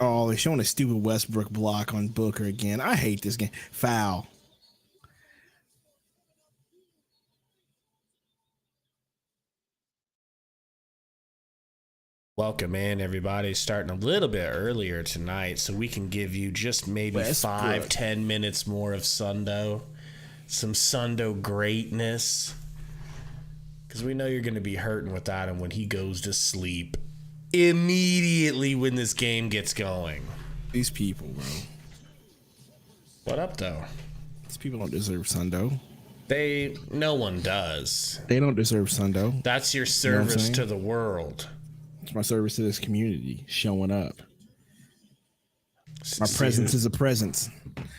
Oh, they're showing a stupid Westbrook block on Booker again. I hate this game. Foul. Welcome in, everybody. Starting a little bit earlier tonight so we can give you just maybe Westbrook. 5-10 minutes more of Sundo. Some Sundo greatness. Because we know you're going to be hurting without him when he goes to sleep immediately when this game gets going. These people, bro. What up, though? These people don't deserve Sundo. No one does. They don't deserve Sundo. That's your service to the world. It's my service to this community, showing up. My presence is a presence.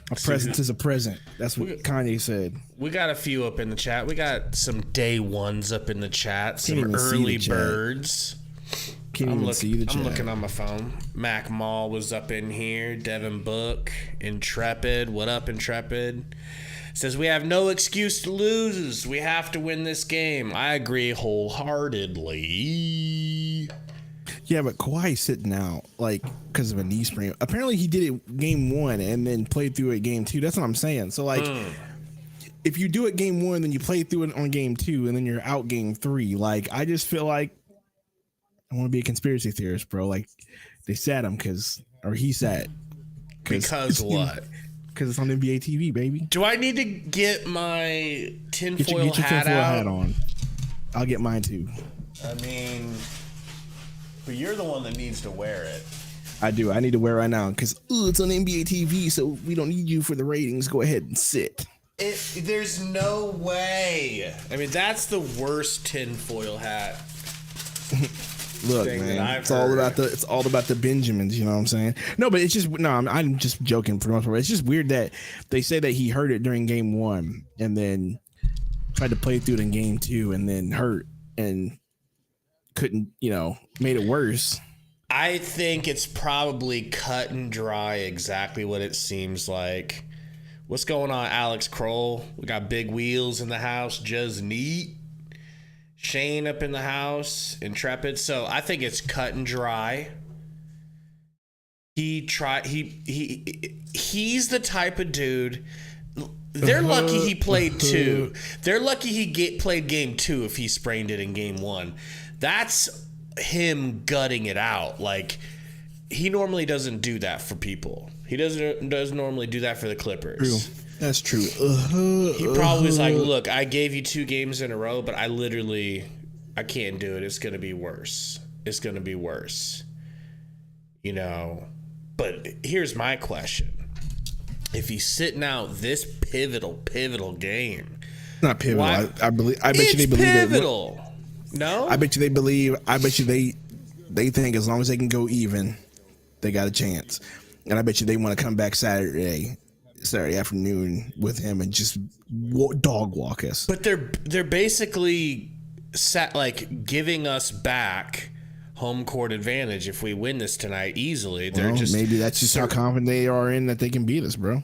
My presence is a present. That's what Kanye said. We got a few up in the chat. We got some day ones up in the chat. Some early birds. I'm looking on my phone. Mac Mall was up in here. Devin Book. Intrepid. What up, Intrepid? Says we have no excuse to lose. We have to win this game. I agree wholeheartedly. Yeah, but Kawhi's sitting out, like, because of a knee sprain. Apparently, he did it game one and then played through it game two. That's what I'm saying. So, like, if you do it game one, then you play through it on game two, and then you're out game three. Like, I just feel like I want to be a conspiracy theorist, bro. Like, they sat him he sat. Because what? Because it's on NBA TV, baby. Do I need to get my tinfoil get your hat tinfoil out? Hat on. I'll get mine too. I mean, but you're the one that needs to wear it. I do. I need to wear it right now because it's on NBA TV, so we don't need you for the ratings. Go ahead and sit. There's no way. I mean, that's the worst tinfoil hat. Look, man, it's all about the Benjamins. You know what I'm saying? No, but it's just I'm just joking for the most part. It's just weird that they say that he heard it during game one and then tried to play through it in game two and then hurt and couldn't, made it worse. I think it's probably cut and dry exactly what it seems like. What's going on, Alex Kroll? We got Big Wheels in the house, just neat. Shane up in the house, Intrepid. So I think it's cut and dry. He's the type of dude. They're lucky he played two. They're lucky he played game two if he sprained it in game one. That's him gutting it out. Like, he normally doesn't do that for people. He doesn't normally do that for the Clippers. True. That's true. He probably was like, look, I gave you 2 games in a row, but I can't do it. It's going to be worse. It's going to be worse. But here's my question. If he's sitting out this pivotal game. Not pivotal. I bet you they believe pivotal. No? I bet you they think as long as they can go even, they got a chance. And I bet you they want to come back Saturday afternoon with him and just dog walk us. But they're basically giving us back home court advantage if we win this tonight easily. Maybe that's just how confident they are in that they can beat us, bro.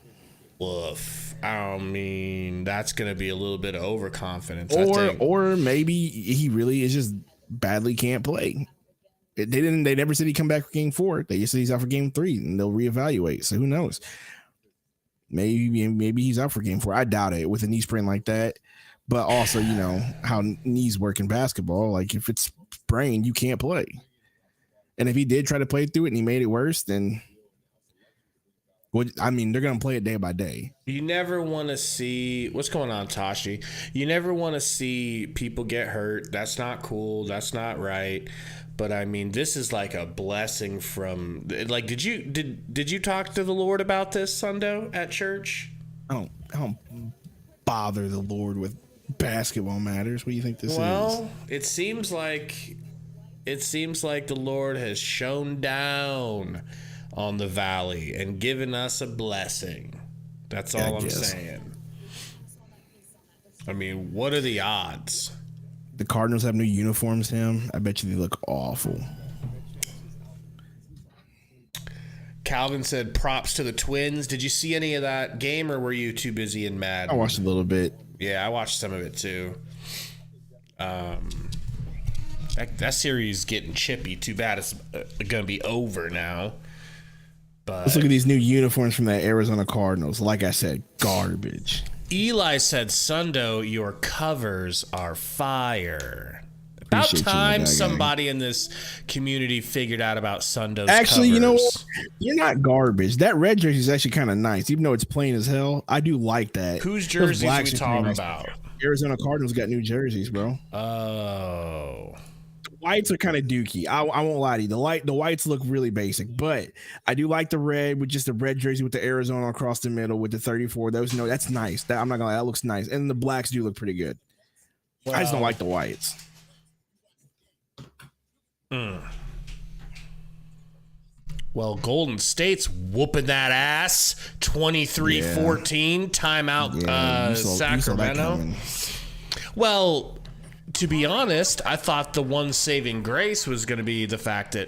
Woof. I mean, that's going to be a little bit of overconfidence. Or maybe he really is just badly can't play. They never said he'd come back for game 4. They just said he's out for game 3 and they'll reevaluate. So who knows? Maybe he's out for game 4. I doubt it with a knee sprain like that. But also, how knees work in basketball. Like, if it's sprained, you can't play. And if he did try to play through it and he made it worse, then, they're going to play it day by day. You never want to see... What's going on, Tashi? You never want to see people get hurt. That's not cool. That's not right. But, I mean, this is like a blessing from... Like, did you talk to the Lord about this, Sundo, at church? I don't bother the Lord with basketball matters. What do you think this is? Well, it seems like the Lord has shone down on the valley and given us a blessing. That's all I'm saying. I mean, what are the odds? The Cardinals have new uniforms, Tim. I bet you they look awful. Calvin said props to the Twins. Did you see any of that game, or were you too busy and mad? I watched a little bit. Yeah, I watched some of it too. That series is getting chippy. Too bad it's going to be over now. But let's look at these new uniforms from the Arizona Cardinals. Like I said, garbage. Eli said, Sundo, your covers are fire. About Appreciate time you, somebody in this community figured out about Sundo's Actually, covers. you know what? You're not garbage. That red jersey is actually kind of nice, even though it's plain as hell. I do like that. Whose jerseys are we talking about? Arizona Cardinals got new jerseys, bro. Oh. The whites are kind of dookie. I won't lie to you. The whites look really basic, but I do like the red with just the red jersey with the Arizona across the middle with the 34. That's nice. I'm not gonna lie, that looks nice. And the blacks do look pretty good. I just don't like the whites. Well, Golden State's whooping that ass. 23-14. Timeout, Sacramento. Well, to be honest, I thought the one saving grace was going to be the fact that,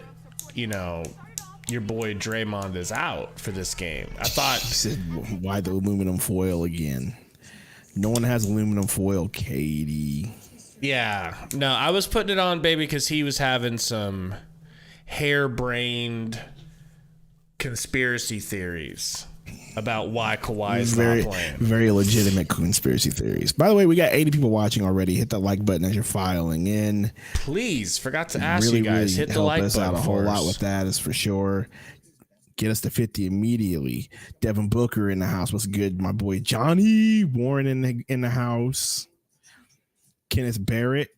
your boy Draymond is out for this game. I thought... He said, why the aluminum foil again? No one has aluminum foil, Katie. Yeah. No, I was putting it on, baby, because he was having some harebrained conspiracy theories about why Kawhi's not playing. Very legitimate conspiracy theories. By the way, we got 80 people watching already. Hit that like button as you're filing in. Please, forgot to ask you guys. Hit the like button. Help us out a whole lot with that, is for sure. Get us to 50 immediately. Devin Booker in the house. What's good? My boy Johnny Warren in the house. Kenneth Barrett.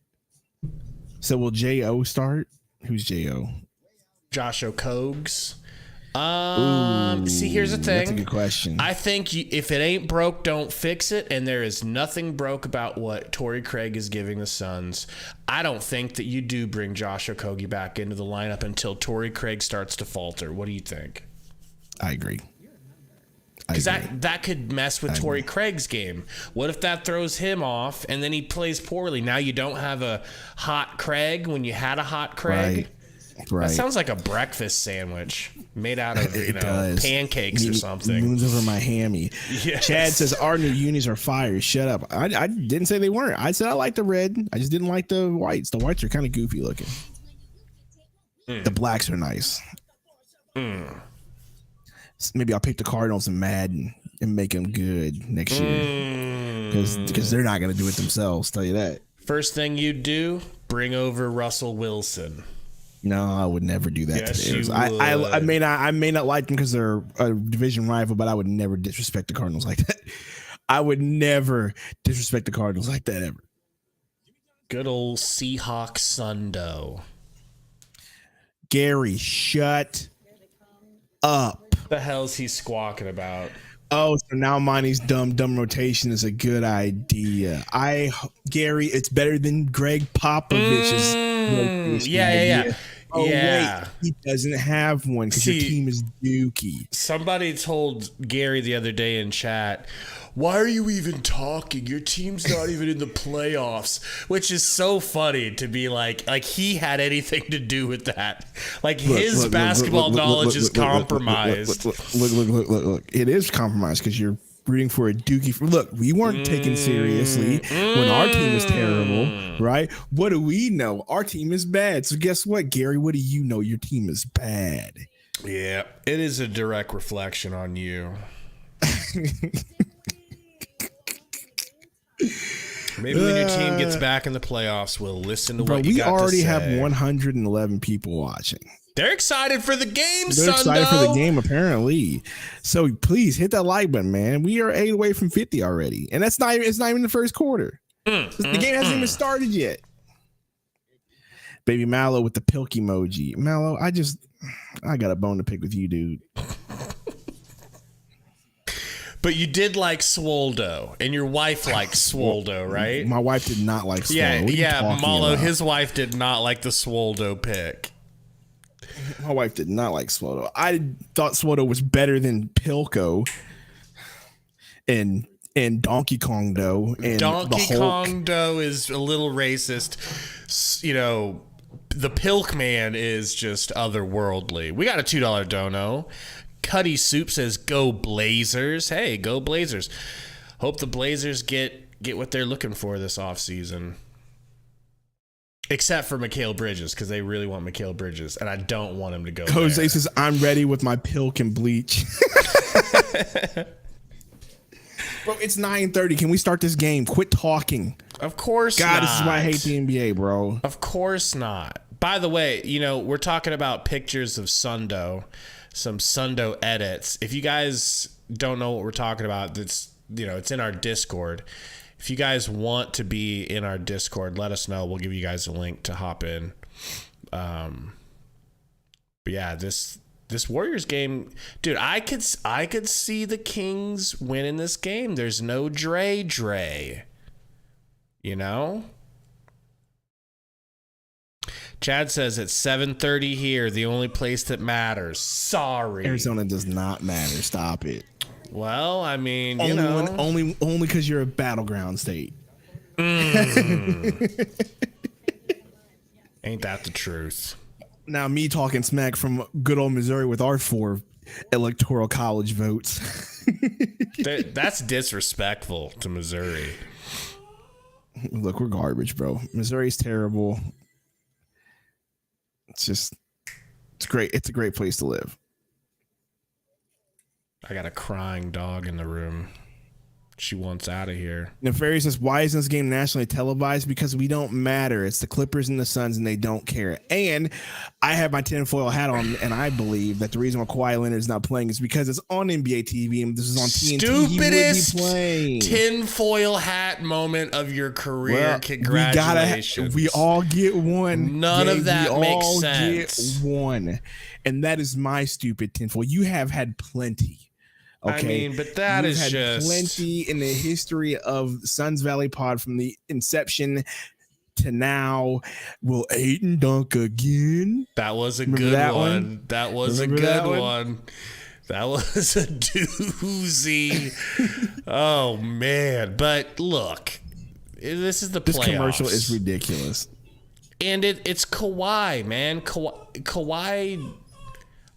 So will J.O. start? Who's J.O.? Josh Okogs. See, here's the thing. That's a good question. I think if it ain't broke, don't fix it. And there is nothing broke about what Torrey Craig is giving the Suns. I don't think that you do bring Josh Okogie back into the lineup until Torrey Craig starts to falter. What do you think? I agree. Because that could mess with Torrey Craig's game. What if that throws him off and then he plays poorly? Now you don't have a hot Craig when you had a hot Craig. Right. That sounds like a breakfast sandwich made out of pancakes or something. Moons over my hammy. Yes. Chad says our new unis are fire. Shut up. I didn't say they weren't. I said I like the red. I just didn't like the whites. The whites are kind of goofy looking. The blacks are nice. Maybe I'll pick the Cardinals in Madden and make them good next year because they're not going to do it themselves. Tell you that. First thing you do, bring over Russell Wilson. No, I would never do that to theirs. I may not like them because they're a division rival, but I would never disrespect the Cardinals like that. I would never disrespect the Cardinals like that ever. Good old Seahawks Sundo. Gary, shut up. What the hell's he squawking about? Oh, so now Monty's dumb rotation is a good idea. Gary, it's better than Greg Popovich's rotation. Yeah. Oh, wait, he doesn't have one because your team is dookie. Somebody told Gary the other day in chat, why are you even talking? Your team's not even in the playoffs, which is so funny to be like he had anything to do with that. Like his basketball knowledge is compromised. Look. It is compromised because you're rooting for a dookie. Look, we weren't taken seriously when our team was terrible, right? What do we know? Our team is bad. So guess what, Gary? What do you know? Your team is bad. Yeah, it is a direct reflection on you. Maybe when your team gets back in the playoffs, we'll listen to what you got to say. We already have 111 people watching. They're excited for the game, They're excited for the game, apparently. So please hit that like button, man. We are 8 away from 50 already. And it's not even the first quarter. The game hasn't even started yet. Baby Mallow with the pilk emoji. Mallow, I got a bone to pick with you, dude. But you did like Swoldo, and your wife liked Swoldo, right? My wife did not like Swoldo. Yeah, Mallow, his wife did not like the Swoldo pick. My wife did not like Swoldo. I thought Swoldo was better than Pilko and Donkey Kong Doe. And Donkey Kong Doe is a little racist. The Pilk Man is just otherworldly. We got a $2 dono. Cuddy Soup says, go Blazers. Hey, go Blazers. Hope the Blazers get what they're looking for this offseason. Except for Mikal Bridges, because they really want Mikal Bridges, and I don't want him to go Jose there. says, I'm ready with my pilk and bleach. Bro, it's 9:30. Can we start this game? Quit talking. Of course not. God, this is why I hate the NBA, bro. Of course not. By the way, we're talking about pictures of Sundo, some Sundo edits. If you guys don't know what we're talking about, it's in our Discord. If you guys want to be in our Discord, let us know. We'll give you guys a link to hop in. But yeah, this Warriors game, dude, I could see the Kings winning this game. There's no Dre. Chad says it's 7:30 here, the only place that matters. Sorry. Arizona does not matter. Stop it. Well, I mean, only because you're a battleground state. Ain't that the truth? Now me talking smack from good old Missouri with our 4 electoral college votes. That's disrespectful to Missouri. Look, we're garbage, bro. Missouri's terrible. It's great. It's a great place to live. I got a crying dog in the room. She wants out of here. Nefarious says, why isn't this game nationally televised? Because we don't matter. It's the Clippers and the Suns, and they don't care. And I have my tinfoil hat on, and I believe that the reason why Kawhi Leonard is not playing is because it's on NBA TV, and this is on TNT. Stupidest tinfoil hat moment of your career. Well, congratulations. We all get one. None of that makes sense. Get one. And that is my stupid tinfoil. You have had plenty. Okay. I mean, but that is just plenty in the history of Suns Valley Pod from the inception to now. Will Ayton dunk again? That was a good one. That was a good one. That was a doozy. Oh man! But look, this is the playoffs. This commercial is ridiculous, and it's Kawhi, man. Kawhi.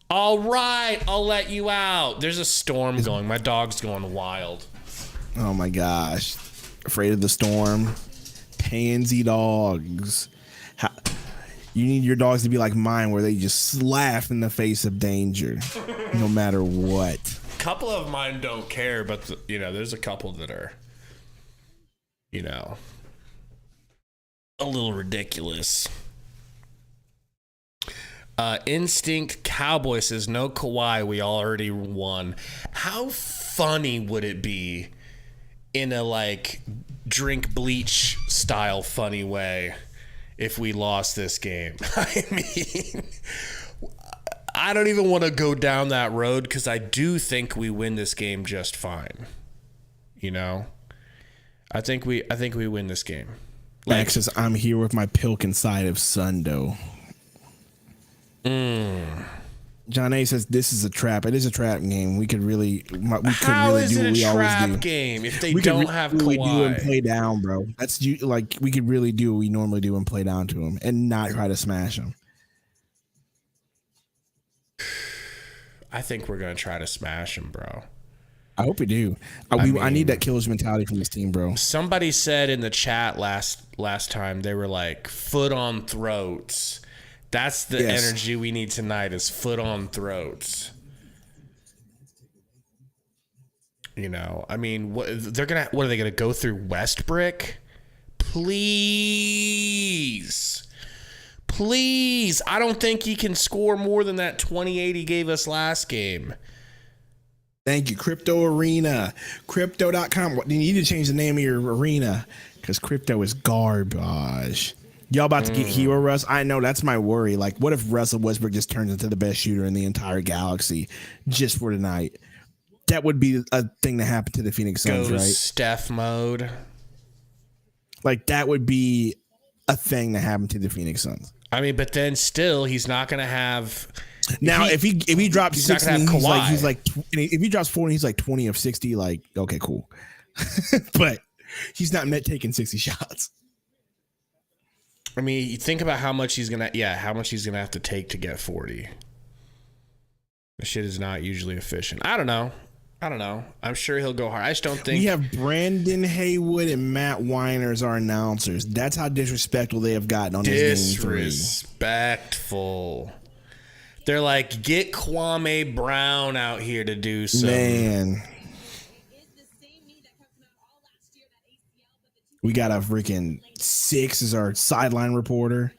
All right, I'll let you out. There's a storm going. My dog's going wild. Oh my gosh. Afraid of the storm. Pansy dogs. You need your dogs to be like mine, where they just laugh in the face of danger, no matter what. A couple of mine don't care, but there's a couple that are, a little ridiculous. Instinct Cowboy says, no Kawhi, we already won. How funny would it be in a drink bleach style funny way if we lost this game? I mean, I don't even want to go down that road because I do think we win this game just fine. I think we win this game. Max says, I'm here with my pilk inside of Sundo. John A says this is a trap. It is a trap game. We could really do what we always do. Game if they don't have Kawhi. Do and play down, bro. That's we could really do what we normally do and play down to them and not try to smash them. I think we're gonna try to smash them, bro. I hope we do. I need that killer's mentality from this team, bro. Somebody said in the chat last time they were like foot on throats. That's the energy we need tonight is foot on throats. I mean, what are they going to go through Westbrook? Please. I don't think he can score more than that 28 he gave us last game. Thank you. Crypto Arena. Crypto.com. You need to change the name of your arena because crypto is garbage. Y'all about to get hero Russ? I know, that's my worry. Like, what if Russell Westbrook just turns into the best shooter in the entire galaxy just for tonight? That would be a thing that happened to the Phoenix Suns, right? Steph mode. Like, that would be a thing that happened to the Phoenix Suns. I mean, but then still, he's not going to have. Now, if he drops 60, if he drops 40, he's like 20 of 60. Like, okay, cool. But he's not taking 60 shots. I mean, you think about how much he's gonna have to take to get 40. The shit is not usually efficient. I don't know. I don't know. I'm sure he'll go hard. I just don't think. We have Brandon Haywood and Matt Weiner as our announcers. That's how disrespectful they have gotten on this game 3. Disrespectful. They're like, get Kwame Brown out here to do some. Man. We got a freaking 6 as our sideline reporter.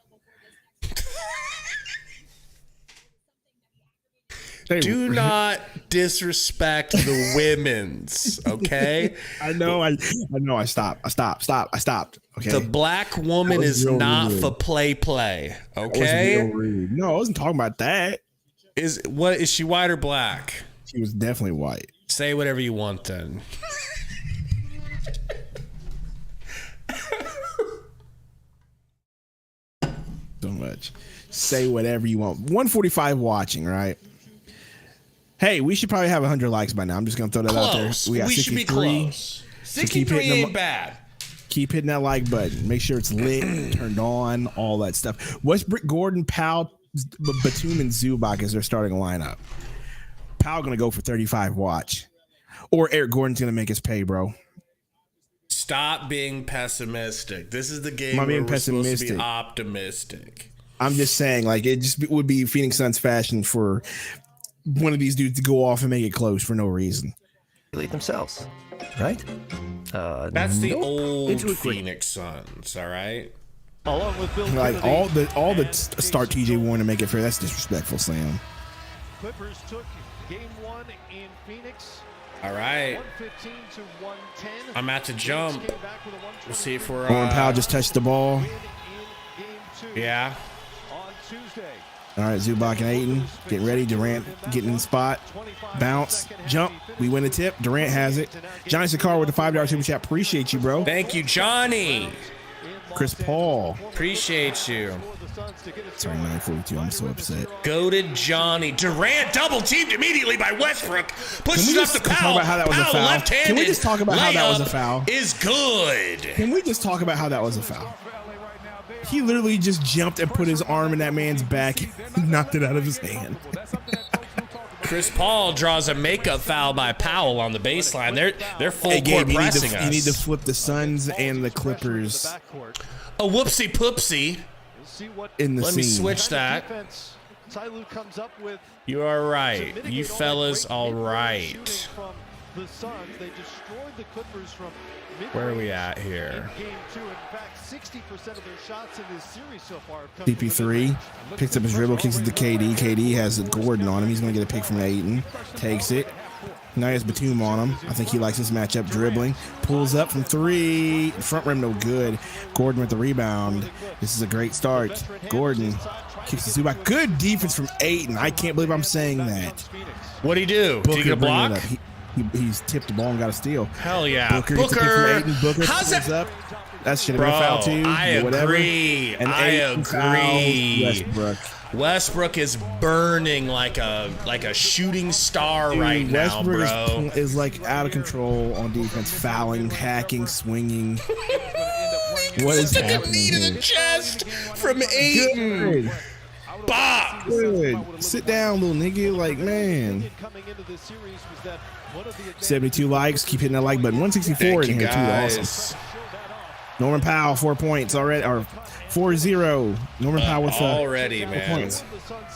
Do not disrespect the women's, okay? I know. I stopped. Okay. The black woman is not for play, okay? No, I wasn't talking about that. Is she white or black? She was definitely white. Say whatever you want then. So much. Say whatever you want. 145 watching, right? Hey, we should probably have 100 likes by now. I'm just gonna throw that out there. We should be close. 63 ain't bad. Keep hitting that like button. Make sure it's lit, turned on, all that stuff. Westbrook, Gordon, Powell, Batum, and Zubac is their starting lineup. Powell gonna go for 35 watch, or Eric Gordon's gonna make us pay, bro. Stop being pessimistic. This is the game where we're supposed to be optimistic. I'm just saying, like, it just would be Phoenix Suns fashion for one of these dudes to go off and make it close for no reason. Themselves, right? That's the old Phoenix Suns, all right? Along with Bill like all the start TJ Warren to make it fair. That's disrespectful, Sam. Clippers took game 1 in Phoenix. All right. 115 to 110. I'm at to jump. We'll see if we're Owen Powell just touched the ball. Yeah. On Tuesday. All right, Zubac and Ayton getting ready. Durant getting in the spot. Bounce. Jump. We win the tip. Durant has it. Johnny Sakar with the $5 super chat. Appreciate you, bro. Thank you, Johnny. Chris Paul. Appreciate you. Sorry, 942. I'm so upset. Go to Johnny. Durant double teamed immediately by Westbrook. Pushes up to Powell. Powell left-handed. Can we just talk about how that was a foul? Is good. Can we just talk about how that was a foul? He literally just jumped and put his arm in that man's back and knocked it out of his hand. Chris Paul draws a makeup foul by Powell on the baseline. They're full court pressing us. You need to flip the Suns and the Clippers. A whoopsie poopsie. In the Let me switch that. You are right. You fellas all right. Where are we at here? CP3 picks up his dribble, kicks it to KD. KD has Gordon on him. He's going to get a pick from Ayton. Takes it. Now he has Batum on him. I think he likes this matchup. Dribbling. Pulls up from 3. Front rim no good. Gordon with the rebound. This is a great start. Gordon kicks the Zubac. Good defense from Ayton. I can't believe I'm saying that. What'd he do? Did he get a block? He's tipped the ball and got a steal. Hell yeah. Booker gets a pick from Ayton. Booker how's pulls up. That should have been a foul too. I agree. And I agree. Westbrook. Westbrook is burning like a shooting star right now, bro. Westbrook is like out of control on defense, fouling, hacking, swinging. What is happening? Took a knee to the chest from Ayton. Bop. Good. Sit down, little nigga. Like, man. 72 likes. Keep hitting that like button. 164 in here too. Awesome. Norman Powell, 4 points already, or 4-0. Norman Powell with already, 4 man. points.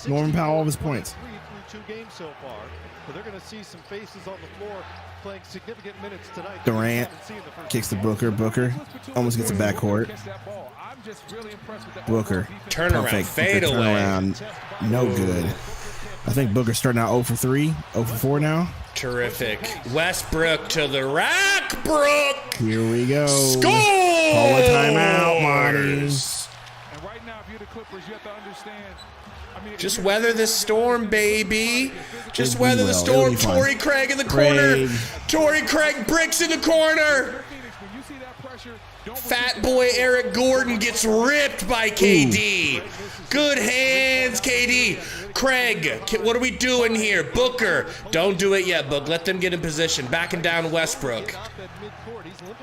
Norman Powell, all of his points. Durant kicks the Booker. Booker almost gets a backcourt. Booker. Turnaround, fade away. Turnaround, no good. I think Booker's starting out 0 for 3, 0 for 4 now. Terrific. Westbrook to the rack, Brook. Here we go. Score! Call a timeout, Marty. And right now, if you're the Clippers, you have to understand. Just weather the storm, baby. Just weather the storm. Torrey Craig in the corner. Torrey Craig bricks in the corner. Fat boy Eric Gordon gets ripped by KD. Good hands, KD. Craig, what are we doing here? Booker, don't do it yet, Book. Let them get in position. Backing down Westbrook.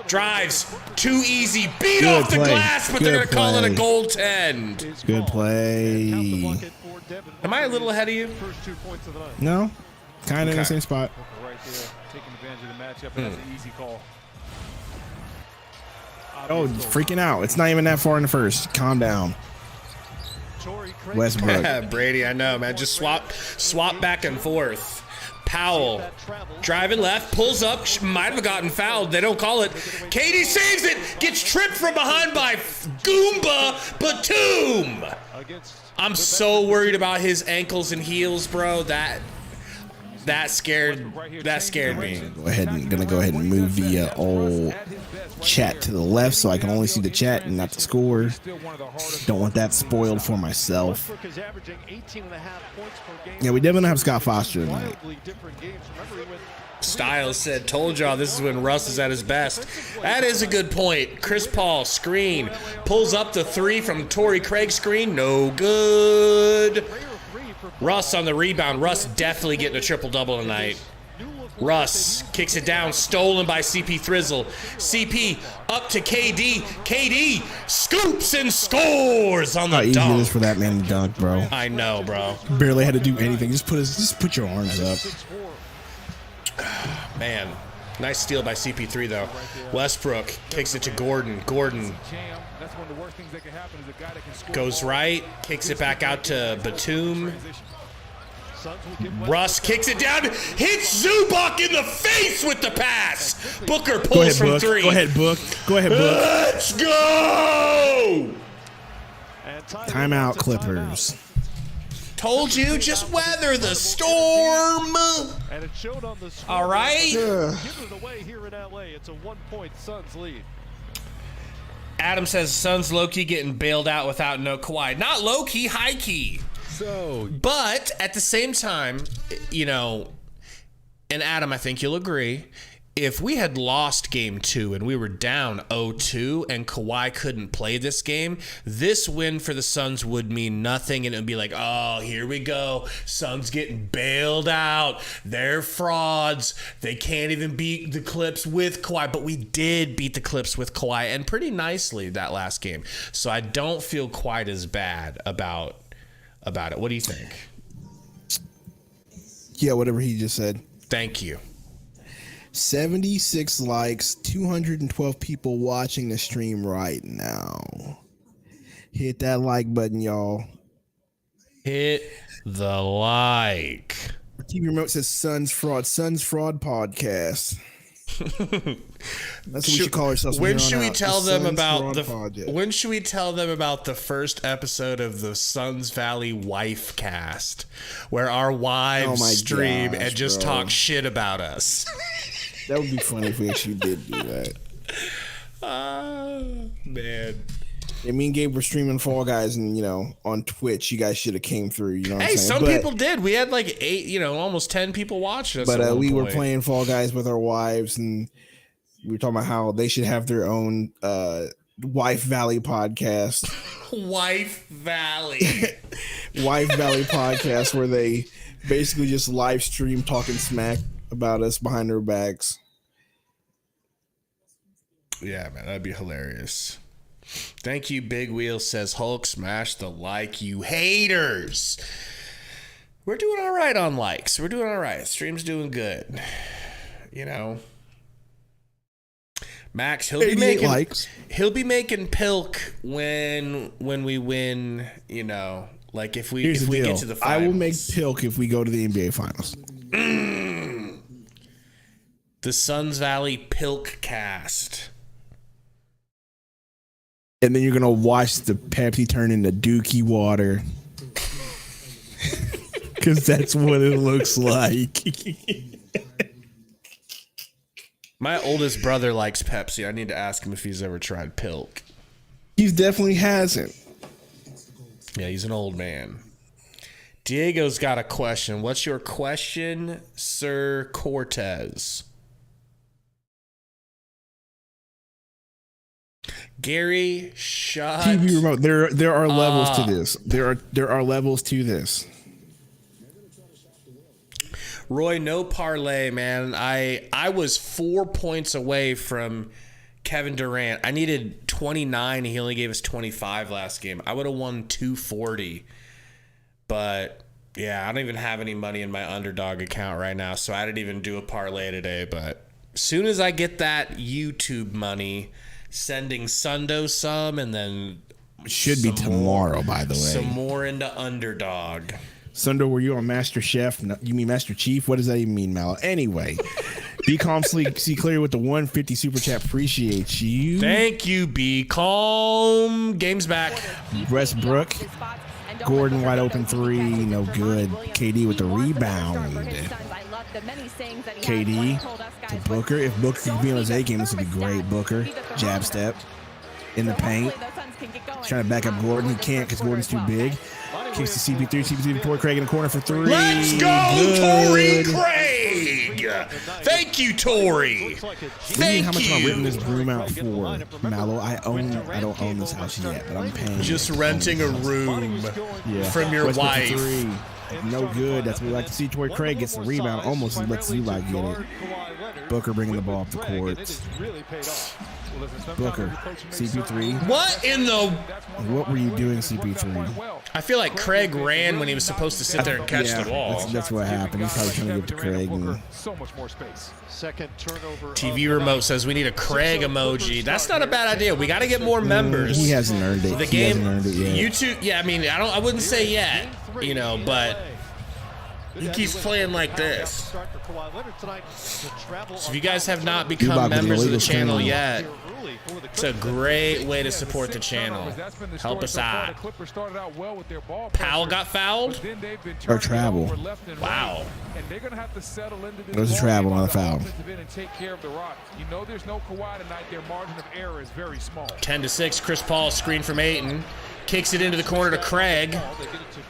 Drives, too easy. Beat off the glass, but they're going to call it a goaltend. Good play. Am I a little ahead of you? No, kind of in the same spot. taking advantage of the matchup, and that's an easy call. Oh, freaking out. It's not even that far in the first. Calm down. Westbrook. Brady, I know, man. Just swap back and forth. Powell driving left, pulls up, might have gotten fouled. They don't call it. KD saves it, gets tripped from behind by Goomba Batum. I'm so worried about his ankles and heels, bro. That scared me. Gonna go ahead and move the old chat to the left so I can only see the chat and not the score. Don't want that spoiled for myself. Yeah, we definitely have Scott Foster tonight. Styles said, told y'all this is when Russ is at his best. That is a good point. Chris Paul, screen. Pulls up the three from Torrey Craig screen. No good. Russ on the rebound. Russ definitely getting a triple-double tonight. Russ kicks it down, stolen by CP Thrizzle. CP up to KD. KD scoops and scores on the dunk. dunk. How easy it is for that man to dunk, bro. I know, bro. Barely had to do anything. Just put your arms up. Man, nice steal by CP3 though. Westbrook kicks it to Gordon. Gordon goes right, kicks it back out to Batum. Russ kicks it down, hits Zubac in the face with the pass. Booker pulls from three. Go ahead, Book. Go ahead, Book. Let's go! Timeout, Clippers. Told you, just weather the storm. And it showed on the score. All right. Give it away here in LA. It's a 1-point Suns lead. Adam says Suns low-key getting bailed out without no Kawhi. Not low-key, high-key. But at the same time, you know, and Adam, I think you'll agree, if we had lost game 2 and we were down 0-2 and Kawhi couldn't play this game, this win for the Suns would mean nothing, and it would be like, oh, here we go. Suns getting bailed out. They're frauds. They can't even beat the Clips with Kawhi. But we did beat the Clips with Kawhi, and pretty nicely that last game. So I don't feel quite as bad about it. What do you think? Yeah, whatever he just said. Thank you. 76 likes, 212 people watching the stream right now. Hit that like button, y'all. Hit the like. Our TV remote says Suns Fraud Podcast. That's what we should call ourselves. When should we tell them about when should we tell them about the first episode of the Suns Valley Wife Cast, where our wives stream and just talk shit about us? That would be funny if we actually did do that. Man. Yeah, me and Gabe were streaming Fall Guys, and on Twitch, you guys should have came through. You know what I'm saying? Some people did. We had like 8, almost 10 people watching us. But we were playing Fall Guys with our wives, and we were talking about how they should have their own Wife Valley podcast. Wife Valley. Wife Valley podcast, where they basically just live stream talking smack about us behind their backs. Yeah, man, that'd be hilarious. Thank you, Big Wheel says Hulk smash the like, you haters. We're doing all right on likes. We're doing all right. Stream's doing good. Max, he'll be making likes. He'll be making pilk when we win. Like if we get to the finals. I will make pilk if we go to the NBA finals. The Suns Valley Pilk Cast. And then you're going to watch the Pepsi turn into Dookie water. Because that's what it looks like. My oldest brother likes Pepsi. I need to ask him if he's ever tried Pilk. He definitely hasn't. Yeah, he's an old man. Diego's got a question. What's your question, Sir Cortez? Gary, shut TV remote. There are levels to this. There are levels to this. Roy, no parlay, man. I was 4 points away from Kevin Durant. I needed 29. He only gave us 25 last game. I would have won 240. But Yeah, I don't even have any money in my underdog account right now, so I didn't even do a parlay today. But as soon as I get that YouTube money, sending Sundo some, and then should be tomorrow, by the way. Some more into underdog. Sundo, were you on Master Chef? No, you mean Master Chief? What does that even mean, Mallow? Anyway, Be Calm, see clear with the 150 super chat. Appreciate you. Thank you, Be Calm. Game's back. Westbrook. Gordon wide open three. No good. KD with the rebound. KD to Booker. If Booker could be on his A game, this would be great. Booker. Jab step. In the paint. He's trying to back up Gordon. He can't because Gordon's too big. Kicks to CP3. CP3 to Torrey Craig in the corner for three. Let's go, Torrey Craig. Thank you, Torrey. Thank how much you. am I renting this room out for, Mallow? I don't own this house yet, but I'm paying. Just renting a room from your wife. Three. No good. That's what we like to see. Torrey Craig gets the rebound. Almost lets Levi get it. Booker bringing the ball up the court. Booker, CP3. What in the? What were you doing, CP3? I feel like Craig ran when he was supposed to sit there and catch the ball. That's what happened. He's probably trying to get to Craig. And TV remote says we need a Craig emoji. That's not a bad idea. We got to get more members. He hasn't earned it. The game, YouTube. Yeah, I mean, I wouldn't say yet, but he keeps playing like this. So if you guys have not become members of the channel yet, it's a great way to support the channel. Help us out. Powell got fouled? Or travel. Wow. It was a travel, not a foul. 10-6, Chris Paul screen from Ayton. Kicks it into the corner to Craig.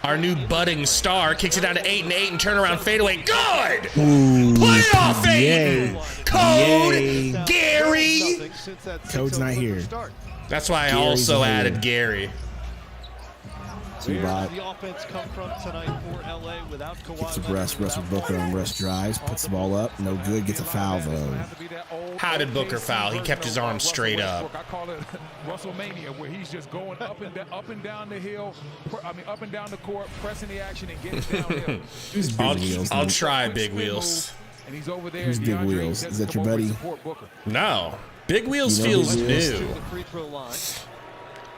Our new budding star kicks it down to Ayton. Turnaround fadeaway. Good! Play it off, Ayton! Code Gary! Code's not here. That's why I also added Gary. Gets a Russ with Booker on Russ drives, puts the ball up, no good, gets a foul though. How did Booker foul? He kept his arm straight up. I call it WrestleMania, where he's just going up and down the hill. Up and down the court, pressing the action and getting downhill. I'll try Big Wheels. And he's over there. Who's Big Wheels? Is that your buddy? No. Big Wheels feels new.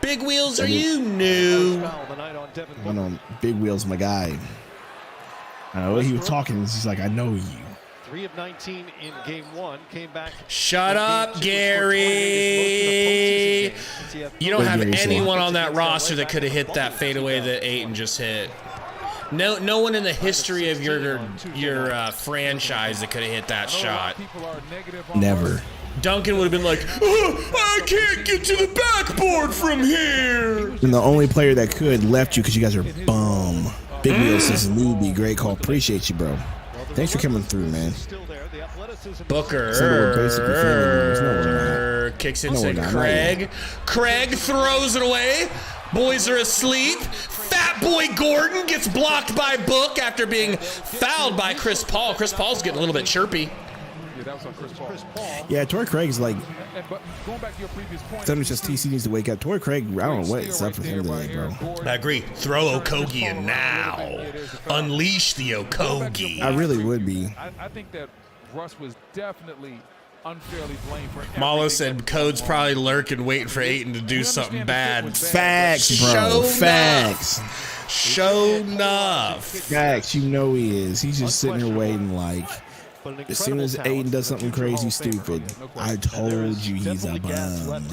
Big Wheels, are you new? I know Big Wheels, my guy. I know he was talking. He's like, I know you. 3 of 19 in game 1. Came back. Shut up, Gary. You don't have anyone on that roster that could have hit that fadeaway that Ayton just hit. No one in the history of your franchise that could have hit that shot. Never. Duncan would have been like, oh, I can't get to the backboard from here. And the only player that could left you because you guys are bum. Big Wheels says, Luby, great call. Appreciate you, bro. Thanks for coming through, man. Booker kicks it to Craig. Craig throws it away. Boys are asleep. Fat boy Gordon gets blocked by Book after being fouled by Chris Paul. Chris Paul's getting a little bit chirpy. Yeah, Torrey Craig's like, sometimes just TC needs to wake up. Torrey Craig, I don't know what's up with him today, bro. I agree. Throw Okogie in now. Unleash the Okogie. I really would be. I think that Russ was definitely unfairly blamed for everything. Malo said Code's probably lurking, waiting for Ayton to do something bad. Facts, bro. Facts. Show enough. Facts. You know he is. He's just sitting there waiting like, as soon as Ayton does something crazy stupid, I told you he's a bum.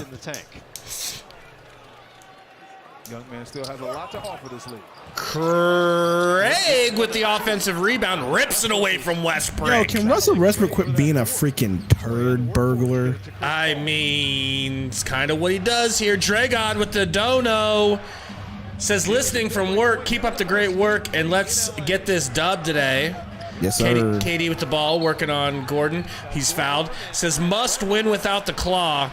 Young man still has a lot to offer this league. Craig with the offensive rebound rips it away from Westbrook. Yo, can Russell Westbrook quit being a freaking turd burglar? I mean, it's kind of what he does here. Dragon with the dono says, listening from work, keep up the great work, and let's get this dub today. Yes, sir. KD with the ball, working on Gordon. He's fouled. Says, must win without the claw.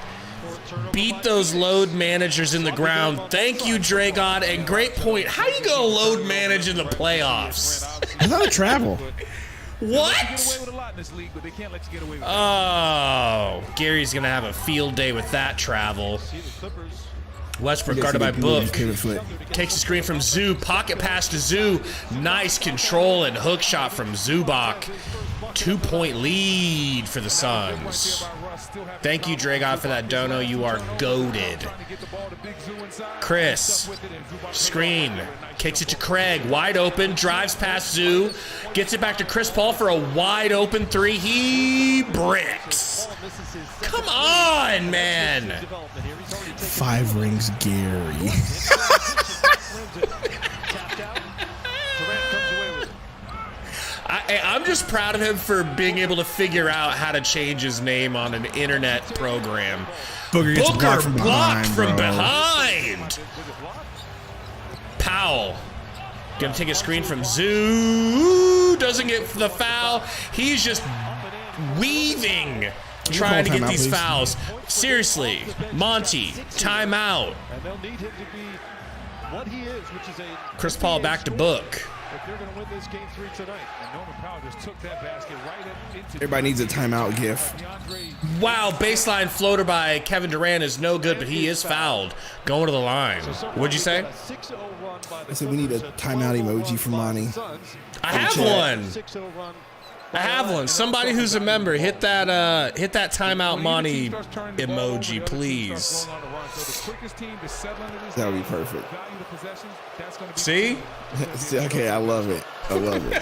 Beat those load managers in the ground. Thank you, Dragon. And great point. How you going to load manage in the playoffs? I thought travel. What? Oh, Gary's going to have a field day with that travel. Westbrook guarded by Book. Takes a screen from Zoo. Pocket pass to Zoo. Nice control and hook shot from Zubac. 2-point lead for the Suns. Thank you, Dragon, for that dono. You are goated. Chris. Screen. Kicks it to Craig. Wide open. Drives past Zoo. Gets it back to Chris Paul for a wide open three. He bricks. Come on, man. 5 rings, Gary. I'm just proud of him for being able to figure out how to change his name on an internet program. Booker gets blocked from behind. Powell. Gonna take a screen from Zoo. Doesn't get the foul. He's just weaving, trying to get these fouls. Seriously, Monty, timeout. Chris Paul back to Book. Everybody needs a timeout gif. Wow, baseline floater by Kevin Durant is no good, but he is fouled. Going to the line. What'd you say? I said we need a timeout emoji from Monty. I have one. I have one. Somebody who's a member, hit that timeout Monty emoji, please. That would be perfect. See? Okay, I love it. I love it.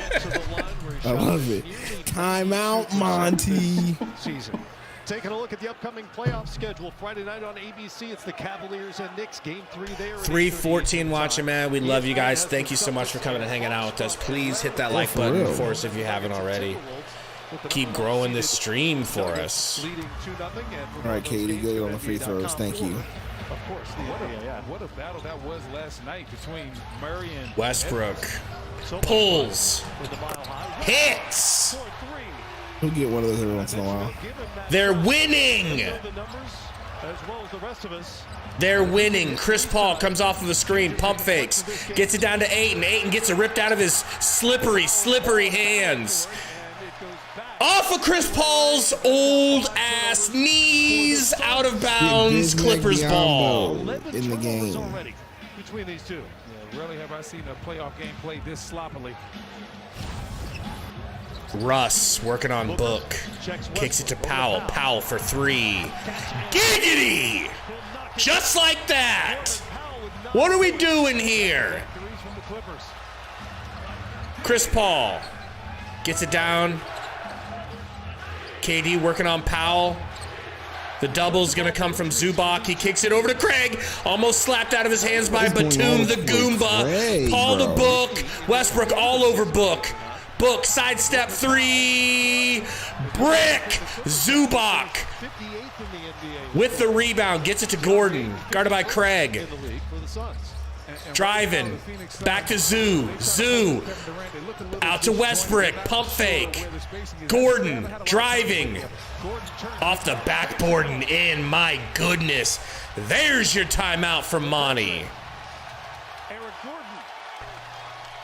I love it. Timeout, Monty. Taking a look at the upcoming playoff schedule. Friday night on ABC, it's the Cavaliers and Knicks. Game 3 there. 314 watching, man. We love you guys. Thank you so much for coming and hanging out with us. Please hit that like button for us if you haven't already. Keep growing this stream for us. All right, Katie, good on the free throws. Thank you. Of course, what a battle that was last night between Murray and Westbrook. Pulls. Hits. He'll get one of those every once in a while. They're winning. They're winning. Chris Paul comes off of the screen, pump fakes, gets it down to Ayton. Ayton gets it ripped out of his slippery hands. Off of Chris Paul's old ass knees, out of bounds. Clippers ball in the game. Between these two, rarely have I seen a playoff game played this sloppily. Russ working on Book. Kicks it to Powell. Powell for 3. Giggity! Just like that! What are we doing here? Chris Paul gets it down. KD working on Powell. The double's going to come from Zubac. He kicks it over to Craig. Almost slapped out of his hands by Batum the Goomba. Craig, Paul to Book. Westbrook all over Book. Book, sidestep 3. Brick. Zubac with the rebound. Gets it to Gordon. Guarded by Craig. Driving. Back to Zoo. Zoo. Out to Westbrook. Pump fake. Gordon. Driving. Off the backboard and in. My goodness. There's your timeout from Monty.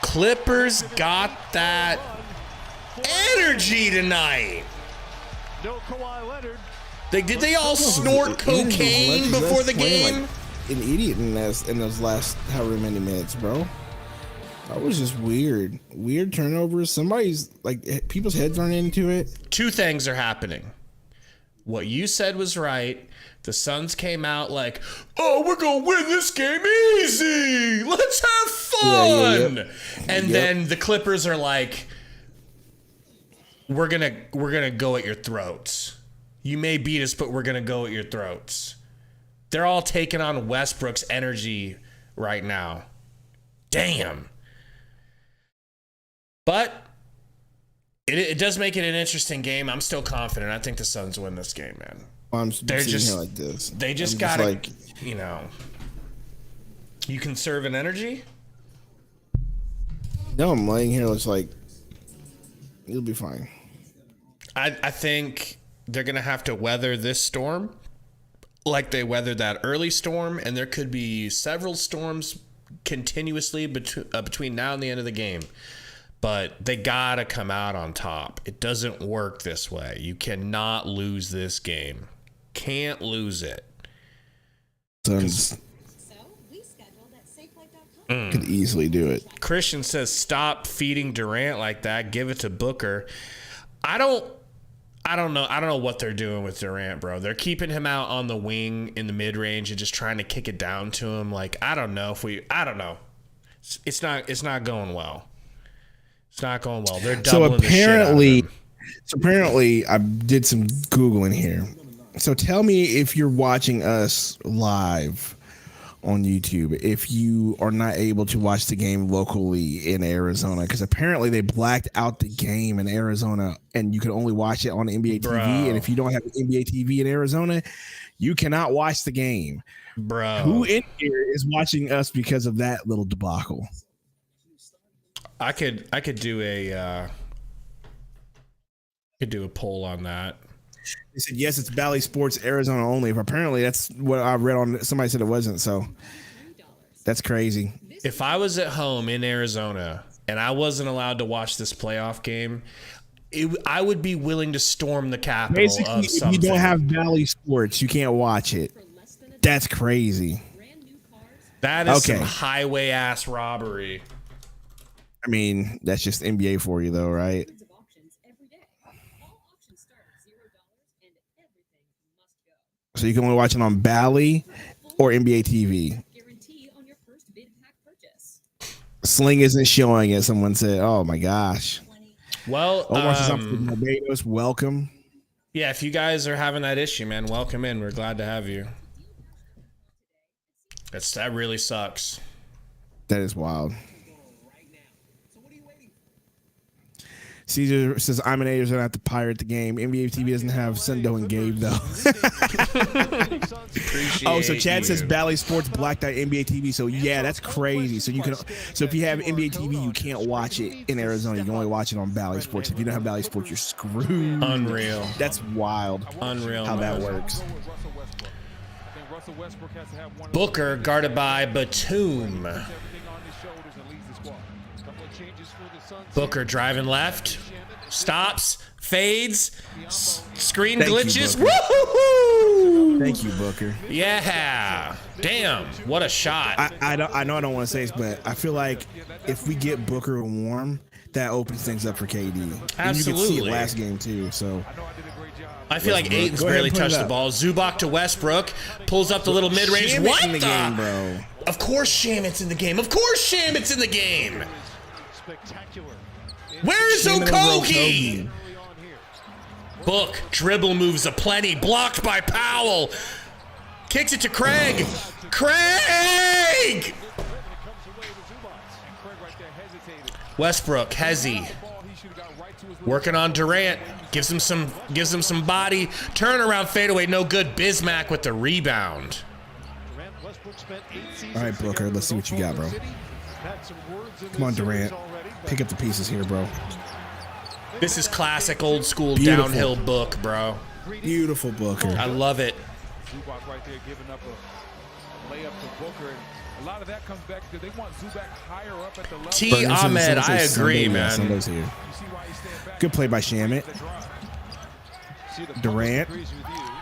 Clippers got that energy tonight. Did they all snort cocaine before the game? Like an idiot in those last however many minutes, bro. That was just weird. Weird turnovers. Somebody's like people's heads aren't into it. Two things are happening. What you said was right. The Suns came out like, oh, we're going to win this game easy. Let's have fun. And then the Clippers are like, we're going to go at your throats. You may beat us, but we're going to go at your throats. They're all taking on Westbrook's energy right now. Damn. But it does make it an interesting game. I'm still confident. I think the Suns win this game, man. I'm sitting here like this. They just got to, you conserving energy? No, I'm laying here. It's like, it'll be fine. I think they're going to have to weather this storm like they weathered that early storm, and there could be several storms continuously between now and the end of the game. But they got to come out on top. It doesn't work this way. You cannot lose this game. Can't lose it. Suns Could easily do it. Christian says, stop feeding Durant like that. Give it to Booker. I don't know. I don't know what they're doing with Durant, bro. They're keeping him out on the wing in the mid-range and just trying to kick it down to him. Like, I don't know. It's not going well. It's not going well. They're doubling the shit out of him. So apparently, I did some Googling here. So tell me if you're watching us live on YouTube, if you are not able to watch the game locally in Arizona, because apparently they blacked out the game in Arizona and you can only watch it on NBA TV. And if you don't have NBA TV in Arizona, you cannot watch the game. Bro, who in here is watching us because of that little debacle? I could do a poll on that. They said yes, it's Bally Sports Arizona only. Apparently, that's what I read on. Somebody said it wasn't, so that's crazy. If I was at home in Arizona and I wasn't allowed to watch this playoff game, I would be willing to storm the Capitol. Basically, if you don't have Bally Sports, you can't watch it. That's crazy. That is some highway ass robbery. I mean, that's just NBA for you, though, right? So you can only watch it on Bally or NBA TV. Sling isn't showing it. Someone said, "Oh my gosh." Well, Barbados, welcome. Yeah, if you guys are having that issue, man, welcome in. We're glad to have you. That really sucks. That is wild. Caesar says, I'm an A's gonna have to pirate the game. NBA TV doesn't have Sendo and Gabe, though. So Chad says Bally Sports blacked out NBA TV. So yeah, that's crazy. So if you have NBA TV, you can't watch it in Arizona. You can only watch it on Bally Sports. If you don't have Bally Sports, you're screwed. Unreal. That's wild. Unreal. How that works. Booker guarded by Batum. Booker driving left, stops, fades, screen glitches. Woohoo! Thank you, Booker. Yeah. Damn, what a shot. I know I don't want to say this, but I feel like if we get Booker warm, that opens things up for KD. Absolutely. And you can see it last game too. So I feel like Ayton's barely touched the ball. Zubac to Westbrook, pulls up the little mid-range. Shamit's What in the game, bro? Of course Shamit's in the game. Of course Shamit's in the game. Where's Okogie? Book, dribble moves aplenty, blocked by Powell. Kicks it to Craig. Craig! Westbrook, Hezzy. Working on Durant. Gives him some body. Turnaround fadeaway, no good. Bismack with the rebound. All right, Booker, let's see what you got, bro. Come on, Durant. Pick up the pieces here, bro. This is classic old school downhill Book, bro. Beautiful Booker. I love it. Zubac right there giving up a layup to Booker. And a lot of that comes back because they want Zubac higher up at the level. T. Ahmed, I agree, man. Here. Good play by Shamit. Durant.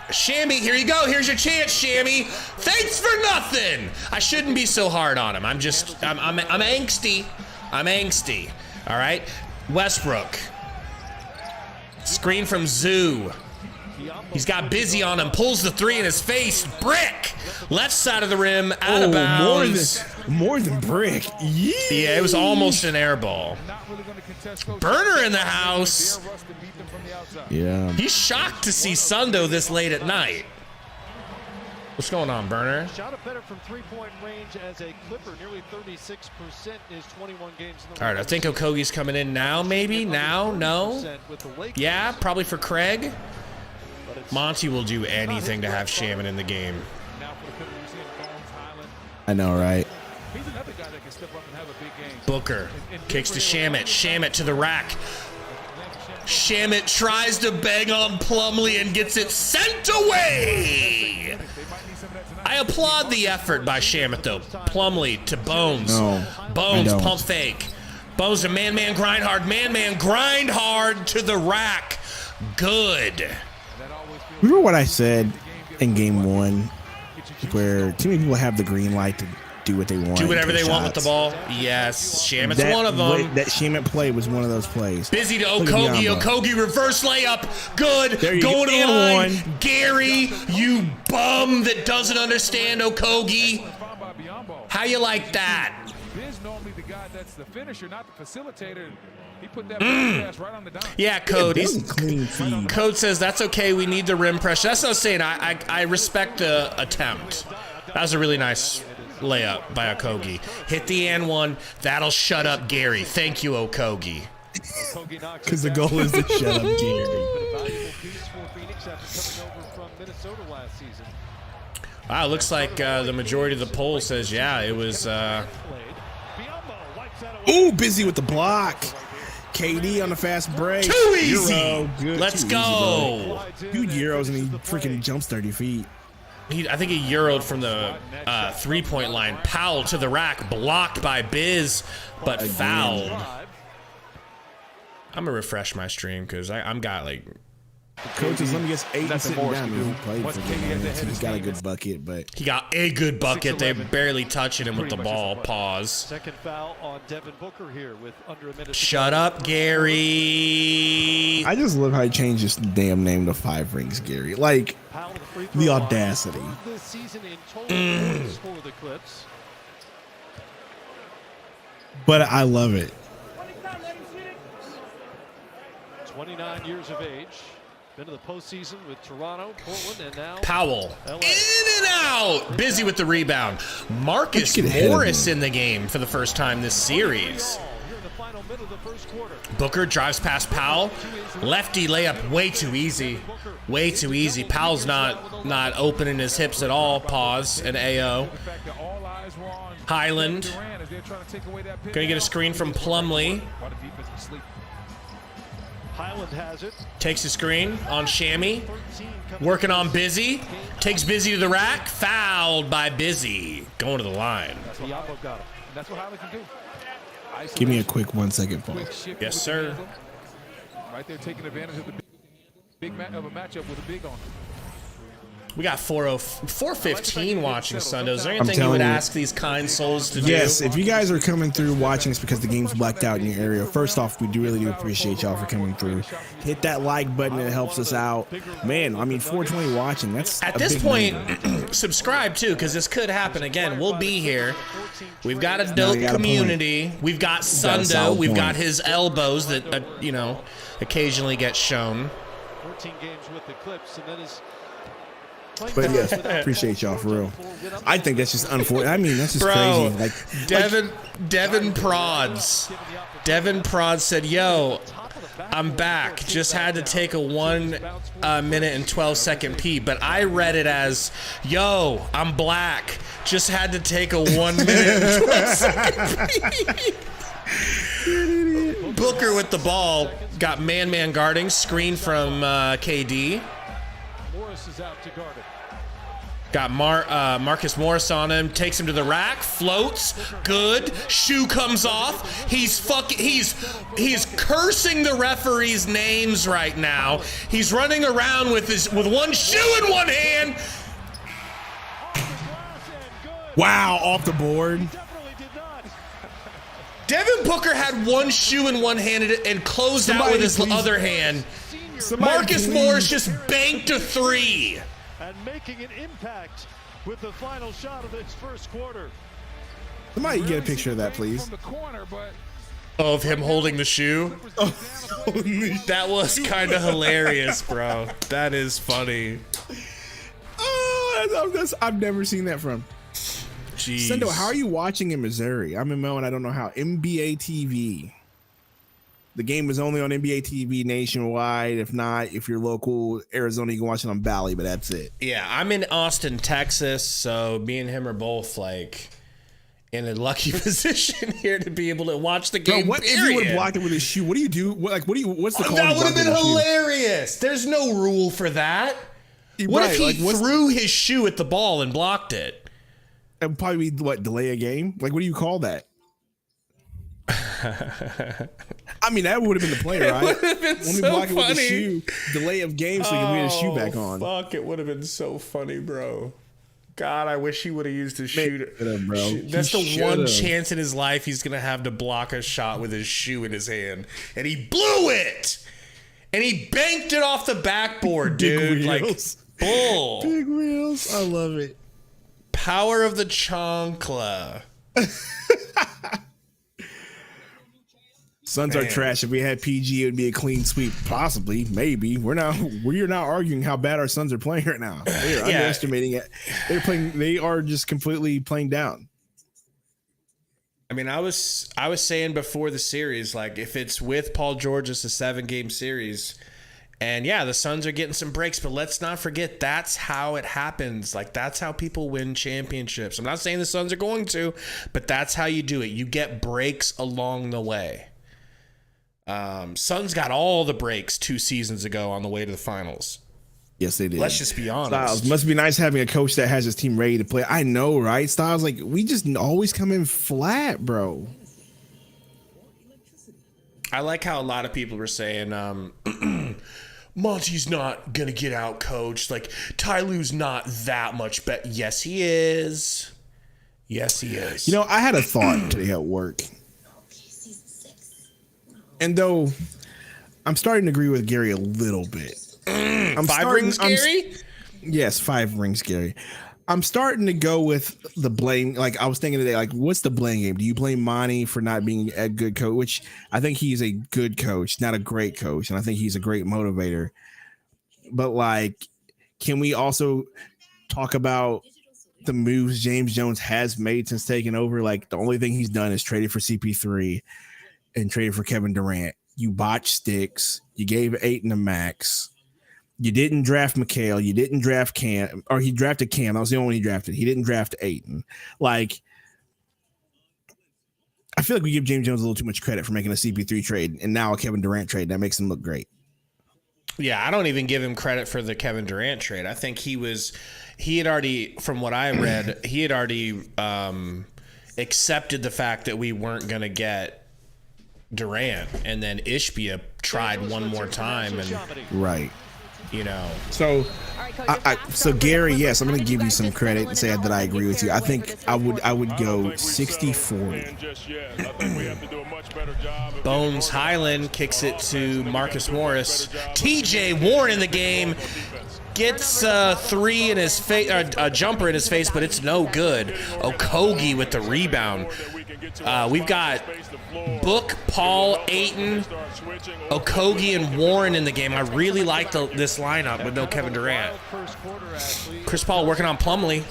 Shammy, here you go. Here's your chance, Shammy. Thanks for nothing. I shouldn't be so hard on him. I'm angsty. I'm angsty. All right. Westbrook. Screen from Zoo. He's got busy on him. Pulls the three in his face. Brick. Left side of the rim. Out of bounds. More than brick. Yeesh. Yeah, it was almost an air ball. Burner in the house. Yeah. He's shocked to see Sundo this late at night. What's going on, Burner? Shot it better from three-point range as a Clipper, nearly 36% in his 21 games. All right, I think Okogie's coming in now, maybe? Now? No? Yeah, probably for Craig. Monty will do anything to have Shaman in the game. I know, right? Booker kicks to Shamit. Shamit to the rack. Shamit tries to bang on Plumlee and gets it sent away. I applaud the effort by Shamit, though. Plumlee to Bones. No, Bones pump fake. Bones to man-man grind hard. Man-man grind hard to the rack. Good. Remember what I said in game one, where too many people have the green light do what they want. Do whatever they want with the ball. Yes, Shamit's one of them. That Shamit play was one of those plays. Busy to Okogie. Okogie reverse layup. Good. Going to the line. Gary, you bum that doesn't understand Okogie. How you like that? Biz normally the guy that's the finisher, not the facilitator. He put that pass right on the dime. Yeah, Code. Code says that's okay. We need the rim pressure. That's what I was saying. I respect the attempt. That was a really nice layup by Okogie. Hit the and one. That'll shut up Gary. Thank you, Okogie. Because the goal is to shut up Gary. Wow, looks like the majority of the poll says, yeah, it was... Ooh, Busy with the block. KD on the fast break. Too easy. Good. Let's go. Easy, 2 Euros and he freaking jumps 30 feet. I think he Euro'd from the three-point line. Powell to the rack. Blocked by Biz, but fouled. I'm going to refresh my stream because I'm got like... Coaches, let me guess, 8 and sitting down. He played for them. He's got a good bucket, but he got a good bucket. They're barely touching him with the ball. Pause. Second foul on Devin Booker here with under a minute. Shut up, Gary. I just love how he changed his damn name to 5 Rings, Gary. Like the audacity. This season in total for the Clips. But I love it. 29 years of age. Been to the postseason with Toronto, Portland, and now Powell. LA. In and out. Busy with the rebound. Marcus Morris in the game for the first time this series. Booker drives past Powell. Lefty layup, way too easy. Way too easy. Powell's not opening his hips at all. Pause and AO. Highland. Gonna get a screen from Plumlee. Highland has it. Takes a screen on Shammy. Working on Busy. Takes Busy to the rack. Fouled by Busy. Going to the line. That's what Highland can do. Give me a quick 1 second pause. Yes, sir. Right there, taking advantage of the big of a matchup with a big on. We got 415 watching Sunday. Is there anything you would ask these kind souls to do? Yes, if you guys are coming through watching us because the game's blacked out in your area, first off, we really do appreciate y'all for coming through. Hit that like button, it helps us out. Man, I mean, 420 watching, that's at this point, subscribe too, because this could happen again. We'll be here. We've got a dope community. We've got Sundo. We've got his elbows that, occasionally get shown. 14 games with the Clips, and then his... But yes, appreciate y'all for real. I think that's just unfortunate. I mean, that's just crazy. Like Devin Prods. Devin Prods said, "Yo, I'm back. Just had to take a 1 minute and 12-second pee." But I read it as, "Yo, I'm black. Just had to take a 1 minute and 12-second pee." Booker with the ball. Got man guarding. Screen from KD. Morris is out to guard it. Got Marcus Morris on him, takes him to the rack, floats, good. Shoe comes off. He's cursing the referees' names right now. He's running around with one shoe in one hand. Wow, off the board. Devin Booker had one shoe in one hand and closed out with his other hand. Marcus Morris just banked a 3. And making an impact with the final shot of this first quarter. Somebody get a picture of that, please. Of him holding the shoe? That was kind of hilarious, bro. That is funny. Oh, I've never seen that from. Jeez. Sendo, how are you watching in Missouri? I'm in Melbourne. I don't know how. NBA TV. The game is only on NBA TV nationwide. If not, if you're local Arizona, you can watch it on Bally, but that's it. Yeah, I'm in Austin, Texas, so me and him are both like in a lucky position here to be able to watch the game. Bro, what if you would have blocked it with his shoe? What do you do? What's the call? That would have been hilarious. There's no rule for that. What if he threw his shoe at the ball and blocked it? It would probably be delay a game? Like, what do you call that? I mean, that would have been the play, right? It would have been so block it with the funny. shoe, delay of game so you can get his shoe back on. Fuck, it would have been so funny, bro. God, I wish he would have used his shoe. That's the one chance in his life he's going to have to block a shot with his shoe in his hand. And he blew it! And he banked it off the backboard, dude. Like, bull. Big wheels. I love it. Power of the chancla. Suns are trash. If we had PG, it would be a clean sweep. Possibly, maybe. We're not arguing how bad our Suns are playing right now. They're underestimating it. They are just completely playing down. I mean, I was saying before the series, like, if it's with Paul George, it's a 7-game series. And yeah, the Suns are getting some breaks, but let's not forget that's how it happens. Like, that's how people win championships. I'm not saying the Suns are going to, but that's how you do it. You get breaks along the way. Suns got all the breaks 2 seasons ago on the way to the finals. Yes, they did. Let's just be honest. Styles, must be nice having a coach that has his team ready to play. I know, right? Styles, like, we just always come in flat, bro. I like how a lot of people were saying, Monty's not going to get out coached. Like, Ty Lue's not that much better. Yes, he is. Yes, he is. You know, I had a thought today at work. And though I'm starting to agree with Gary a little bit. Five rings, Gary? Yes, 5 rings, Gary. I'm starting to go with the blame. Like, I was thinking today, like, what's the blame game? Do you blame Monty for not being a good coach? Which I think he's a good coach, not a great coach. And I think he's a great motivator. But, like, can we also talk about the moves James Jones has made since taking over? Like, the only thing he's done is traded for CP3 and traded for Kevin Durant. You botched Sticks. You gave Ayton a max. You didn't draft McHale. You didn't draft Cam, or he drafted Cam. That was the only one he drafted. He didn't draft Ayton. Like, I feel like we give James Jones a little too much credit for making a CP3 trade and now a Kevin Durant trade. That makes him look great. Yeah, I don't even give him credit for the Kevin Durant trade. I think he had already, from what I read, he had already accepted the fact that we weren't going to get Durant, and then Ishbia tried one more time, and right. You know, so Gary, yes, I'm going to give you some credit and say that I agree with you. I think I would go 60-40. Bones Highland kicks it to Marcus Morris. TJ Warren in the game gets a three in his face, a jumper in his face, but it's no good. Okogie with the rebound. We've got Book, Paul, Ayton, Okogie, and Warren in the game. I really like this lineup with no Kevin Durant. Chris Paul working on Plumlee.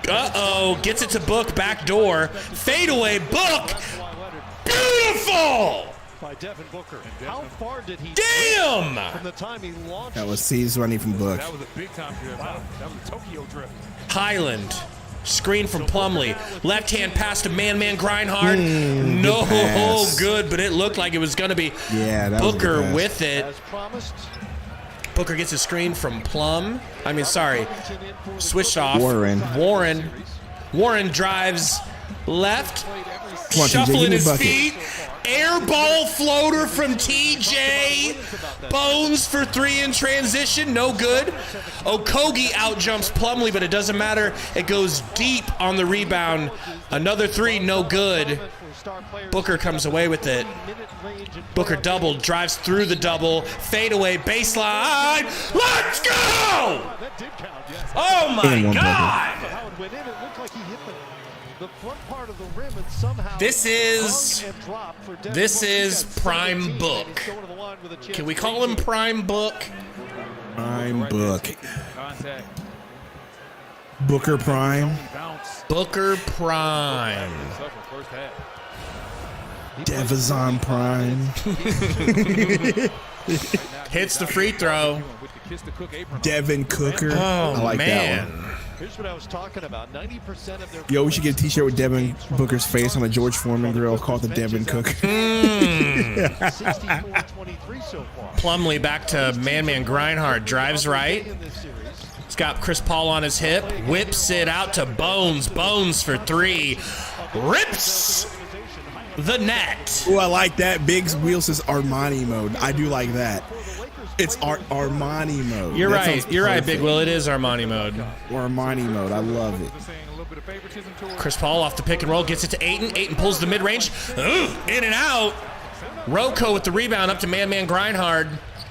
Uh-oh, gets it to Book, back door. Fadeaway, Book! Beautiful! By Devin Booker. How far did he Damn! From the time he launched? That was seized running from Book. That was a big time drift. Wow. That was a Tokyo drift. Highland. Screen from Plumlee. Left hand pass to man Grindhard. No good, but it looked like it was going to be Booker with it. Booker gets a screen from switched off. Warren drives left. Shuffling his feet. Air ball floater from TJ. Bones for 3 in transition. No good. Okogie out jumps Plumlee, but it doesn't matter. It goes deep on the rebound. Another 3, no good. Booker comes away with it. Booker double, drives through the double. Fadeaway, baseline. Let's go! Oh my God! This is Prime Book. Can we call him Prime Book? Prime Book. Booker Prime. Booker Prime. Devazon Prime. Hits the free throw. Devin Cooker. Oh, I like man. that one. Here's what I was talking about. 90% of their Yo, we should get a t-shirt with Devin Booker's face on a George Foreman grill called the Devin Cooker. 64-23 so far. Plumlee back to man Grindhard. Drives right. He's got Chris Paul on his hip. Whips it out to Bones. Bones for 3. Rips. the net. Oh, I like that. Big's wheel says Armani mode. I do like that. It's Armani mode. You're right. You're right, Big Will. It is Armani mode. Armani mode. I love it. Chris Paul off the pick and roll. Gets it to Ayton. Ayton pulls the mid-range. In and out. Rocco with the rebound up to man-man Grindhard.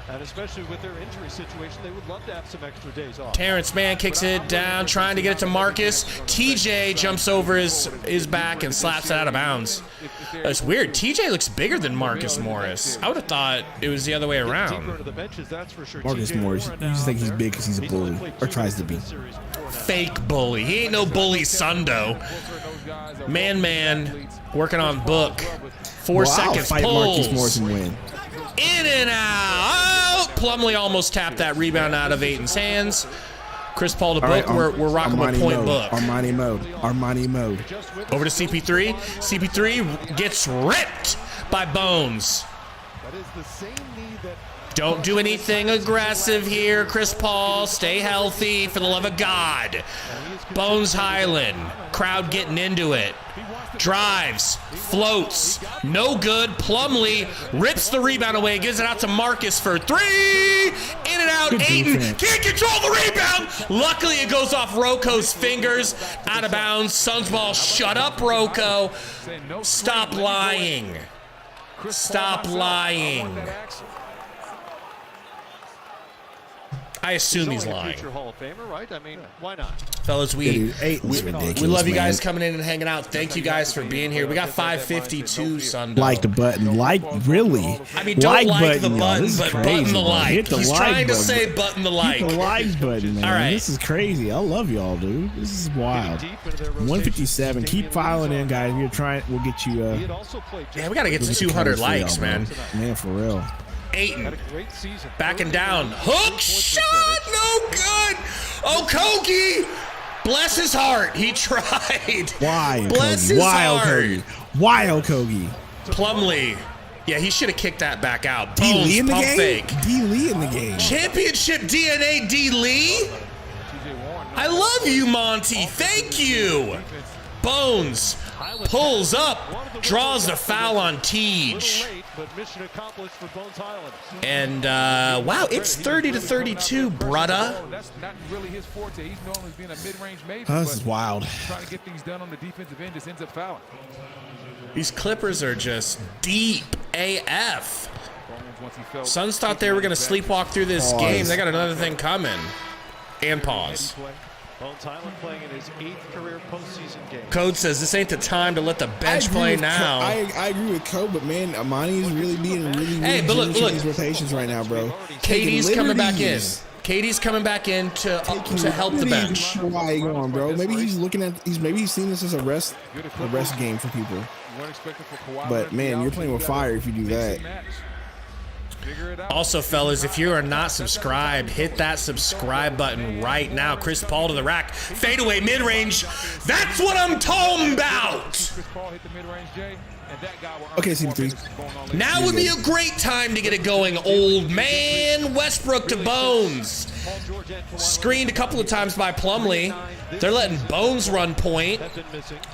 And especially with their injury situation, they would love to have some extra days off. Terrence Mann kicks it down, trying to get it to Marcus. TJ jumps over his back and slaps it out of bounds. It's weird. TJ looks bigger than Marcus Morris. I would have thought it was the other way around. Marcus Morris, you just think he's big because he's a bully, or tries to be. Fake bully. He ain't no bully Sundo. Man, working on book. 4 seconds. I'll fight pulls. Marcus Morris and win. In and out. Plumlee almost tapped that rebound out of Ayton's hands. Chris Paul to book. Right, we're rocking with point book. Armani mode. Armani mode. Over to CP3. CP3 gets ripped by Bones. Don't do anything aggressive here, Chris Paul. Stay healthy, for the love of God. Bones Highland. Crowd getting into it. Drives, floats, no good. Plumlee rips the rebound away, gives it out to Marcus for 3. In and out. Ayton can't control the rebound. Luckily, it goes off Rocco's fingers. Out of bounds. Suns ball. Shut up, Rocco. Stop lying. Stop lying. I assume he's lying. Hall of Famer, right? I mean, why not? Fellas, we love you guys man. coming in and hanging out. Thank you guys for being here. We got 552 Sunday. Like the button. really? I mean, don't like the button, but button the like. Hit the He's like trying to button. say button the like. Hit the like button, man. All right. This is crazy. I love y'all, dude. This is wild. 157. Keep filing in, guys. We'll get you. Yeah, we got to get to 200 likes, man. Man, for real. Ayton backing down. Hook shot, no good. Oh, Kogi, bless his heart. He tried. Wild bless Kogi. his Wild heart. Kogi. Wild Kogi. Plumlee. Yeah, he should have kicked that back out. D. Lee in the pump game? fake. D. Lee in the game. Championship DNA D. Lee. I love you, Monty. Thank you. Bones pulls up, draws the foul on Tej. And, wow, it's 30-32, brudda. That's not really his forte. He's known as being a mid-range major. This is wild. Trying to get things done on the defensive end just ends up fouling. These Clippers are just deep AF. Suns thought they were going to sleepwalk through this game. They got another thing coming. And pause. Playing in his 8th career postseason game. Code says this ain't the time to let the bench play now. I agree with Code, but man, Amani is really being Hey, but look, these rotations right now, bro. KD's coming back in. KD's coming back in to help the bench. Why going, bro? Maybe he's looking at maybe he's seeing this as a rest game for people. But man, you're playing with fire if you do that. Also, fellas, if you are not subscribed, hit that subscribe button right now. Chris Paul to the rack. Fadeaway mid-range. That's what I'm talking about. Okay, CP3. Now would be a great time to get it going, old man. Westbrook to Bones. Screened a couple of times by Plumlee. They're letting Bones run point.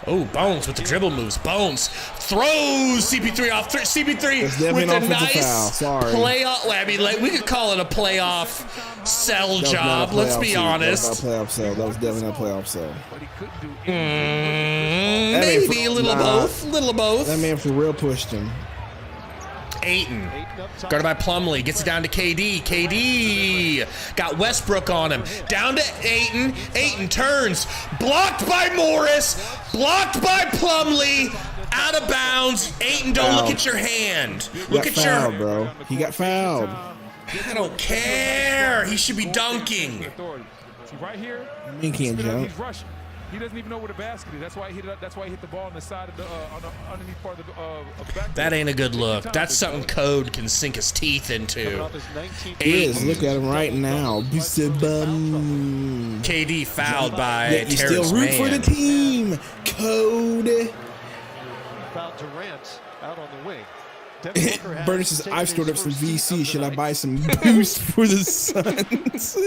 Oh, Bones with the dribble moves. Bones throws CP3 off. CP3 with a nice playoff. I mean, like, we could call it a playoff sell job. Let's be honest. That was definitely not a playoff sell. Maybe a little of both. Little of both. That man for real pushed him. Ayton, guarded by Plumlee, gets it down to KD. KD got Westbrook on him. Down to Ayton. Ayton turns. Blocked by Morris. Blocked by Plumlee. Out of bounds. Ayton, don't look at your hand. Look at your. Bro. He got fouled. I don't care. He should be dunking. Right here. He can't jump. He doesn't even know where the basket is. That's why he hit it up. That's why he hit the ball on the side of the underneath part of the back. That ain't a good look. That's something Code can sink his teeth into. He is. Look at him right now. KD fouled by Terrence Mann. Still root for the team. Code. Fouled Durant out on the wing. Burner says, I've stored up some VC. Should I buy some boost for the Suns?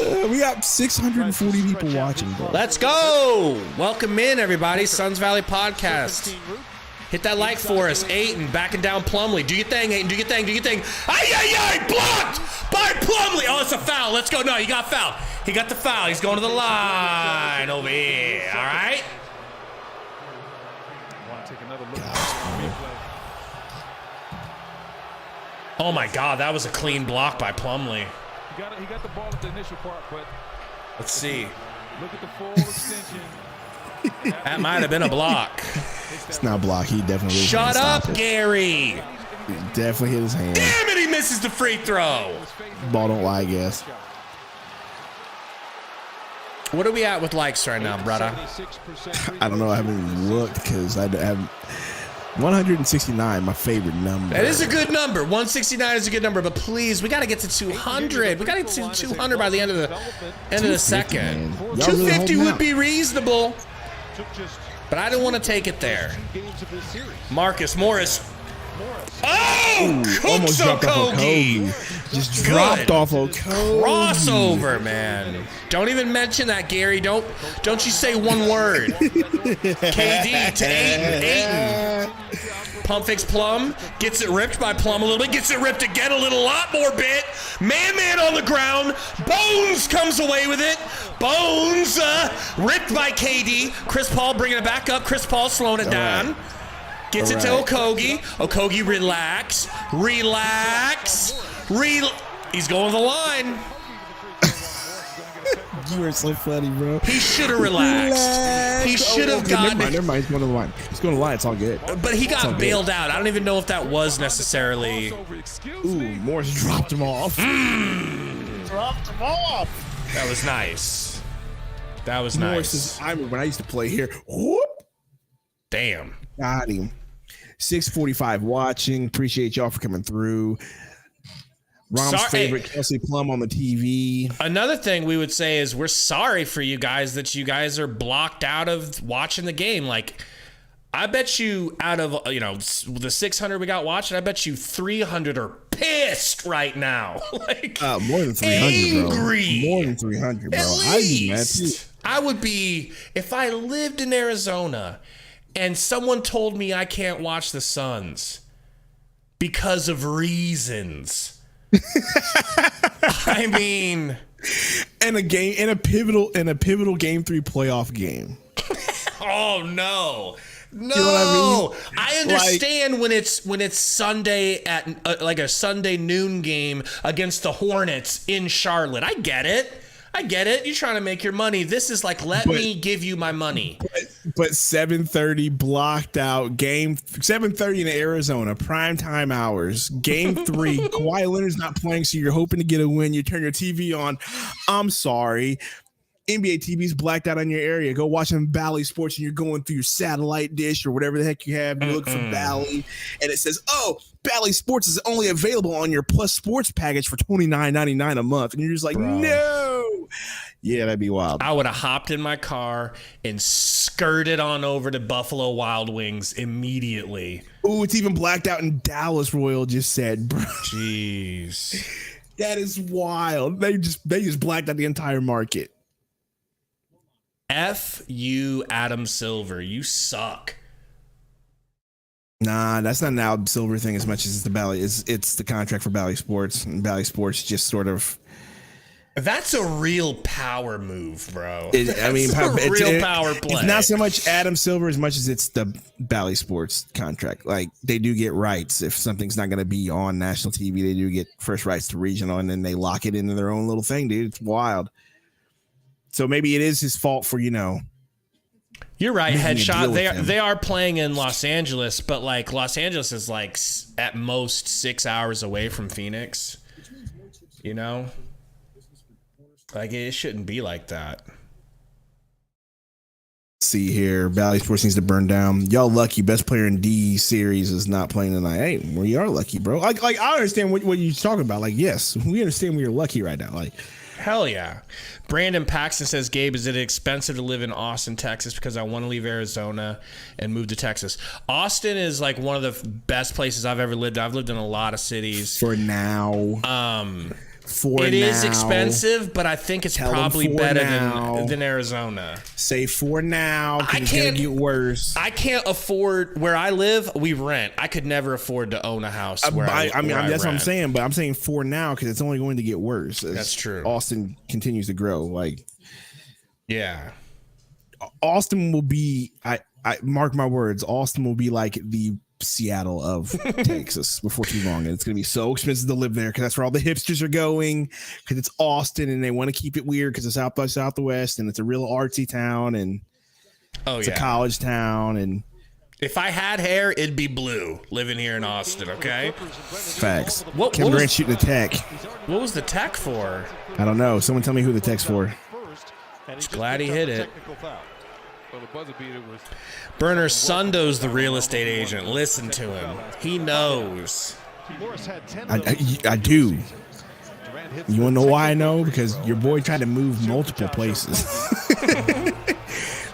We got 640 people watching, bro. Let's go. Welcome in, everybody. Suns Valley Podcast. Hit that like for us. Ayton backing down Plumlee. Do your thing, Ayton. Do your thing. Do your thing. Ay. Blocked by Plumlee. Oh, it's a foul. Let's go. No, he got fouled. He got the foul. He's going to the line over here. All right. Oh, my God. That was a clean block by Plumlee. He got the ball at the initial part, but let's see. Look at the full extension. That might have been a block. It's not a block. He definitely. Shut up, Gary. He definitely hit his hand. Damn it! He misses the free throw. Ball don't lie, I guess. What are we at with likes right now, brother? I don't know. I haven't even looked because I have 169. My favorite number. That is a good number. 169 is a good number, but please, we got to get to 200. We got to get to 200 by the end of the second. 250 would be reasonable, but I don't want to take it there. Marcus Morris. Oh, almost dropped off Okogie. Just dropped off Okogie. Crossover, man. Don't even mention that, Gary. Don't you say one word. KD to Ayton. Pump fakes Plum. Gets it ripped by Plum a little bit. Gets it ripped again a lot more bit. Man on the ground. Bones comes away with it. Bones ripped by KD. Chris Paul bringing it back up. Chris Paul slowing it down. Gets it to Okogie. Okogie, relax. He's going to the line. You were so funny, bro. He should have relaxed. He should have gotten. Never mind. He's going to the line. He's going to the line. It's all good. But he got bailed out. I don't even know if that was necessarily. Ooh, Morris dropped him off. Dropped him off. That was nice. That was Morris nice. I remember when I used to play here. Whoop. Damn. Got him. 645 watching. Appreciate y'all for coming through. Rom's favorite Kelsey Plum on the TV. Another thing we would say is we're sorry for you guys that you guys are blocked out of watching the game. Like, I bet you out of, the 600 we got watching, I bet you 300 are pissed right now. Like, more than 300, angry. Bro. More than 300, bro. At least. I would be, if I lived in Arizona and someone told me I can't watch the Suns because of reasons. I mean, in a pivotal game 3 playoff game. Oh no. You know what I understand when it's Sunday at like a Sunday noon game against the Hornets in Charlotte. I get it. You're trying to make your money. This is like, let me give you my money. But 7:30 blocked out game 7:30 in Arizona, prime time hours. Game 3, Kawhi Leonard's not playing, so you're hoping to get a win. You turn your TV on. I'm sorry. NBA TV's blacked out on your area. Go watch some Bally Sports, and you're going through your satellite dish or whatever the heck you have. You look for Bally, and it says, "Oh, Bally Sports is only available on your Plus Sports package for $29.99 a month." And you're just like, no. Yeah, that'd be wild. I would have hopped in my car and skirted on over to Buffalo Wild Wings immediately. Ooh, it's even blacked out in Dallas. Royal just said, bro. Jeez, that is wild. They just blacked out the entire market. F you, Adam Silver. You suck. Nah, that's not an Adam Silver thing as much as it's the Bally. It's the contract for Bally Sports, and Bally Sports just sort of. That's a real power move, bro. Power play. It's not so much Adam Silver as much as it's the Bally Sports contract. Like, they do get rights if something's not going to be on national TV. They do get first rights to regional, and then they lock it into their own little thing, dude. It's wild. So maybe it is his fault for, You're right, Headshot. They are playing in Los Angeles, but like Los Angeles is like at most 6 hours away from Phoenix. Like, it shouldn't be like that. See here, Valley Sports needs to burn down. Y'all lucky. Best player in D series is not playing tonight. Hey, well, you are lucky, bro. Like I understand what you're talking about. Like, yes, we understand we are lucky right now. Like, hell yeah. Brandon Paxton says, Gabe, is it expensive to live in Austin, Texas? Because I want to leave Arizona and move to Texas. Austin is like one of the best places I've ever lived. I've lived in a lot of cities. For now. It is expensive, but I think it's probably better than Arizona. Say for now, because it's going to get worse. I can't afford, where I live, we rent. I could never afford to own a house where I mean, that's what I'm saying, but I'm saying for now because it's only going to get worse. That's true. Austin continues to grow. Like, yeah. Austin will be, I mark my words, Austin will be like the Seattle of Texas before too long, and it's going to be so expensive to live there because that's where all the hipsters are going, because it's Austin and they want to keep it weird because it's South by Southwest and it's a real artsy town and it's a college town. And if I had hair, it'd be blue living here in Austin. Okay, facts. Kevin Durant shooting the tech. What was the tech for? I don't know. Someone tell me who the tech's for. Just glad he hit it. Burner Sundo's the real estate agent. Listen to him. He knows. I do. You want to know why I know? Because your boy tried to move multiple places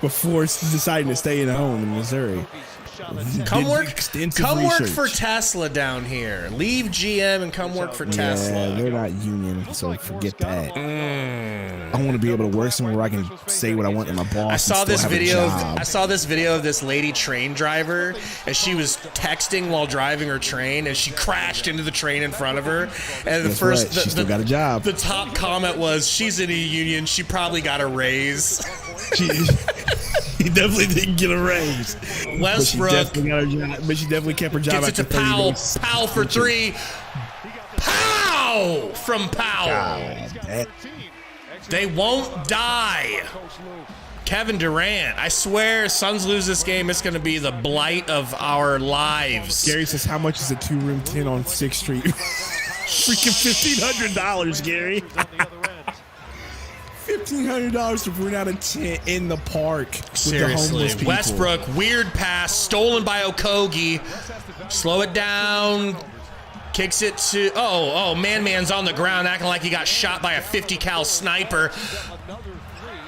before deciding to stay at home in Missouri. Come work for Tesla down here. Leave GM and come work for Tesla. They're not union, so forget that. I want to be able to work somewhere where I can say what I want to my boss. I saw this video of this lady train driver, and she was texting while driving her train, and she crashed into the train in front of her. And she still got a job. The top comment was, "She's in a union. She probably got a raise." He definitely didn't get a raise. Westbrook, but she definitely kept her job. Gets it to Powell. Powell for three. Pow from Powell. They won't die. Kevin Durant. I swear, Suns lose this game, it's going to be the blight of our lives. Gary says, how much is a 2-room 10 on 6th Street? Freaking $1,500, Gary. $1,500 to rent out a tent in the park. Seriously. Westbrook, weird pass, stolen by Okogie. Slow it down. Kicks it to, man's on the ground acting like he got shot by a 50 cal sniper.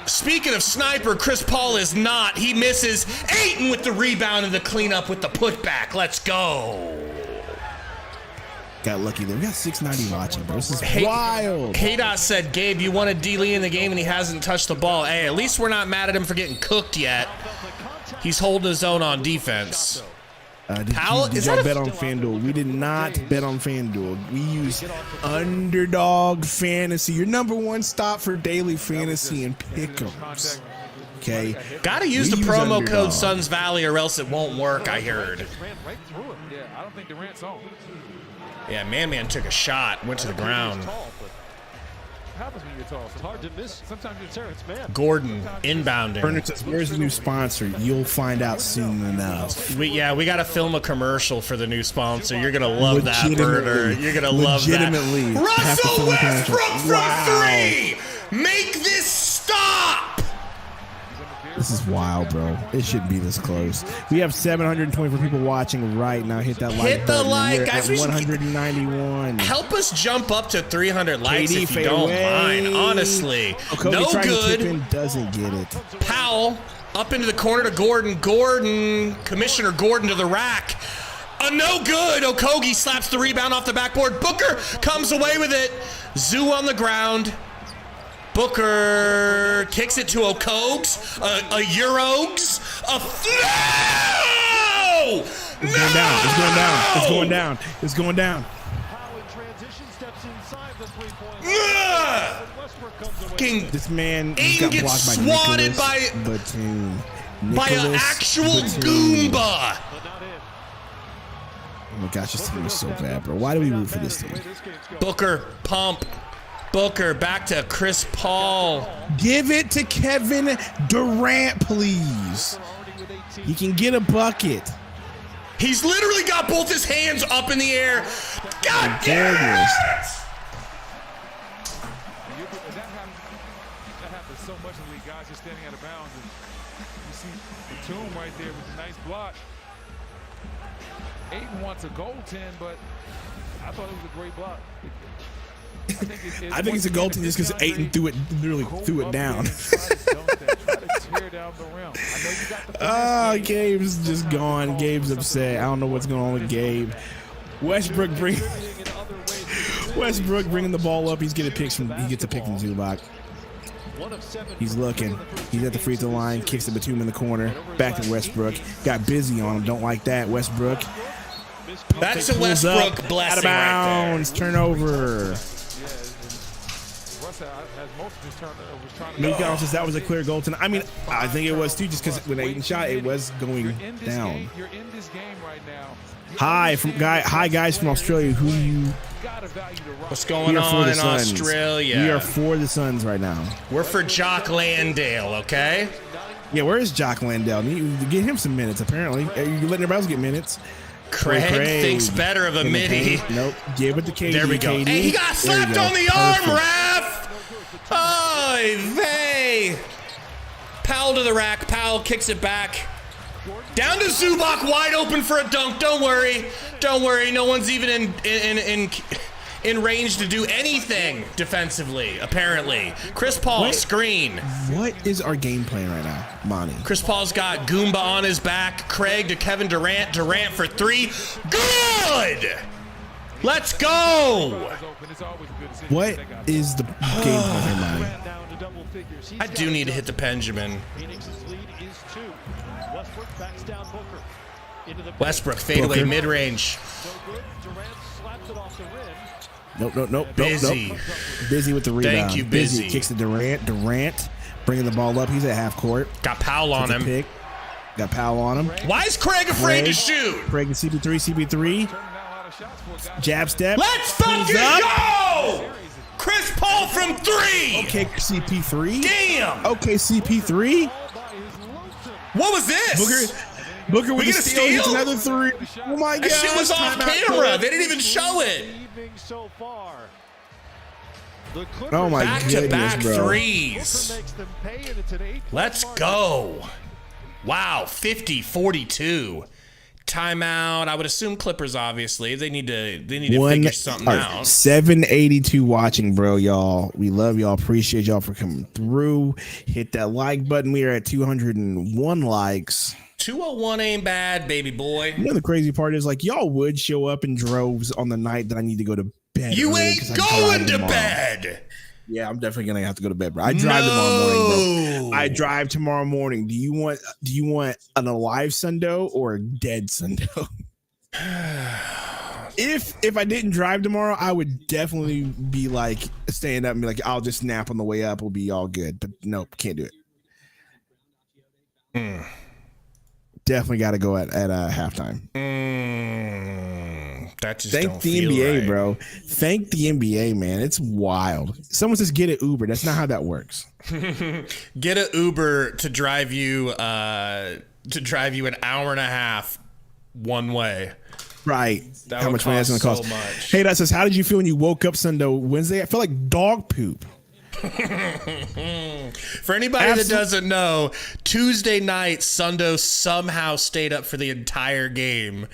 Speaking of sniper, Chris Paul is not. He misses. Ayton with the rebound and the cleanup with the putback. Let's go. Got lucky there. We got 690 watching, bro. This is wild. K-Dot said, Gabe, you wanted D-Lee in the game and he hasn't touched the ball. Hey, at least we're not mad at him for getting cooked yet. He's holding his own on defense. Did y'all bet on FanDuel? We did not bet on FanDuel. We use Underdog Fantasy, your #1 stop for daily fantasy and pick'ems. Okay. Gotta use the promo code Suns Valley or else it won't work, I heard. Yeah, I don't think Durant's on. Yeah, Man took a shot, went to the ground. Happens when you're tall. It's hard to miss. Sometimes it's man. Gordon inbounding. Burner says, where's the new sponsor? You'll find out soon enough. We got to film a commercial for the new sponsor. You're gonna love that, Burner. You're gonna love that. Russell Westbrook from 3. Make this stop. This is wild, bro. It shouldn't be this close. We have 724 people watching right now. Hit that like button. Hit the like, guys. 191. Help us jump up to 300 likes if you don't mind. Honestly, no good. Doesn't get it. Powell up into the corner to Gordon. Commissioner Gordon to the rack. A no good. Okogie slaps the rebound off the backboard. Booker comes away with it. Zoo on the ground. Booker kicks it to Okogs, a Eurogs, no! It's going down. It's going down. Fucking this man got gets swatted by an actual Goomba. Oh my gosh, this team is so bad, bro. Why do we root for this team? Booker, pump. Booker, back to Chris Paul. Give it to Kevin Durant, please. He can get a bucket. He's literally got both his hands up in the air. God damn it! That happens so much in the league. Guys just standing out of bounds. And you see Batum right there with a nice block. Ayton wants a goaltend, but I thought it was a great block. I think it's a goaltend just because Ayton threw it down. Oh, Gabe's just gone. Gabe's upset. I don't know what's going on with Gabe. Westbrook Westbrook bringing the ball up. He gets a pick from Zubac. He's looking. He's at the free throw line. Kicks it between him in the corner. Back to Westbrook. Got busy on him. Don't like that. Westbrook. That's a Westbrook blessing. Out of bounds. Right there. Turnover. Mika says that was a clear goal tonight. I mean, I think it was too, just because when Aiden shot, it was going down. You're in this game right now. Hi guys from Australia. Who you? What's going on in Australia? We are for the Suns right now. We're for Jock Landale, okay? Yeah, where is Jock Landale? Get him some minutes. Apparently, you're letting everybody else get minutes. Craig thinks better of a midi. Nope. Give it to KD. There we go. KD. Hey, he got slapped on the arm, ref. Oy vey. Powell to the rack. Powell kicks it back. Down to Zubac, wide open for a dunk. Don't worry. Don't worry. No one's even in range to do anything defensively, apparently. Chris Paul, screen. What is our game plan right now, Monty? Chris Paul's got Goomba on his back. Craig to Kevin Durant. Durant for three. Good! Let's go! What is the game plan here, Monty? I do need to hit the Benjamin. Westbrook fadeaway mid-range. Nope. Busy. Busy with the rebound. Thank you, Busy. Kicks to Durant. Durant bringing the ball up. He's at half court. Got Powell on him. Pick. Got Powell on him. Why is Craig afraid to shoot? Craig and CP3. Jab step. Let's fucking go! Chris Paul from three. Okay, CP3. Damn. Okay, CP3. What was this? Booker with we a steal. It's another three. Oh my god. That shit was off camera. They didn't even show it. Oh my goodness, back-to-back bro. threes. Let's go. Wow, 50-42. Timeout. I would assume Clippers, obviously. They need to figure something out. 782 watching, bro, y'all. We love y'all. Appreciate y'all for coming through. Hit that like button. We are at 201 likes. 201 ain't bad, baby boy. You know the crazy part is, like, y'all would show up in droves on the night that I need to go to bed. You ain't going to bed. Yeah, I'm definitely gonna have to go to bed, bro. I drive tomorrow morning, bro. I drive tomorrow morning. Do you want an alive Sundo or a dead Sundo? If I didn't drive tomorrow, I would definitely be like staying up and be like, I'll just nap on the way up. We'll be all good. But nope, can't do it. Definitely got to go at halftime. That just Thank the NBA, right. bro. Thank the NBA, man. It's wild. Someone says get an Uber. That's not how that works. Get an Uber to drive you an hour and a half one way. Right. That how much money that's going to cost? So much. Hey, that says, how did you feel when you woke up Sunday, Wednesday? I felt like dog poop. For anybody that doesn't know, Tuesday night, Sundo somehow stayed up for the entire game.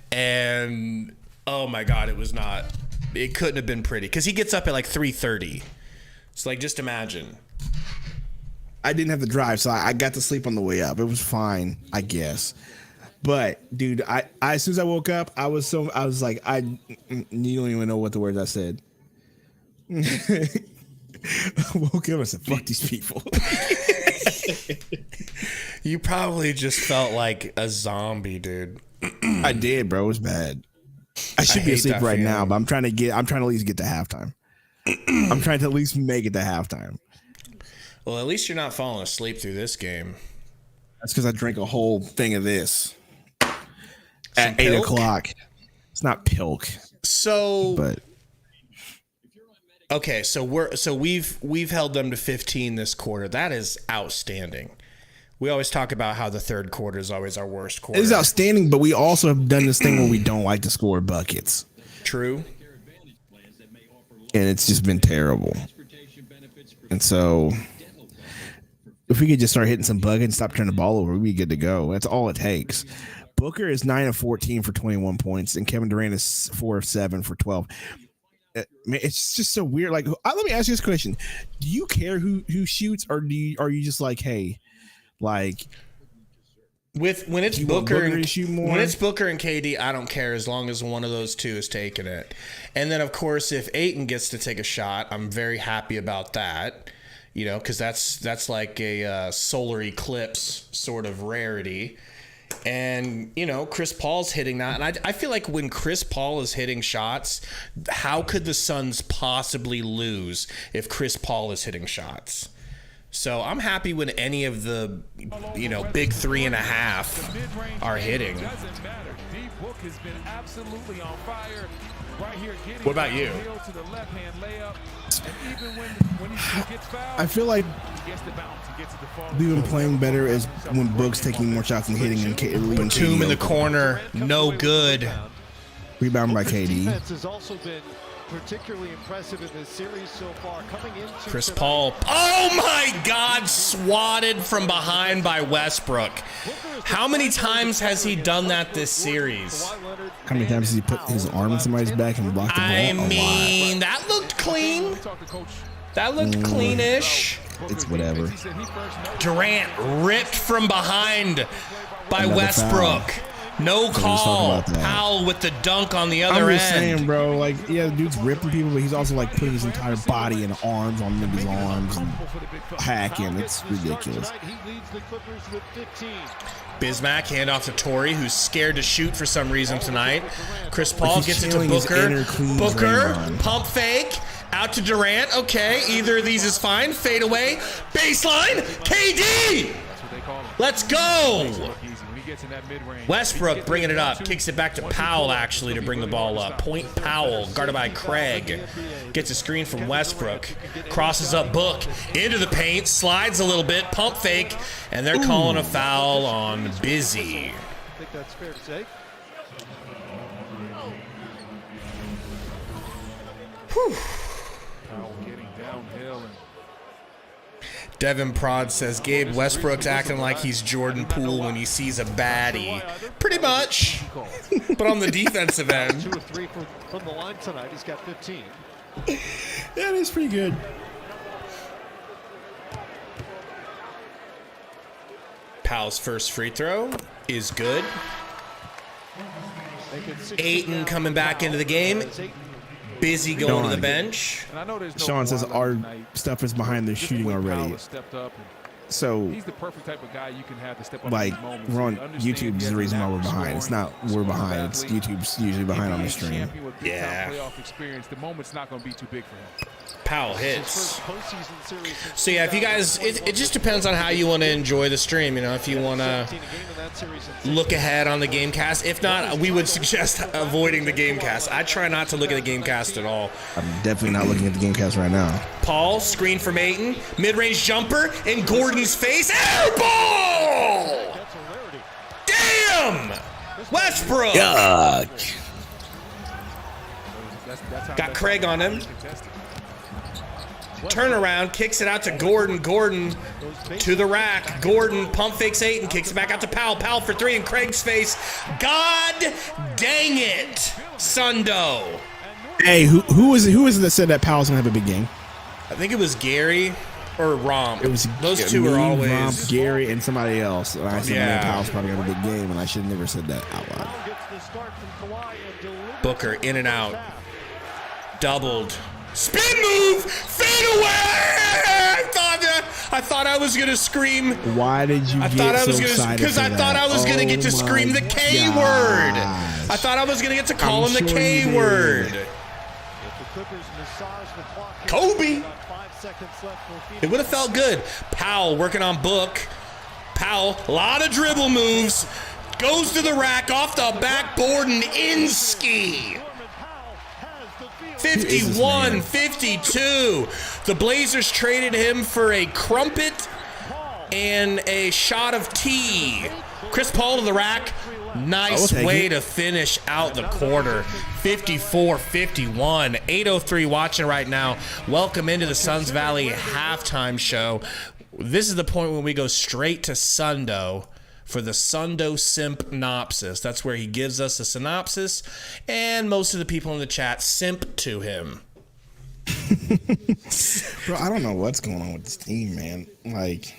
And oh my God, it couldn't have been pretty. Because he gets up at like 3:30. It's like, just imagine. I didn't have to drive, so I got to sleep on the way up. It was fine, I guess. But dude, I as soon as I woke up, I was like, you don't even know what the words I said. I woke up and said, fuck these people. You probably just felt like a zombie, dude. I did, bro. It was bad. I should be asleep right now, but I'm trying to at least get to halftime. I'm trying to at least make it to halftime. Well, at least you're not falling asleep through this game. That's because I drank a whole thing of this at 8 o'clock. It's not pilk. But okay, so we've held them to 15 this quarter. That is outstanding. We always talk about how the third quarter is always our worst quarter. It is outstanding, but we also have done this thing where we don't like to score buckets. True. And it's just been terrible. And so if we could just start hitting some buckets and stop turning the ball over, we'd be good to go. That's all it takes. Booker is 9 of 14 for 21 points, and Kevin Durant is 4 of 7 for 12. It's just so weird. Like, let me ask you this question: do you care who shoots, or are you just like, hey, like, When it's Booker and KD, I don't care as long as one of those two is taking it. And then, of course, if Ayton gets to take a shot, I'm very happy about that. You know, because that's like a solar eclipse sort of rarity. And, you know, Chris Paul's hitting that. And I feel like when Chris Paul is hitting shots, how could the Suns possibly lose if Chris Paul is hitting shots? So I'm happy when any of the, you know, big 3.5 are hitting. What about you? I feel like we've been playing better as when Book's taking more shots and hitting and leaving Batum in the corner, no good. Rebound by KD. Defense has also been particularly impressive in this series so far. Coming into Chris Paul. Oh my God, swatted from behind by Westbrook. How many times has he done that this series? How many times has he put his arm in somebody's back and blocked the ball? I mean, that looked clean. That looked cleanish. It's whatever. Durant ripped from behind by Another Westbrook. foul. No call. Powell with the dunk on the other I'm end. just saying, bro. Like, yeah, the dude's ripping people, but he's also like putting his entire body and arms on niggas' arms and hacking. It's ridiculous. Bismack handoff to Torrey, who's scared to shoot for some reason tonight. Chris Paul gets it to Booker. Booker, pump fake. Out to Durant. Okay, either of these is fine. Fade away. Baseline. KD. Let's go. Westbrook bringing it up. Kicks it back to Powell, actually, to bring the ball up. Point Powell, guarded by Craig. Gets a screen from Westbrook. Crosses up Book. Into the paint. Slides a little bit. Pump fake. And they're calling a foul on Busy. I think that's fair to say. Whew. Getting downhill and Devin Prod says Gabe Westbrook's acting like he's Jordan Poole when he sees a baddie. Pretty much. But on the defensive end. 2 of 3 from the line tonight. He's got 15. That is pretty good. Powell's first free throw is good. Ayton coming back into the game. Busy going to the bench. Sean says our stuff is behind the shooting already. So, he's the perfect type of guy you can have to step up. like, we're on YouTube is the reason why we're behind. It's not we're behind. It's YouTube's usually behind on the stream. Yeah. The moment's not going to be too big for him. Powell hits. So yeah, if you guys, it just depends on how you want to enjoy the stream. You know, if you want to look ahead on the Gamecast. If not, we would suggest avoiding the Gamecast. I try not to look at the Gamecast at all. I'm definitely not looking at the Gamecast right now. Paul, screen from Ayton, mid-range jumper in Gordon's face, air ball! Damn! Westbrook! Yuck. Got Craig on him. Turnaround, kicks it out to Gordon. Gordon to the rack. Gordon pump fakes Ayton, kicks it back out to Powell. Powell for 3 in Craig's face. God dang it, Sundo. Hey, who is it that said that Powell's gonna have a big game? I think it was Gary or Romp. It was those two are always Romp, Gary, and somebody else. And I said, Yeah. man, Powell's probably gonna have a big game, and I should have never said that out loud. Booker in and out. Doubled. Spin move! Fade away! I thought I was gonna scream. Why did you get so excited? Because I thought I was gonna get to scream the K word. I thought I was gonna get to call him the K word. Kobe. It would have felt good. Powell working on Book. Powell, a lot of dribble moves. Goes to the rack off the backboard and in ski. 51-52. The Blazers traded him for a crumpet and a shot of tea. Chris Paul to the rack. Nice way to finish out the quarter. 54-51. 8:03 watching right now. Welcome into the Suns Valley halftime show. This is the point when we go straight to Sundo for the Sundo Simpnopsis. That's where he gives us a synopsis, and most of the people in the chat simp to him. Bro, I don't know what's going on with this team, man. Like,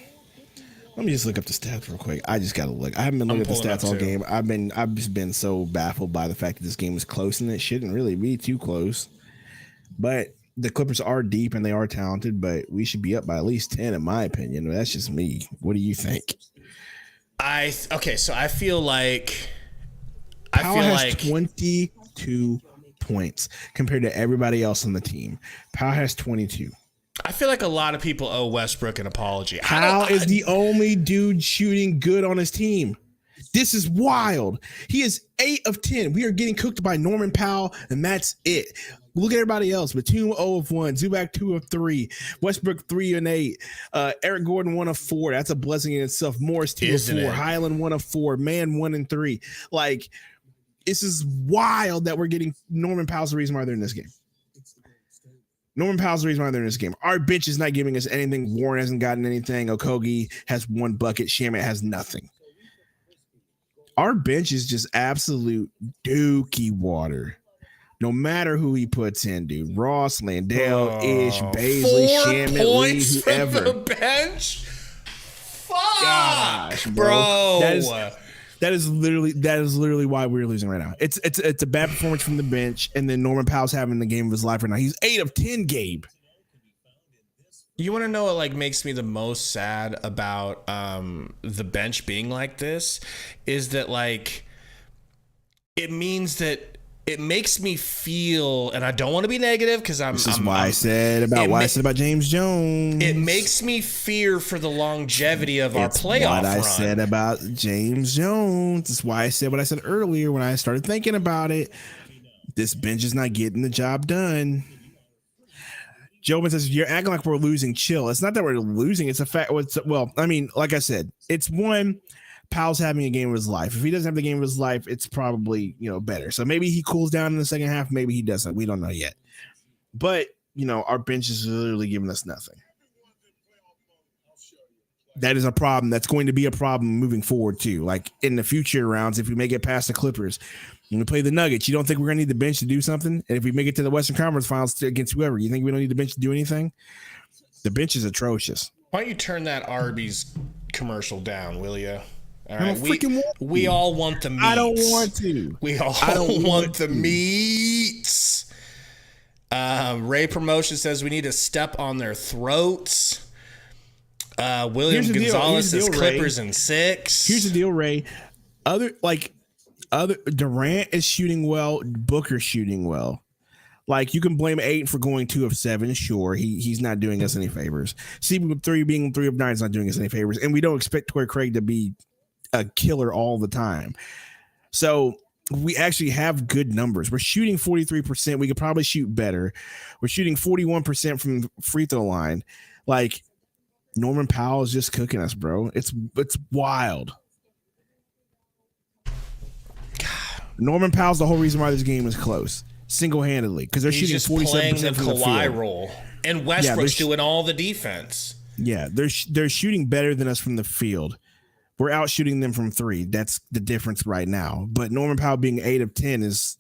Let me just look up the stats real quick. I just gotta look. I haven't been looking at the stats all game. I've just been so baffled by the fact that this game is close, and it shouldn't really be too close. But the Clippers are deep and they are talented, but we should be up by at least 10, in my opinion. That's just me. What do you think? So I feel like Powell has 22 points compared to everybody else on the team. Powell has 22. I feel like a lot of people owe Westbrook an apology. Powell is the only dude shooting good on his team. This is wild. He is 8 of 10. We are getting cooked by Norman Powell, and that's it. Look at everybody else. Batum 0 of 1, Zubac 2 of 3, Westbrook 3 and 8, Eric Gordon 1 of 4. That's a blessing in itself. Morris 2 of 4, Highland 1 of 4, Man 1 and 3. Like, this is wild that we're getting Norman Powell's the reason why they're in this game. Norman Powell's the reason why they're in this game. Our bench is not giving us anything. Warren hasn't gotten anything. Okogie has 1 bucket. Shamet has nothing. Our bench is just absolute dookie water. No matter who he puts in, dude. Ross, Landale, Ish, Baisley, Shamet, Lee, whoever. From the bench? Fuck, gosh, bro. That is literally why we're losing right now. It's a bad performance from the bench, and then Norman Powell's having the game of his life right now. He's 8 of 10, Gabe. You want to know what like makes me the most sad about the bench being like this is that like it means that it makes me feel, and I don't want to be negative because This is why I said about James Jones. It makes me fear for the longevity of our playoff run. I said about James Jones. That's why I said what I said earlier when I started thinking about it. This bench is not getting the job done. Jobin says, you're acting like we're losing. Chill. It's not that we're losing. It's a fact. Well, I mean, like I said, it's one, Powell's having a game of his life. If he doesn't have the game of his life, it's probably, better. So maybe he cools down in the second half. Maybe he doesn't. We don't know yet. But, our bench is literally giving us nothing. That is a problem. That's going to be a problem moving forward, too. Like in the future rounds, if we make it past the Clippers, when we play the Nuggets, you don't think we're going to need the bench to do something? And if we make it to the Western Conference Finals against whoever, you think we don't need the bench to do anything? The bench is atrocious. Why don't you turn that Arby's commercial down, will you? All right, we all want the meats. I don't want to. We all want the meats. Ray Promotion says we need to step on their throats. William Gonzalez says Clippers in 6. Here's the deal, Ray. Durant is shooting well. Booker's shooting well. Like, you can blame Ayton for going 2 of 7. Sure, he's not doing us any favors. CP3 being 3 of 9 is not doing us any favors, and we don't expect Torrey Craig to be a killer all the time. So we actually have good numbers. We're shooting 43%. We could probably shoot better. We're shooting 41% from the free throw line. Like, Norman Powell is just cooking us, bro. It's wild. Norman Powell's the whole reason why this game is close, single-handedly, because they're shooting 47% from the field. Role, and Westbrook's doing all the defense. Yeah, they're shooting better than us from the field. We're out shooting them from 3. That's the difference right now. But Norman Powell being 8 of 10 is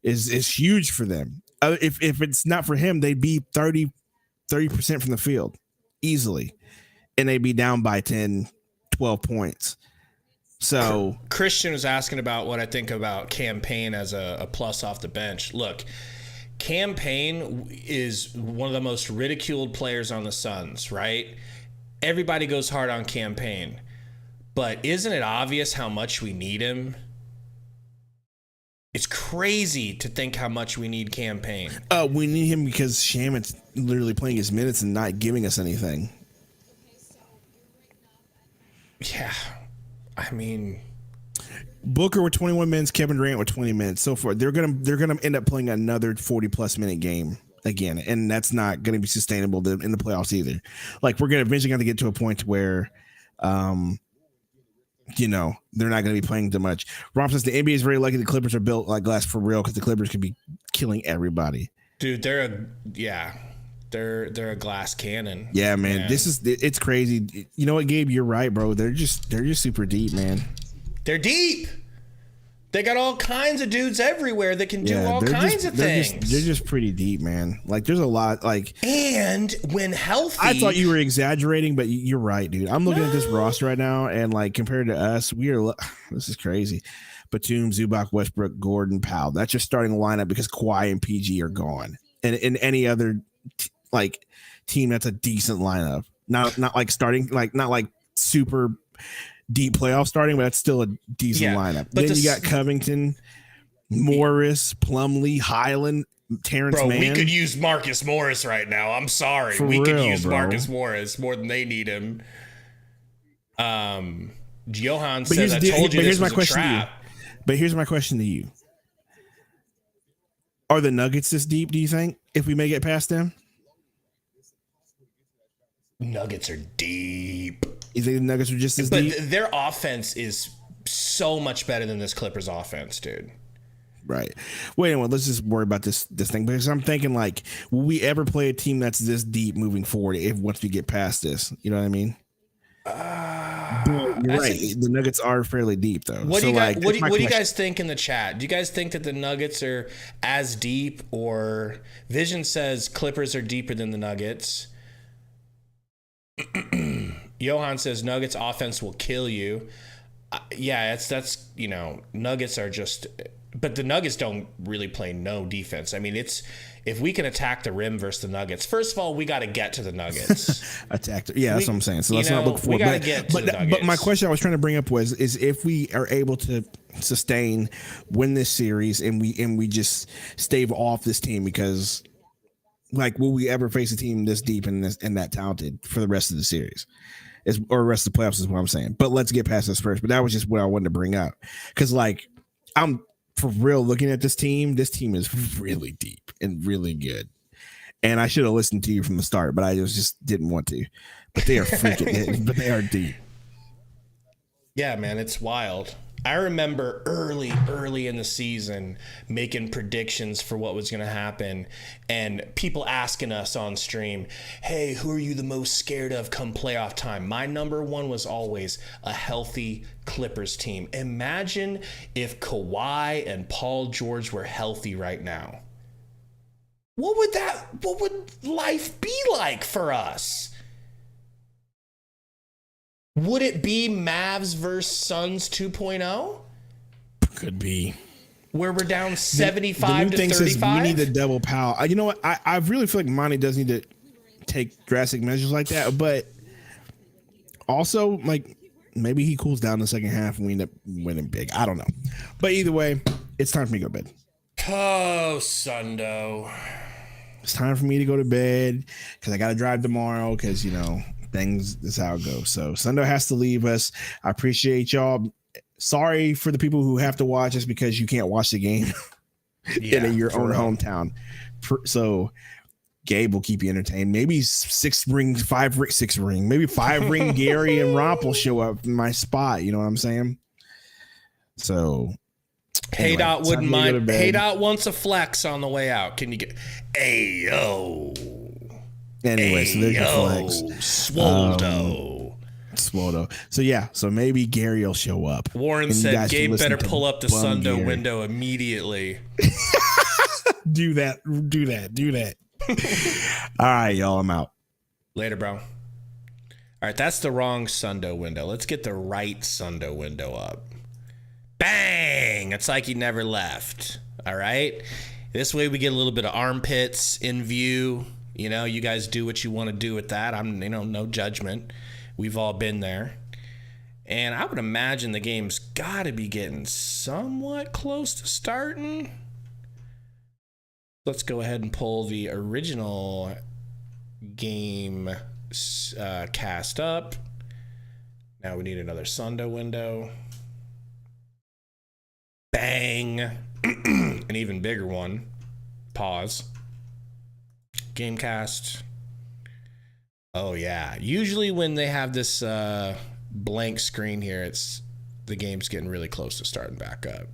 huge for them. If it's not for him, they'd be 30% from the field easily, and they'd be down by 10, 12 points. So Christian was asking about what I think about Campaign as a plus off the bench. Look, Campaign is one of the most ridiculed players on the Suns, right? Everybody goes hard on Campaign. But isn't it obvious how much we need him? It's crazy to think how much we need Campaign. We need him because Shaman's literally playing his minutes and not giving us anything. Yeah. I mean, Booker with 21 minutes, Kevin Durant with 20 minutes. So far, they're gonna end up playing another 40+ minute game again, and that's not gonna be sustainable in the playoffs either. Like, we're gonna eventually have to get to a point where, they're not gonna be playing too much. Rob says the NBA is very lucky the Clippers are built like glass for real because the Clippers could be killing everybody. Dude, they're a glass cannon. Yeah, man. It's crazy. You know what, Gabe? You're right, bro. They're just super deep, man. They're deep. They got all kinds of dudes everywhere that can do all kinds of things. They're just pretty deep, man. Like there's a lot. Like, and when healthy, I thought you were exaggerating, but you're right, dude. I'm looking at this roster right now, and like compared to us, this is crazy. Batum, Zubac, Westbrook, Gordon, Powell. That's your starting lineup because Kawhi and PG are gone. And in any other team, that's a decent lineup. Not like starting, like not like super deep playoff starting, but that's still a decent lineup. But then you got Covington, Morris, Plumlee, Highland, Terrence Mann. We could use Marcus Morris right now. I'm sorry. We could use Marcus Morris more than they need him. Johan says, I told you this was a trap. But here's my question to you. Are the Nuggets this deep, do you think, if we may get past them? Nuggets are deep. You think the Nuggets are just as deep? But their offense is so much better than this Clippers offense, dude. Right. Well, anyway, let's just worry about this thing, because I'm thinking, like, will we ever play a team that's this deep moving forward once we get past this? You know what I mean? You're right. The Nuggets are fairly deep, though. What do you guys think in the chat? Do you guys think that the Nuggets are as deep, or Vision says Clippers are deeper than the Nuggets? Johan says Nuggets offense will kill you. That's Nuggets are just, but the Nuggets don't really play no defense. I mean, if we can attack the rim versus the Nuggets, first of all, we got to get to the Nuggets. That's what I'm saying. So let's not look for we got to get to the Nuggets. But my question I was trying to bring up is if we are able to win this series and we just stave off this team, because like, will we ever face a team this deep and that talented for the rest of the series? Or the rest of the playoffs is what I'm saying. But let's get past this first. But that was just what I wanted to bring up. Because, like, I'm for real looking at this team. This team is really deep and really good. And I should have listened to you from the start, but I just didn't want to. But they are freaking but they are deep. Yeah, man, it's wild. I remember early in the season making predictions for what was going to happen, and people asking us on stream, hey, who are you the most scared of come playoff time? My number one was always a healthy Clippers team. Imagine if Kawhi and Paul George were healthy right now. What would life be like for us? Would it be Mavs versus Suns 2.0? Could be. Where we're down 75 to 35? We need a double Powell. You know what? I really feel like Monty does need to take drastic measures like that. But also, like, maybe he cools down in the second half and we end up winning big. I don't know. But either way, it's time for me to go to bed. Oh, Sundo. It's time for me to go to bed because I got to drive tomorrow because, things is how it goes. So Sundo has to leave us. I appreciate y'all. Sorry for the people who have to watch us because you can't watch the game in your own hometown. So Gabe will keep you entertained. Maybe 5 ring Gary and Romp will show up in my spot. You know what I'm saying? So Hey Dot wouldn't mind. Hey Dot wants a flex on the way out. Can you get Ayo? Anyway, so there's your flex. Swoldo. So maybe Gary will show up. Warren said Gabe better pull up the Sundo window immediately. Do that. All right, y'all, I'm out. Later, bro. All right, that's the wrong Sundo window. Let's get the right Sundo window up. Bang! It's like he never left. All right? This way we get a little bit of armpits in view. You guys do what you want to do with that. I'm, no judgment. We've all been there. And I would imagine the game's got to be getting somewhat close to starting. Let's go ahead and pull the original game cast up. Now we need another Sundo window. Bang. An even bigger one. Pause. Gamecast. Oh yeah. Usually when they have this blank screen here, the game's getting really close to starting back up.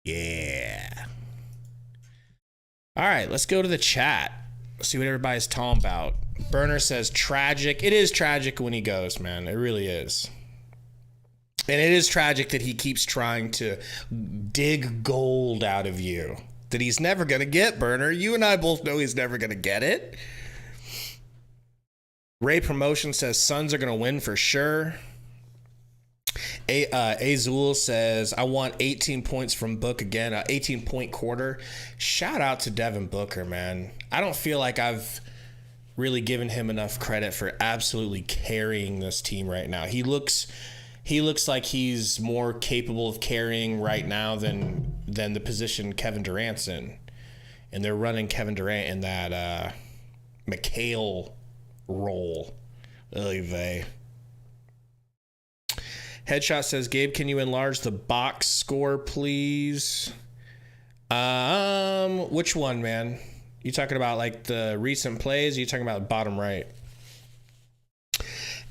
Yeah. All right, let's go to the chat. See what everybody's talking about. Burner says tragic. It is tragic when he goes, man. It really is. And it is tragic that he keeps trying to dig gold out of you that he's never going to get, Burner. You and I both know he's never going to get it. Ray Promotion says Suns are going to win for sure. Azul says, I want 18 points from Book again, 18-point quarter. Shout out to Devin Booker, man. I don't feel like I've really given him enough credit for absolutely carrying this team right now. He looks like he's more capable of carrying right now than the position Kevin Durant's in. And they're running Kevin Durant in that McHale role. Oy vey. Headshot says, Gabe, can you enlarge the box score, please? Which one, man? You talking about like the recent plays? Or you talking about bottom right?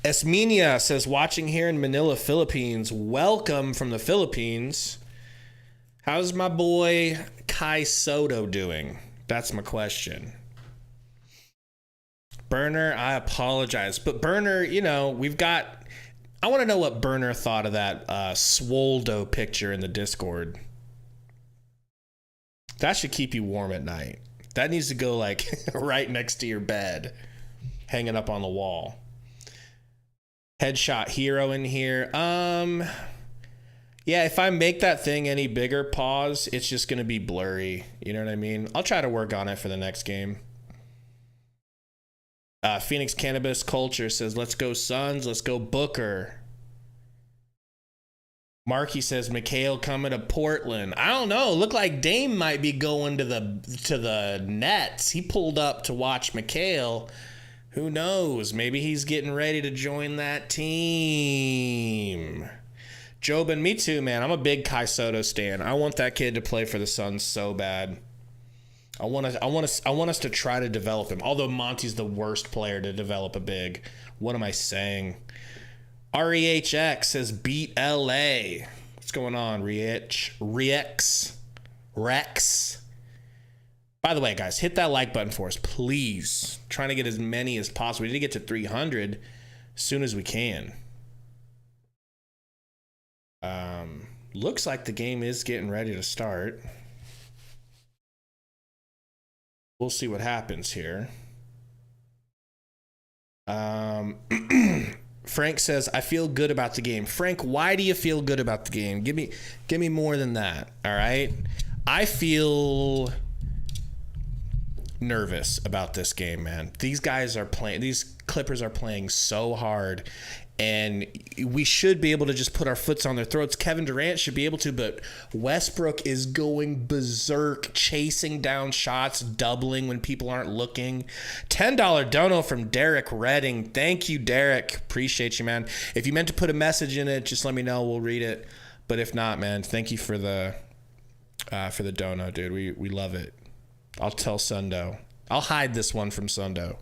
Esminia says, watching here in Manila, Philippines. Welcome from the Philippines. How's my boy Kai Soto doing? That's my question. Burner, I apologize. But Burner, you know, I want to know what Burner thought of that Swoldo picture in the Discord. That should keep you warm at night. That needs to go like right next to your bed, hanging up on the wall. Headshot hero in here. Yeah, if I make that thing any bigger, pause, it's just going to be blurry. You know what I mean? I'll try to work on it for the next game. Phoenix Cannabis Culture says, let's go Suns, let's go Booker. Marky says, McHale coming to Portland. I don't know. Look like Dame might be going to the Nets. He pulled up to watch McHale. Who knows? Maybe he's getting ready to join that team. Jobin, me too, man. I'm a big Kai Soto stan. I want that kid to play for the Suns so bad. I want us to try to develop him. Although Monty's the worst player to develop a big. What am I saying? REHX says beat LA. What's going on, Rex? By the way, guys, hit that like button for us, please. Trying to get as many as possible. We need to get to 300 as soon as we can. Looks like the game is getting ready to start. We'll see what happens here. Frank says, I feel good about the game. Frank, why do you feel good about the game? Give me more than that, all right? I feel nervous about this game, man. These Clippers are playing so hard, and we should be able to just put our foots on their throats. Kevin Durant should be able to, but Westbrook is going berserk, chasing down shots, doubling when people aren't looking. $10 dono from Derek Redding. Thank you, Derek. Appreciate you, man. If you meant to put a message in it, just let me know. We'll read it. But if not, man, thank you for the dono, dude. We love it. I'll tell Sundo. I'll hide this one from Sundo.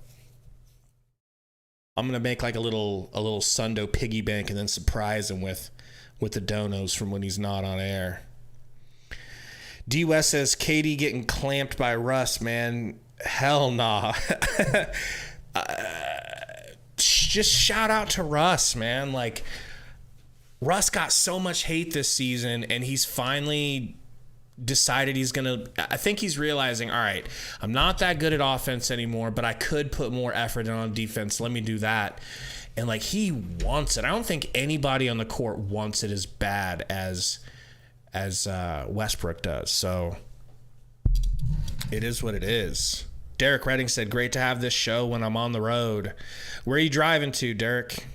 I'm gonna make like a little Sundo piggy bank and then surprise him with the donos from when he's not on air. D West says KD getting clamped by Russ, man. Hell nah. Just shout out to Russ, man. Like, Russ got so much hate this season, and he's finally decided I think he's realizing, all right, I'm not that good at offense anymore, but I could put more effort in on defense. Let me do that. And like, he wants it. I don't think anybody on the court wants it as bad as Westbrook does. So it is what it is. Derek Redding said, great to have this show when I'm on the road. Where are you driving to, Derek?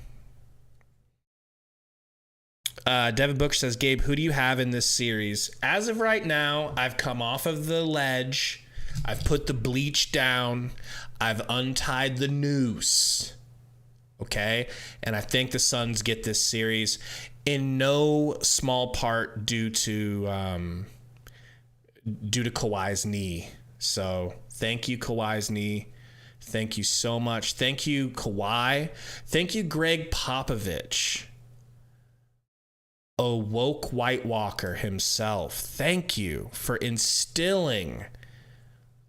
Devin Booker says, Gabe, who do you have in this series? As of right now, I've come off of the ledge. I've put the bleach down. I've untied the noose. Okay? And I think the Suns get this series in no small part due to Kawhi's knee. So thank you, Kawhi's knee. Thank you so much. Thank you, Kawhi. Thank you, Greg Popovich. Woke White Walker himself. Thank you for instilling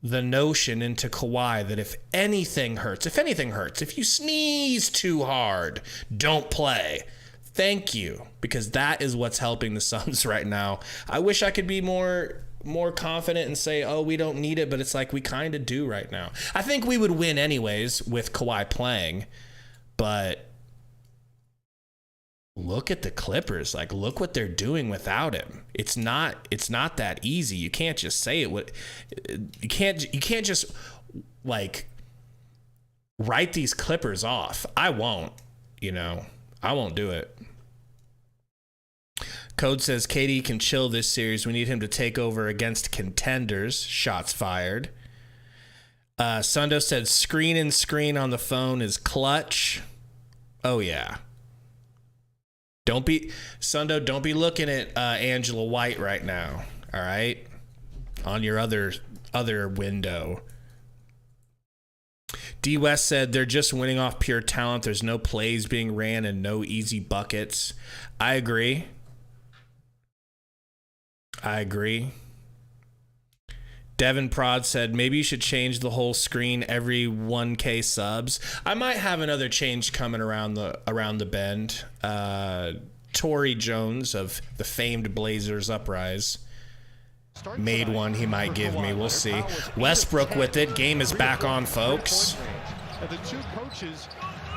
the notion into Kawhi that if anything hurts, if you sneeze too hard, don't play. Thank you, because that is what's helping the Suns right now. I wish I could be more confident and say, oh, we don't need it, but it's like we kind of do right now. I think we would win anyways with Kawhi playing, but look at the Clippers. Like, look what they're doing without him. It's not that easy. You can't just say it. You can't just like write these Clippers off. I won't, I won't do it. Code says KD can chill this series. We need him to take over against contenders. Shots fired. Sundo said screen and screen on the phone is clutch. Oh, yeah. Don't be looking at Angela White right now. All right? On your other window. D West said they're just winning off pure talent. There's no plays being ran and no easy buckets. I agree. Devin Prod said maybe you should change the whole screen every 1K subs. I might have another change coming around the bend. Torrey Jones of the famed Blazers Uprise made one he might give me. We'll see. Westbrook with it. Game is back on, folks. The two coaches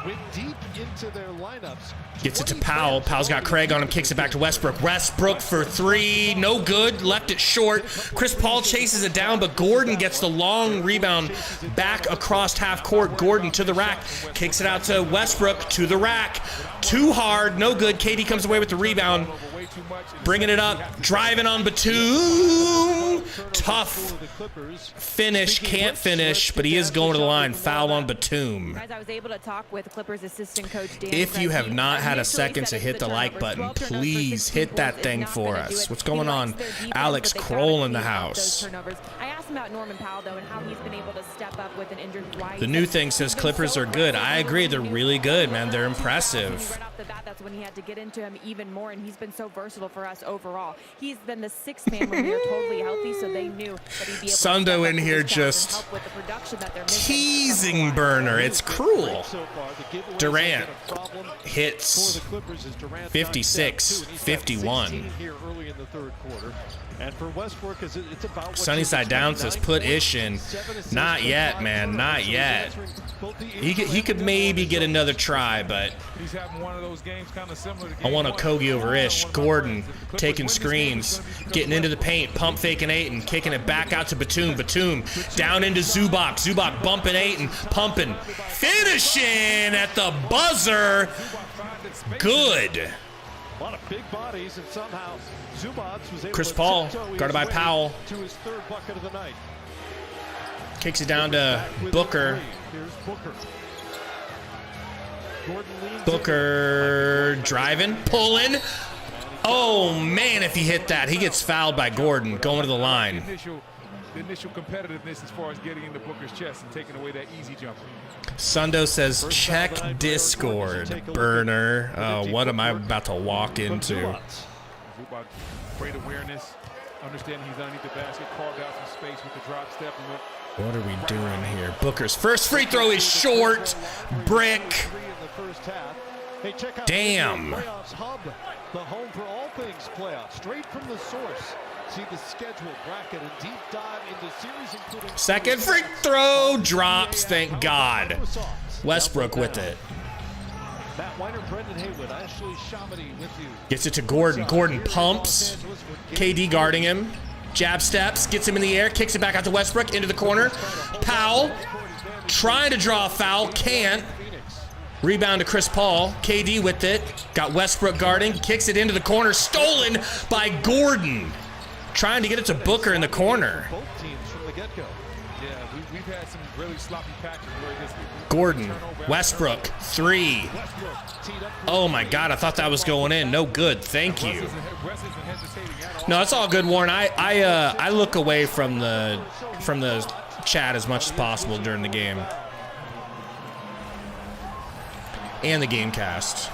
went deep into their lineups. Gets it to Powell. Powell's got Craig on him. Kicks it back to Westbrook. Westbrook for three. No good. Left it short. Chris Paul chases it down, but Gordon gets the long rebound back across half court. Gordon to the rack. Kicks it out to Westbrook to the rack. Too hard. No good. KD comes away with the rebound. Bringing it up. Driving on Batum. Tough finish. Can't finish, but he is going to the line. Foul on Batum. Guys, I was able to talk with Clippers assistant coach Dan. If you have not had a second to hit the like button, please hit that thing for us. What's going on? Alex Kroll in the house. I asked him about Norman Powell, though, and how he's been able to step up with an injured Dwight. The new thing says Clippers are good. I agree. They're really good, man. They're impressive. Right off the bat, that's when he had to get into him even more, and he's been so versatile for us overall. He's been the sixth man when we were totally healthy, so they knew that he'd be able Sundo to in here just teasing Burner. It's cruel. Durant hits 56, 51. Sunnyside Down says put Ish in. Not yet, man. Not yet. He could maybe get another try, but I want a Kogi over Ish. Gordon taking screens, getting into the paint, pump faking Ayton, kicking it back out to Batum. Batum down into Zubac. Zubac bumping Ayton, pumping, finishing at the buzzer. Good. A lot of big bodies, and somehow Zubac was able Chris to Paul, tiptoe guarded by his way Powell. to his third bucket of the night. Kicks it down to Booker. Here's Booker. Gordon leans Booker driving, pulling. Oh, man, if he hit that, he gets fouled by Gordon going to the line. The initial competitiveness as far as getting into Booker's chest and taking away that easy jumper. Sundo says, check Discord, Burner. Oh, what am I about to walk into? Zubac, great awareness, understanding he's underneath the basket, carved out some space with the drop step. What are we doing here? Booker's first free throw is short. Brick. Damn. The home for all things playoffs, straight from the source. See the schedule, bracket, and deep dive into series including second free throw drops, thank God. Westbrook with it. Matt Weiner, Brendan Haywood, Ashley Shamity with you. Gets it to Gordon. Gordon pumps. KD guarding him. Jab steps, gets him in the air, kicks it back out to Westbrook, into the corner. Powell trying to draw a foul, can't. Rebound to Chris Paul. KD with it. Got Westbrook guarding, kicks it into the corner, stolen by Gordon. Trying to get it to Booker in the corner. Both teams from the get-go. Yeah, we've had some really sloppy patches where this Gordon, Westbrook, three. Oh my God, I thought that was going in. No good. Thank you. No, it's all good, Warren. I look away from the chat as much as possible during the game. And the game cast.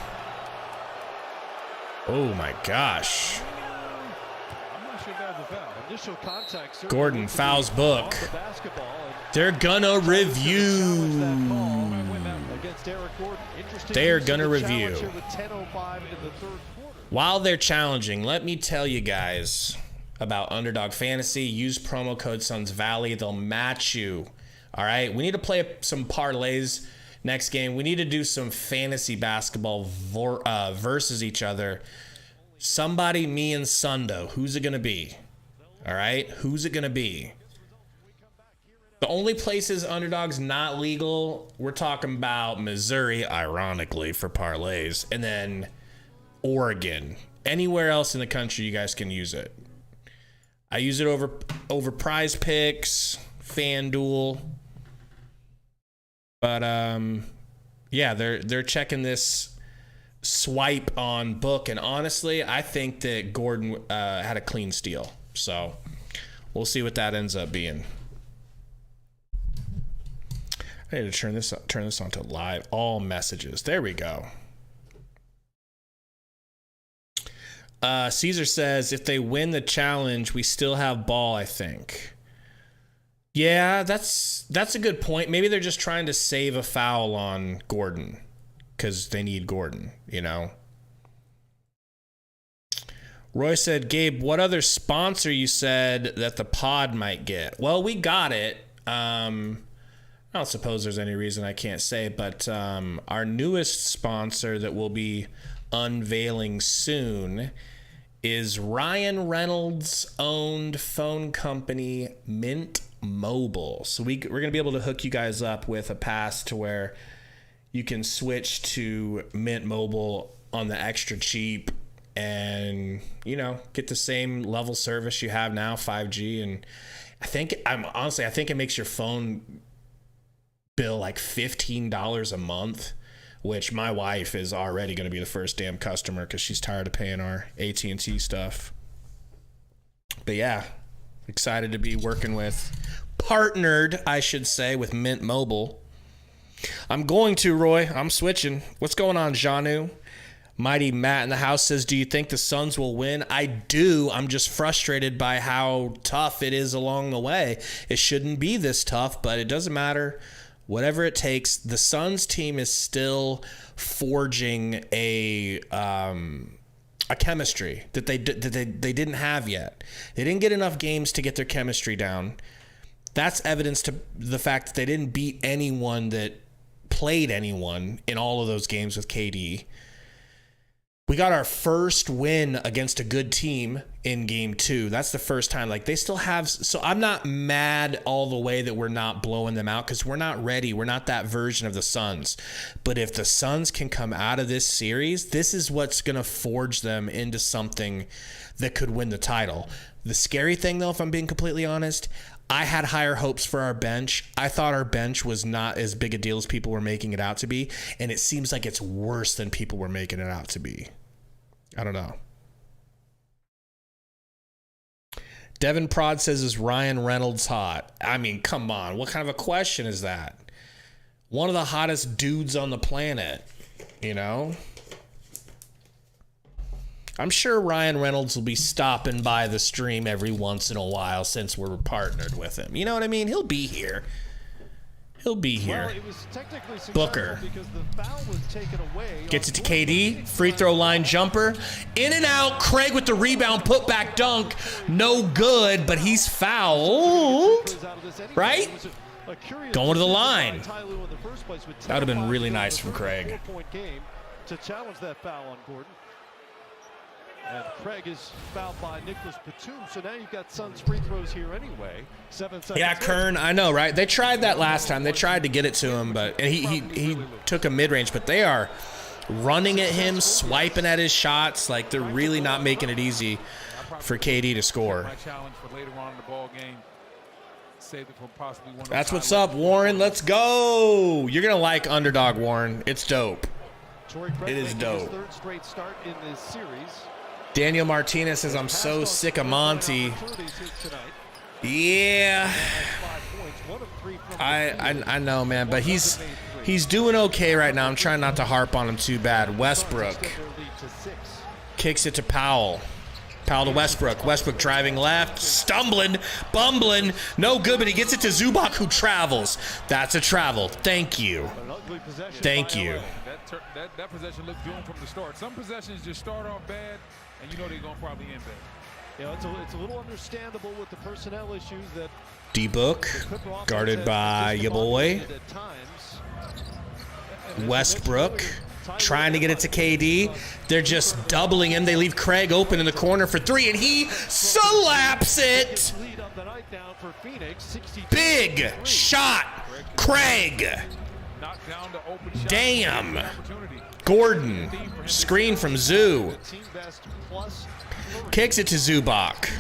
Oh my gosh. Gordon fouls Book. They're gonna review. They are going to review. While they're challenging, let me tell you guys about Underdog Fantasy. Use promo code Suns Valley. They'll match you. All right? We need to play some parlays next game. We need to do some fantasy basketball versus each other. Somebody, me, and Sundo. Who's it going to be? All right? Who's it going to be? The only places Underdog's not legal, we're talking about Missouri, ironically, for parlays, and then Oregon. Anywhere else in the country, you guys can use it. I use it over Prize Picks, FanDuel. But yeah, they're checking this swipe on book, and honestly, I think that Gordon had a clean steal. So we'll see what that ends up being. I need to turn this on to live all messages. There we go. Caesar says if they win the challenge, we still have ball, I think. Yeah, that's a good point. Maybe they're just trying to save a foul on Gordon because they need Gordon, you know. Roy said, Gabe, what other sponsor you said that the pod might get? Well, we got it. I don't suppose there's any reason I can't say, but our newest sponsor that we'll be unveiling soon is Ryan Reynolds' owned phone company, Mint Mobile. So we're going to be able to hook you guys up with a pass to where you can switch to Mint Mobile on the extra cheap and, you know, get the same level service you have now, 5G. And I think it makes your phone bill like $15 a month, which my wife is already going to be the first damn customer because she's tired of paying our AT&T stuff. But yeah, excited to be partnered, I should say, with Mint Mobile. I'm switching. What's going on, Janu? Mighty Matt in the house says, do you think the Suns will win? I do. I'm just frustrated by how tough it is along the way. It shouldn't be this tough, but it doesn't matter. Whatever it takes. The Suns team is still forging a chemistry that they didn't have yet. They didn't get enough games to get their chemistry down. That's evidence to the fact that they didn't beat anyone that played anyone in all of those games with KD. We got our first win against a good team in game 2. That's the first time. Like, they still have... So I'm not mad all the way that we're not blowing them out because we're not ready. We're not that version of the Suns. But if the Suns can come out of this series, this is what's going to forge them into something that could win the title. The scary thing, though, if I'm being completely honest, I had higher hopes for our bench. I thought our bench was not as big a deal as people were making it out to be. And it seems like it's worse than people were making it out to be. I don't know. Devin Prod says, is Ryan Reynolds hot? I mean, come on. What kind of a question is that? One of the hottest dudes on the planet, you know? I'm sure Ryan Reynolds will be stopping by the stream every once in a while since we're partnered with him. You know what I mean? He'll be here. He'll be here. Well, it was technically Booker because the foul was taken away. Gets it to KD. Free throw line jumper. In and out. Craig with the rebound. Put back dunk. No good, but he's fouled. Right? Going to the line. That would have been really nice from Craig. To challenge that foul on Gordon. And Craig is fouled by Nicholas Batum, so now you've got Suns free throws here anyway. 7 seconds. Yeah, Kern, I know, right? They tried that last time. They tried to get it to him, but and he took a mid-range, but they are running at him, swiping at his shots. Like, they're really not making it easy for KD to score. That's what's up, Warren. Let's go. You're going to like Underdog, Warren. It's dope. It is dope. Third straight start in this series. Daniel Martinez says, I'm so sick of Monty. Yeah. I know, man, but he's doing okay right now. I'm trying not to harp on him too bad. Westbrook kicks it to Powell. Powell to Westbrook. Westbrook driving left, stumbling, bumbling. No good, but he gets it to Zubac, who travels. That's a travel. Thank you. Thank you. That possession looked doomed from the start. Some possessions just start off bad, and you know they're going to probably end bad. Yeah, it's a little understandable with the personnel issues that D-Book, guarded by your boy. Westbrook trying to get it to KD. They're just doubling him. They leave Craig open in the corner for three, and he slaps it. Big shot, Craig. Damn. Gordon, screen from Zoo. Kicks it to Zubac.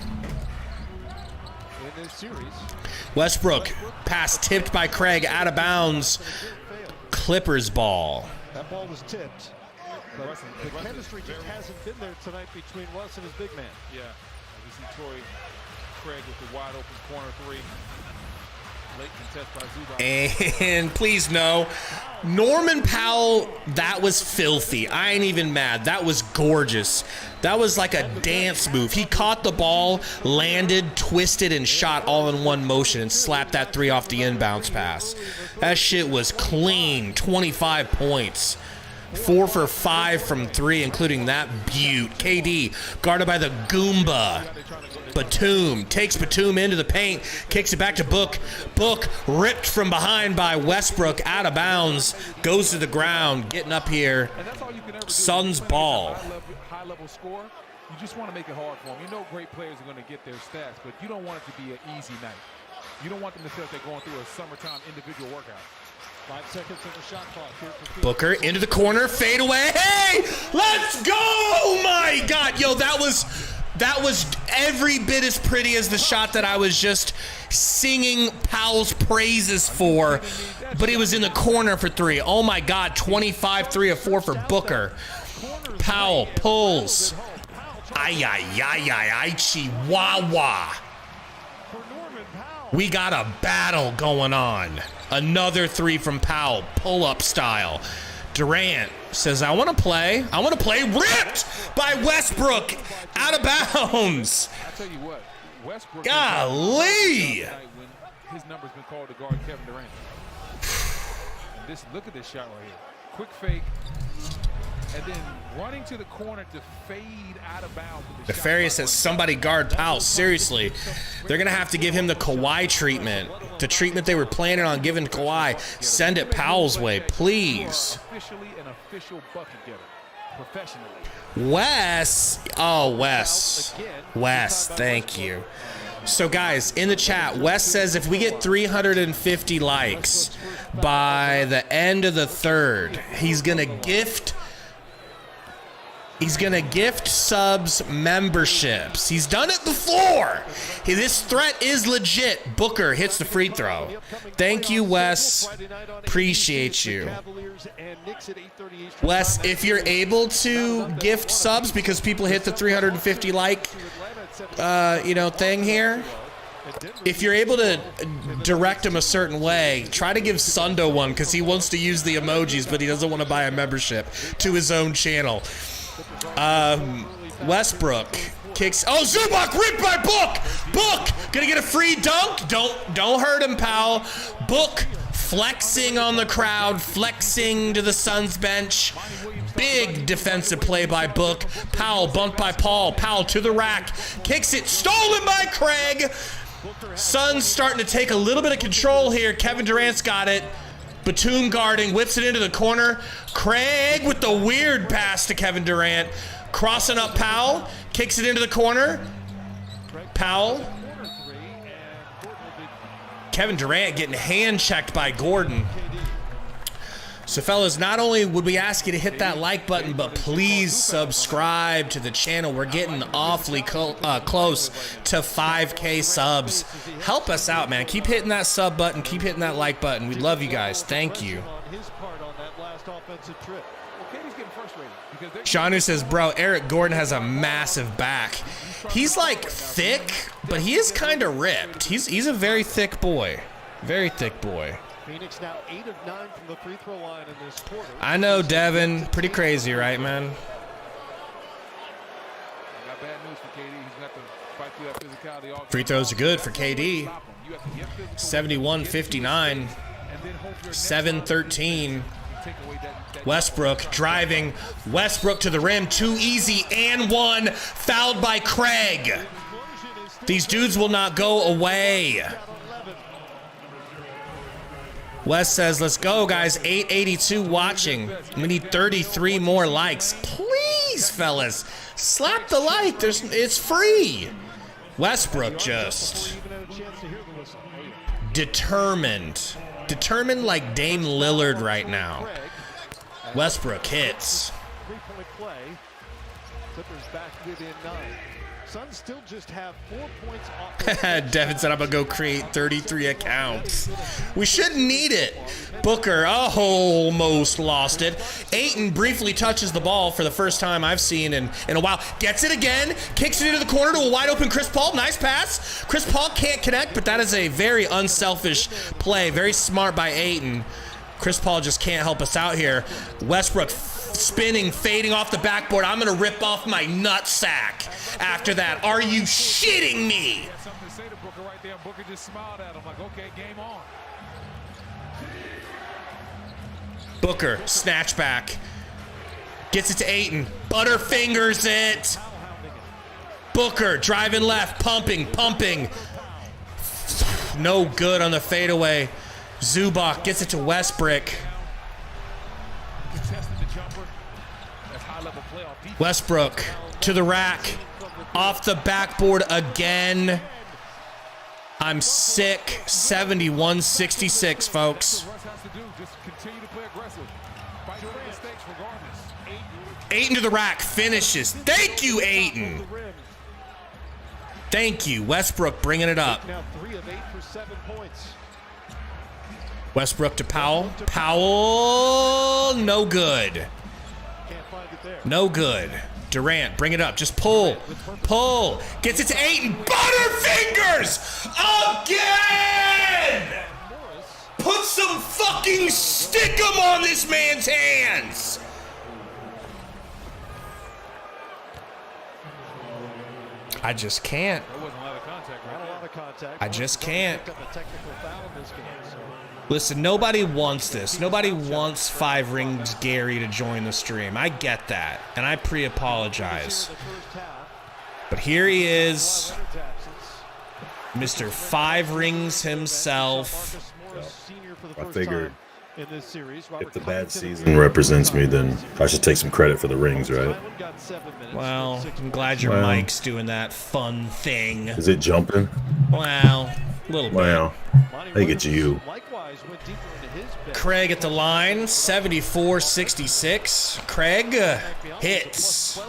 Westbrook, pass tipped by Craig, out of bounds. Clippers ball. That ball was tipped. But the chemistry just hasn't been there tonight between Wes and his big man. Yeah, we see Craig with the wide open corner three. Late contest by Zubac. And please no, Norman Powell, that was filthy. I ain't even mad. That was gorgeous. That was like a dance move. He caught the ball, landed, twisted, and shot all in one motion and slapped that three off the inbounds pass. That shit was clean. 25 points. 4 for 5 from 3, including that beaut. KD, guarded by the Goomba. Batum takes Batum into the paint, kicks it back to Book. Book ripped from behind by Westbrook, out of bounds, goes to the ground, getting up here. Suns ball. High-level score. You just want to make it hard for them. You know great players are going to get their stats, but you don't want it to be an easy night. You don't want them to feel like they're going through a summertime individual workout. 5 seconds in the shot clock here for Booker into the corner, fade away. Hey, let's go! Oh my God, yo, that was every bit as pretty as the shot that I was just singing Powell's praises for, but it was in the corner for 3. Oh my God, 25, 3 of 4 for Booker. Powell pulls. Ay, chihuahua. We got a battle going on. Another 3 from Powell, pull-up style. Durant says, I want to play. I want to play. Ripped by Westbrook, out of bounds. I tell you what, Westbrook. Golly. His number's been called to guard Kevin Durant. And look at this shot right here. Quick fake. And then running to the corner to fade out of bounds. Nefarious says, somebody guard Powell. Seriously, they're going to have to give him the Kawhi treatment. The treatment they were planning on giving Kawhi. Send it Powell's way, please. Officially an official bucket getter. Professionally. Wes. Oh, Wes. Wes, thank you. So, guys, in the chat, Wes says if we get 350 likes by the end of the third, he's going to gift subs memberships. He's done it before. This threat is legit. Booker hits the free throw. Thank you, Wes. Appreciate you. Wes, if you're able to gift subs because people hit the 350 like thing here, if you're able to direct him a certain way, try to give Sundo one because he wants to use the emojis, but he doesn't want to buy a membership to his own channel. Westbrook kicks. Oh, Zubac ripped by Book. Book gonna get a free dunk. Don't hurt him, Powell. Book flexing on the crowd, flexing to the Suns bench. Big defensive play by Book. Powell bumped by Paul. Powell to the rack, kicks it, stolen by Craig. Suns starting to take a little bit of control here. Kevin Durant's got it. Batum guarding, whips it into the corner. Craig with the weird pass to Kevin Durant. Crossing up Powell, kicks it into the corner. Powell. Kevin Durant getting hand checked by Gordon. So, fellas, not only would we ask you to hit that like button, but please subscribe to the channel. We're getting awfully close to 5K subs. Help us out, man. Keep hitting that sub button. Keep hitting that like button. We love you guys. Thank you. Shanu says, bro, Eric Gordon has a massive back. He's like thick, but he is kind of ripped. He's a very thick boy. Very thick boy. Phoenix now 8 of 9 from the free throw line in this quarter. I know, Devin. Pretty crazy, right, man? bad news for KD. He's got to fight through that physicality all game. Free throws are good for KD. 71-59. 7-13. Westbrook driving. Westbrook to the rim. Too easy and one. Fouled by Craig. These dudes will not go away. Wes says, let's go, guys. 882 watching. We need 33 more likes. Please, fellas. Slap the like. It's free. Westbrook just determined. Determined like Dame Lillard right now. Westbrook hits. 3-point play. Clippers back within 9. Suns still just have 4 points off. Devin said I'm gonna go create 33 accounts. We shouldn't need it. Booker almost lost it. Ayton briefly touches the ball for the first time I've seen in a while. Gets it again. Kicks it into the corner to a wide open Chris Paul. Nice pass. Chris Paul can't connect, but that is a very unselfish play. Very smart by Ayton. Chris Paul just can't help us out here. Westbrook spinning, fading off the backboard. I'm gonna rip off my nutsack after that. Are you shitting me? He had something to say to Booker right there. Booker just smiled at him like, okay, game on. Booker, snatch back. Gets it to Ayton. Butterfingers it. Booker driving left, pumping. No good on the fadeaway. Zubac gets it to Westbrook. Westbrook to the rack. Off the backboard again. I'm sick. 71-66, folks. Ayton to the rack, finishes. Thank you, Ayton. Thank you. Westbrook bringing it up. Now 3 of 8 for 7 points. Westbrook to Powell. Powell, no good. Can't find it there. No good. Durant, bring it up. Just pull. Pull. Gets it to Ayton. Butterfingers! Again! Put some fucking stickum on this man's hands! I just can't. There wasn't a lot of contact, right? Not a lot of contact. I just can't. Picked up a technical foul in this game, so. Listen, nobody wants this. Nobody wants 5 Rings Gary to join the stream. I get that, and I pre-apologize. But here he is, Mr. 5 Rings himself. I figured if the bad season represents me, then I should take some credit for the rings, right? Well, I'm glad your mic's doing that fun thing. Is it jumping? Well, a little bit. Well, I think it's you. Craig at the line, 74-66. Craig hits.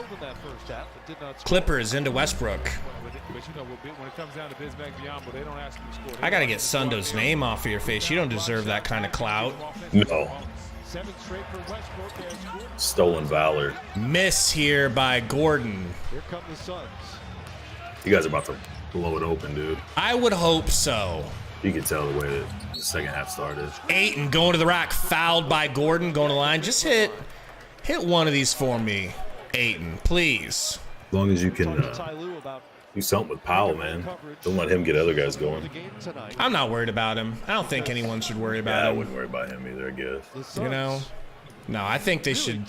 Clippers into Westbrook. I gotta get Sundo's name off of your face. You don't deserve that kind of clout. No. Stolen valor. Miss here by Gordon. Here come the Suns. You guys are about to blow it open, dude. I would hope so. You can tell the way that the second half started. Ayton going to the rack, fouled by Gordon, going to the line. Just hit one of these for me, Ayton, please. As long as you can do something with Powell, man. Don't let him get other guys going. I'm not worried about him. I don't think anyone should worry about I him. wouldn't worry about him either, I guess. You know? No, I think they should.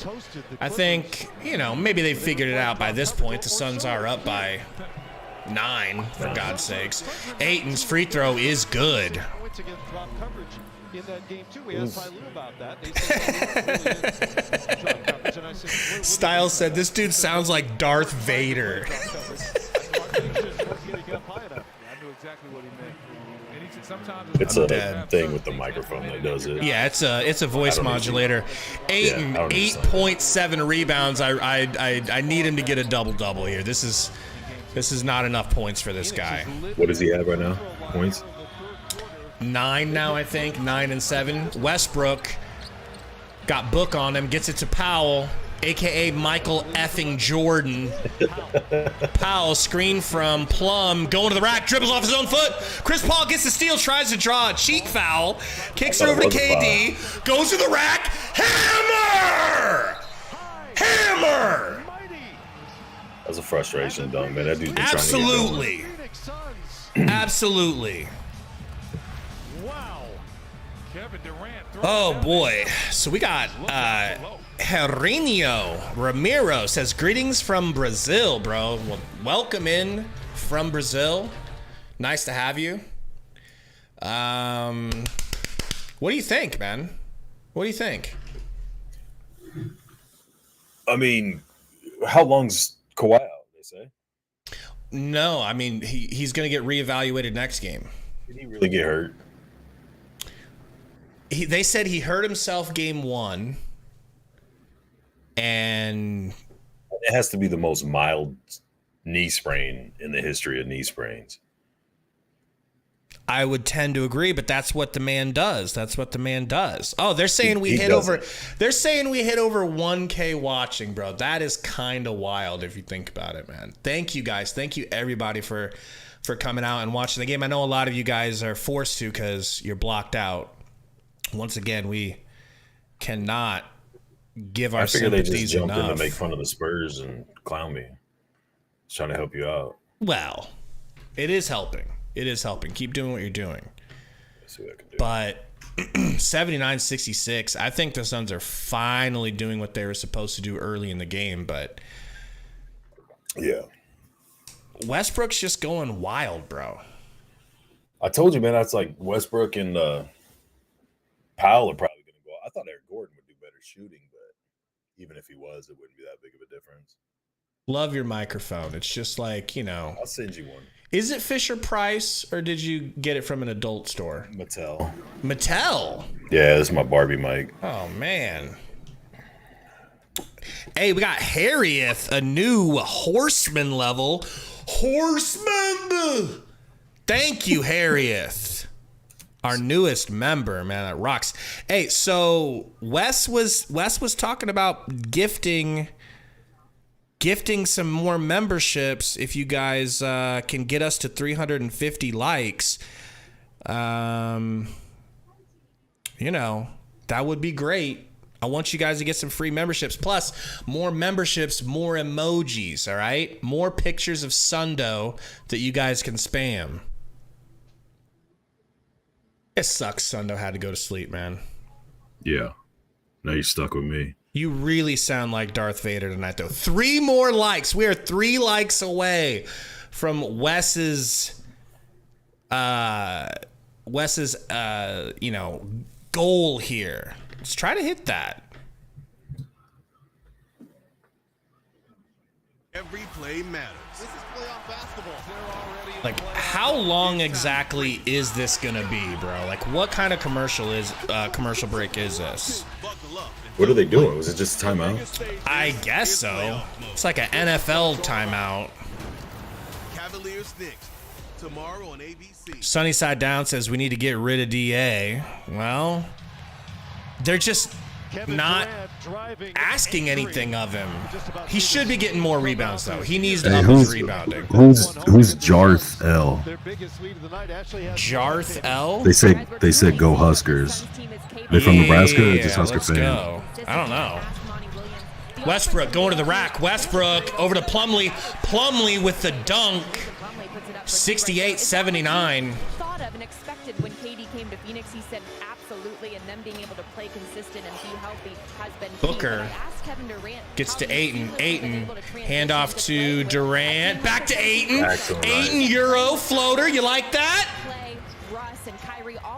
I think, maybe they figured it out by this point. The Suns are up by 9, for God's sakes. Ayton's free throw is good. Styles said, this dude sounds like Darth Vader. It's a thing with the microphone that does it. Yeah, it's a voice modulator. Ayton, 8.7 rebounds. I need him to get a double-double here. This is not enough points for this guy. What does he have right now? Points? 9 now, I think. 9 and 7. Westbrook got Book on him. Gets it to Powell, a.k.a. Michael effing Jordan. Powell, screen from Plum. Going to the rack. Dribbles off his own foot. Chris Paul gets the steal. Tries to draw a cheap foul. Kicks it over to KD. Goes to the rack. Hammer! Hammer! That's a frustration, dunk, man. That dude's been Absolutely. trying to get Absolutely. Wow. Kevin Durant. Oh boy. So we got Herinho Ramiro says greetings from Brazil, bro. Well, welcome in from Brazil. Nice to have you. What do you think, man? What do you think? I mean, how long's Kawhi out, they say? No, I mean, he's going to get reevaluated next game. Did he really get hurt? They said he hurt himself game 1. And it has to be the most mild knee sprain in the history of knee sprains. I would tend to agree, but that's what the man does. Oh, they're saying we hit over 1K watching, bro. That is kind of wild if you think about it, man. Thank you guys. Thank you everybody for coming out and watching the game. I know a lot of you guys are forced to because you're blocked out. Once again, we cannot give our sympathies enough. I figure they just jumped in to make fun of the Spurs and clown me. Just trying to help you out. Well, it is helping. It is helping. Keep doing what you're doing. Let's see what I can do. But 79-66, I think the Suns are finally doing what they were supposed to do early in the game. But yeah, Westbrook's just going wild, bro. I told you, man. That's like Westbrook and Powell are probably going to go. I thought Eric Gordon would do better shooting, but even if he was, it wouldn't be that big of a difference. Love your microphone. It's just like, I'll send you one. Is it Fisher Price or did you get it from an adult store? Mattel. Yeah, this is my Barbie mic. Oh, man. Hey, we got Harrieth, a new Horseman level. Horseman! Thank you, Harrieth. Our newest member, man, that rocks. Hey, so Wes was talking about gifting some more memberships if you guys can get us to 350 likes. That would be great. I want you guys to get some free memberships. Plus, more memberships, more emojis, all right? More pictures of Sundo that you guys can spam. It sucks Sundo had to go to sleep, man. Yeah. Now you're stuck with me. You really sound like Darth Vader tonight, though. 3 more likes. We are 3 likes away from Wes's goal here. Let's try to hit that. Every play matters. This is playoff basketball. Like, how long exactly is this gonna be, bro? Like, what kind of commercial break is this? What are they doing? Was it just a timeout? I guess so. It's like an NFL timeout. Cavaliers next. Tomorrow on ABC. Sunnyside Down says we need to get rid of DA. Well, they're just not asking anything of him. He should be getting more rebounds, though. He needs to up his rebounding. Who's Jarth L? Jarth L? They said go Huskers. They from Nebraska or just Husker fan? Go. I don't know. Westbrook going to the rack. Westbrook over to Plumlee. Plumlee with the dunk. 68-79. Thought of and expected when KD came to Phoenix. He said absolutely, and them being able to play consistent and be healthy has been key. Booker gets to Ayton. Ayton, handoff to Durant. Back to Ayton. Ayton Euro floater. You like that?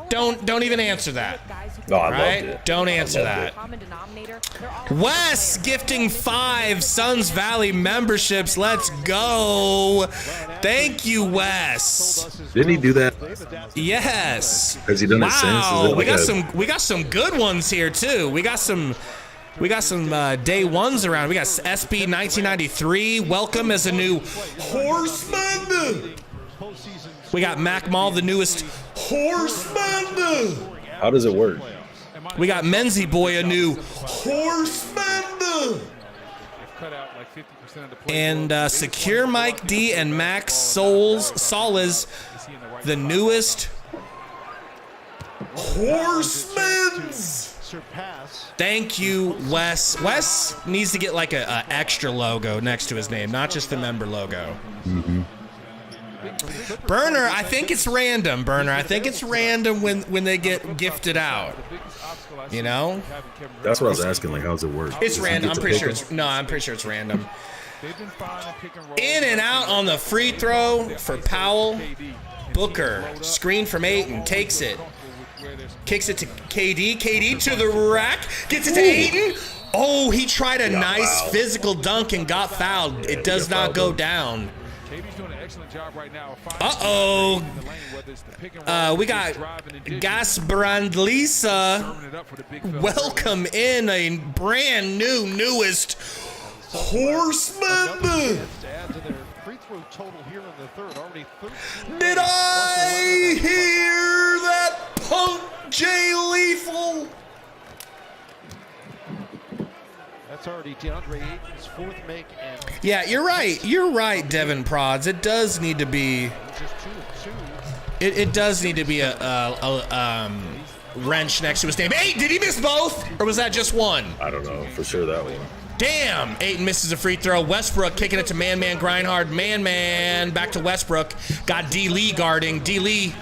Don't even answer that. No, I loved it. Don't answer that. Wes gifting 5 Suns Valley memberships. Let's go. Thank you, Wes. Didn't he do that? Yes. Has he done it since? Wow. We got some good ones here too. We got some day ones around. We got SB 1993. Welcome as a new Horseman. We got Mac Mall, the newest Horseman. How does it work? We got Menzie Boy, a new Horseman. And Secure Mike D and Max Solas, the newest Horsemen. surpass. Thank you, Wes. Wes needs to get like a extra logo next to his name, not just the member logo. Mm-hmm. Burner, I think it's random, Burner. I think it's random when they get gifted out. You know? That's what I was asking. Like, how's it work? It's random. I'm pretty sure it's random. In and out on the free throw for Powell. Booker, screen from Ayton, takes it. Kicks it to KD. KD to the rack. Gets it to Ayton. Oh, he tried a nice physical dunk and got fouled. It does not go down. Uh-oh. We got Gasbrandlisa. Welcome in a brand new, newest horseman. Did I hear that, Punk J Lethal? That's already DeAndre Ayton's fourth make. And yeah, you're right. You're right, Devin Prods. It does need to be. It does need to be a wrench next to his name. Hey, did he miss both, or was that just one? I don't know for sure that one. Damn! Ayton misses a free throw. Westbrook kicking it to man Grindhard. Man back to Westbrook. Got D Lee guarding. D Lee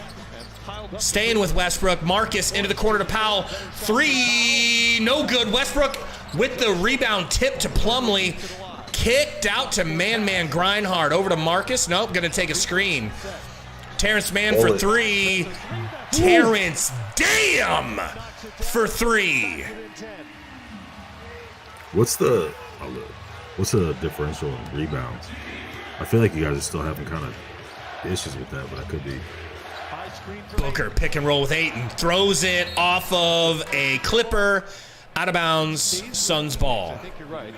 staying with Westbrook. Marcus into the corner to Powell. Three, no good. Westbrook with the rebound tip to Plumlee. Kicked out to man Grindhard. Over to Marcus. Nope, gonna take a screen. Terrence Mann for three. Terrence, damn! For three. What's the differential in rebounds? I feel like you guys are still having kind of issues with that, but I could be. Booker pick and roll with Ayton. Throws it off of a Clipper. Out of bounds. Suns ball. I think you're right.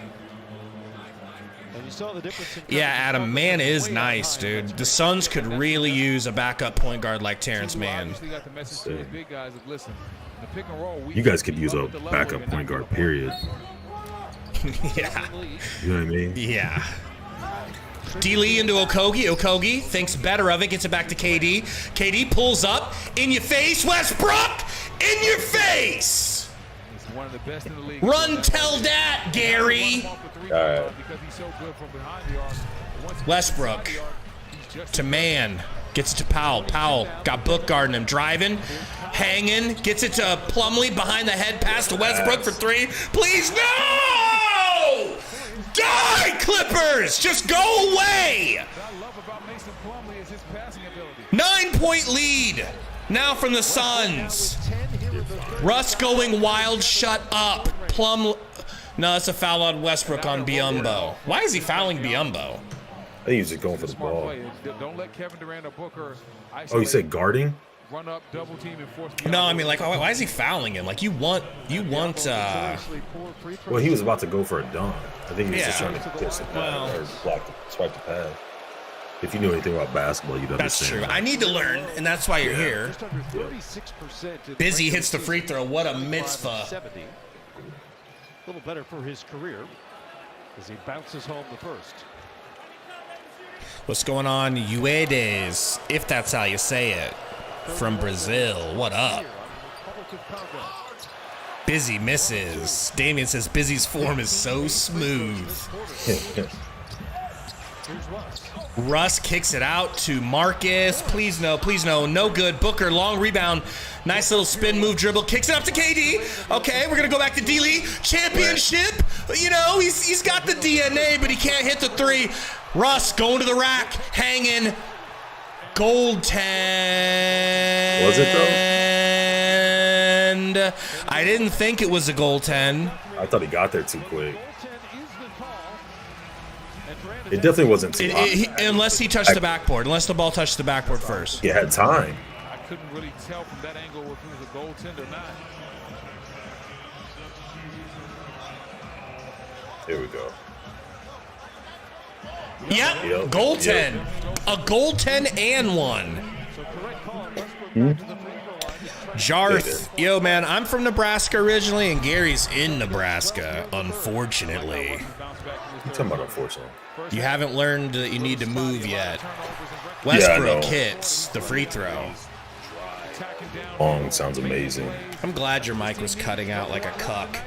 And you saw the difference in yeah, Adam, Mann is nice, dude. The Suns could really use a backup point guard like Terrence Mann. You guys could use a backup point guard, period. Yeah. You know what I mean? Yeah. D Lee into Okogie. Okogie thinks better of it. Gets it back to KD. KD pulls up. In your face, Westbrook! In your face! One of the best in the league. Run, tell that, Gary. All right. Westbrook to Mann. Gets it to Powell. Powell got Book guarding him. Driving. Hanging. Gets it to Plumlee behind the head pass to Westbrook for three. Please, no! Die, Clippers! Just go away! 9-point lead. Now from the Suns. Russ going wild. Shut up. No, that's a foul on Westbrook on Biyombo. Why is he fouling Biyombo? I think he's just going for the ball. Don't let Kevin Durant or Booker Oh, you said guarding? Run up, double team, and force. No, I mean, like, why is he fouling him? Like, you want. Well, he was about to go for a dunk. I think he was just trying to kiss the pad or swipe the pad. If you knew anything about basketball, you'd understand. That's true. I need to learn, and that's why you're here. Busy hits the free throw. What a mitzvah. A little better for his career as he bounces home the first. What's going on, Uedes, if that's how you say it, from Brazil. What up? Busy misses. Damian says Busy's form is so smooth. Russ kicks it out to Marcus. Please no, please no. No good. Booker, long rebound. Nice little spin move dribble. Kicks it up to KD. Okay, we're going to go back to D Lee. Championship. You know, he's got the DNA, but he can't hit the three. Russ going to the rack. Hanging. Goaltend. Was it though? I didn't think it was a goaltend. I thought he got there too quick. It definitely wasn't too hot. Unless he touched the backboard. Unless the ball touched the backboard first. He had time. I couldn't really tell from that angle if it was a goaltend or not. Here we go. Yep. Goaltend. Yep. A goaltend and one. Jarth. Yo, man, I'm from Nebraska originally, and Gary's in Nebraska, unfortunately. You're talking about unfortunately. You haven't learned that you need to move yet. Westbrook hits the free throw. Long sounds amazing. I'm glad your mic was cutting out like a cuck.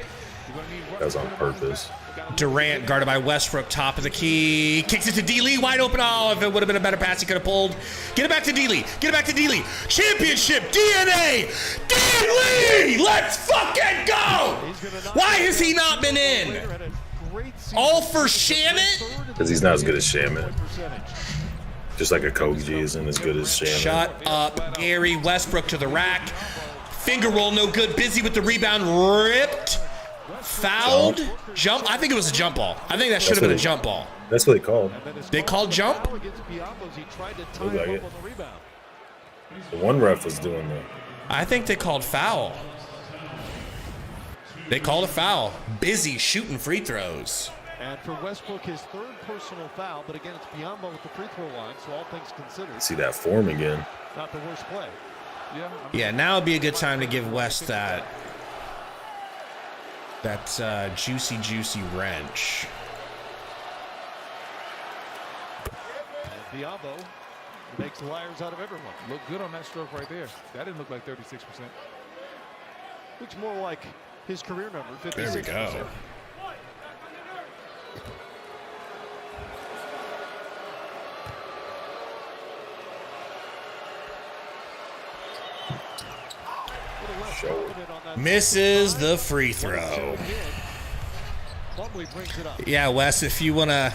That was on purpose. Durant guarded by Westbrook, top of the key. Kicks it to D-Lee, wide open. Oh, if it would have been a better pass, he could have pulled. Get it back to D-Lee. Get it back to D-Lee. Championship DNA. D-Lee, let's fucking go. Why has he not been in? All for Shamit? Because he's not as good as Shamit. Just like a Kogi isn't as good as Shamit. Shut up, Gary. Westbrook to the rack. Finger roll, no good. Busy with the rebound. Ripped. Fouled. Jump. I think it was a jump ball. I think that should have been a jump ball. That's what they called. They called jump? Looked like it. The one ref was doing that. I think they called foul. They called a foul. Busy shooting free throws. And for Westbrook, his third personal foul, but again, it's Biyombo with the free throw line, so all things considered. See that form again. Not the worst play. Yeah, now would be a good time to give West that juicy wrench. And Biyombo makes liars out of everyone. Look good on that stroke right there. That didn't look like 36%. Looks more like his career number, 56%. There we go. Misses the free throw. Yeah, Wes, if you wanna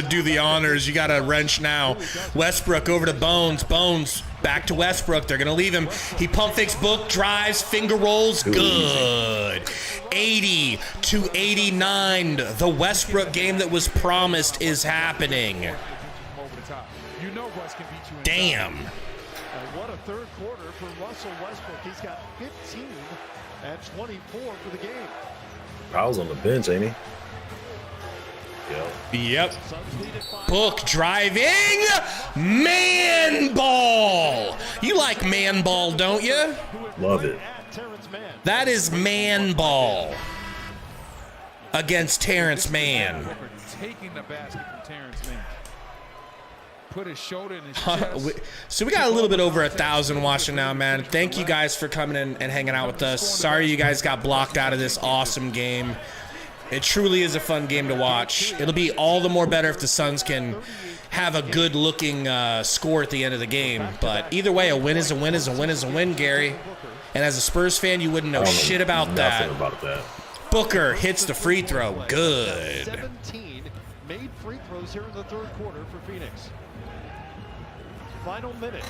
do the honors, you got a wrench now. Westbrook over to Bones. Bones back to Westbrook. They're gonna leave him. He pump fakes, book, drives, finger rolls, good. 80 to 89. The Westbrook game that was promised is happening. Damn. And what a third quarter for Russell Westbrook. He's got 15 and 24 for the game. Powell's on the bench, ain't he? Yep. Book driving. Man ball. You like man ball, don't you? Love it. That is man ball against Terrence Mann. Taking the basket from Terrence Mann. Put his shoulder in his chest. So we got a little bit over 1,000 watching now, man. Thank you guys for coming in and hanging out with us. Sorry you guys got blocked out of this awesome game. It truly is a fun game to watch. It'll be all the more better if the Suns can have a good-looking score at the end of the game. But either way, a win is a win is a win is a win, Gary. And as a Spurs fan, you wouldn't know shit about that. Booker hits the free throw. Good. 17 made free throws here in the third quarter for Phoenix. Final minute.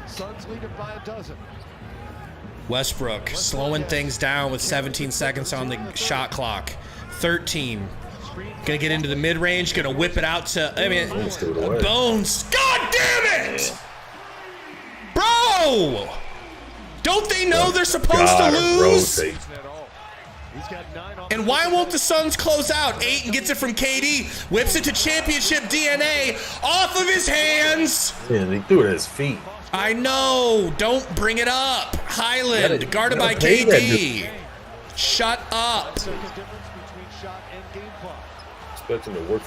Suns lead it by a dozen. Westbrook slowing things down with 17 seconds on the shot clock. 13. Gonna get into the mid-range. Gonna whip it out to, Bones. God damn it! Bro! Don't they know they're supposed to lose? And why won't the Suns close out? Ayton gets it from KD, whips it to championship DNA, off of his hands. Yeah, he threw it at his feet. I know. Don't bring it up. Highland, guarded by KD. Shut up.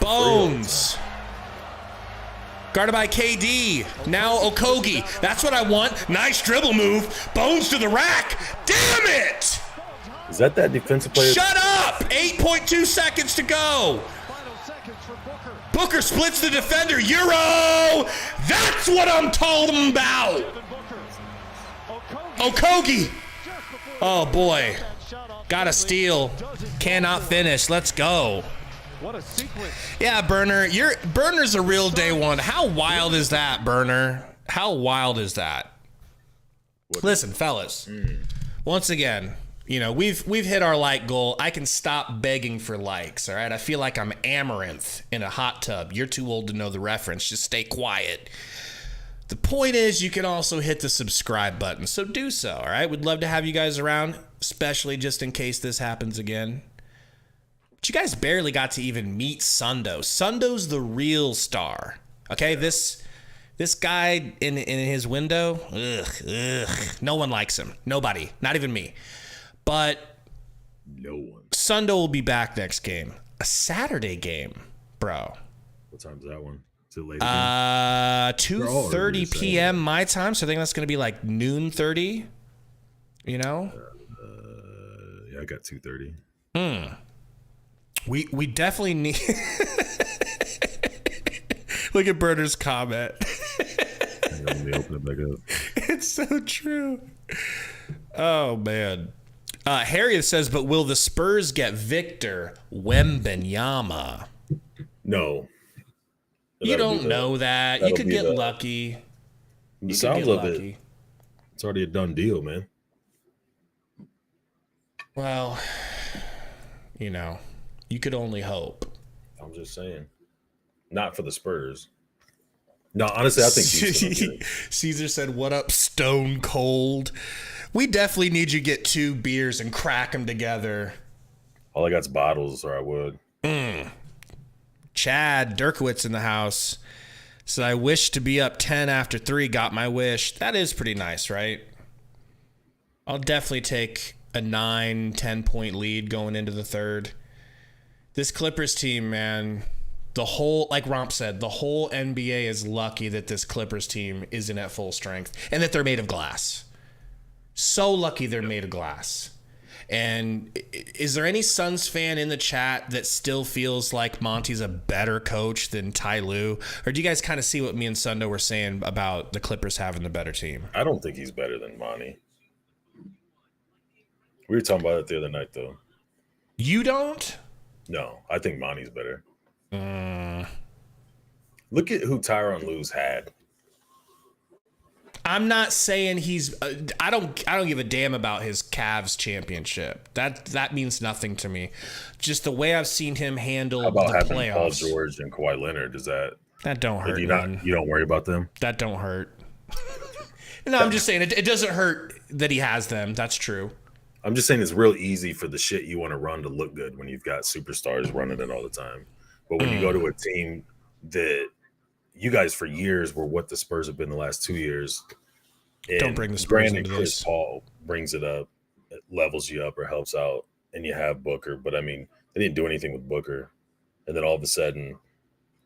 Bones. Guarded by KD. Now Okogie. That's what I want. Nice dribble move. Bones to the rack. Damn it. Is that defensive player? Shut up! 8.2 seconds to go. Booker splits the defender. Euro! That's what I'm talking about. Okogie. Oh, boy. Got a steal. Cannot finish. Let's go. Yeah, Burner. Burner's a real day one. How wild is that, Burner? How wild is that? Listen, fellas. Once again, you know, we've hit our like goal. I can stop begging for likes, all right? I feel like I'm Amaranth in a hot tub. You're too old to know the reference. Just stay quiet. The point is you can also hit the subscribe button, so do so, all right? We'd love to have you guys around, especially just in case this happens again. But you guys barely got to even meet Sundo. Sundo's the real star, okay? This guy in his window, no one likes him. Nobody, not even me. But no one. Sundo will be back next game. A Saturday game, bro. What time's that one? Is it late again? 2:30 p.m. my time, so I think that's going to be like noon 30. You know? Yeah, I got 2:30. We definitely need. Look at Berner's comment. Let me open it back up. It's so true. Oh man. Harriet says, but will the Spurs get Victor Wembanyama? No. You don't know that. You could get lucky. The sounds of it, it's already a done deal, man. Well, you know, you could only hope. I'm just saying. Not for the Spurs. No, honestly, I think Caesar said, what up, Stone Cold? We definitely need you to get 2 beers and crack them together. All I got's bottles, or I would. Chad Dirkowitz in the house said, I wish to be up 10 after 3, got my wish. That is pretty nice, right? I'll definitely take a 9-10 point lead going into the third. This Clippers team, man, the whole, like Romp said, the whole NBA is lucky that this Clippers team isn't at full strength and that they're made of glass. So lucky they're made of glass. And is there any Suns fan in the chat that still feels like Monty's a better coach than Ty Lue? Or do you guys kind of see what me and Sundo were saying about the Clippers having the better team? I don't think he's better than Monty. We were talking about it the other night, though. You don't? No, I think Monty's better. Look at who Tyronn Lue's had. I'm not saying he's. I don't give a damn about his Cavs championship. That means nothing to me. Just the way I've seen him handle How about the having playoffs. Paul George and Kawhi Leonard? Does that don't hurt? You don't worry about them? That don't hurt. No, I'm just saying it doesn't hurt that he has them. That's true. I'm just saying it's real easy for the shit you want to run to look good when you've got superstars running it all the time. But when you go to a team that you guys for years were what the Spurs have been the last 2 years. Don't bring the Spurs into Chris this. Paul brings it up, it levels you up or helps out, and you have Booker. But I mean, they didn't do anything with Booker. And then all of a sudden,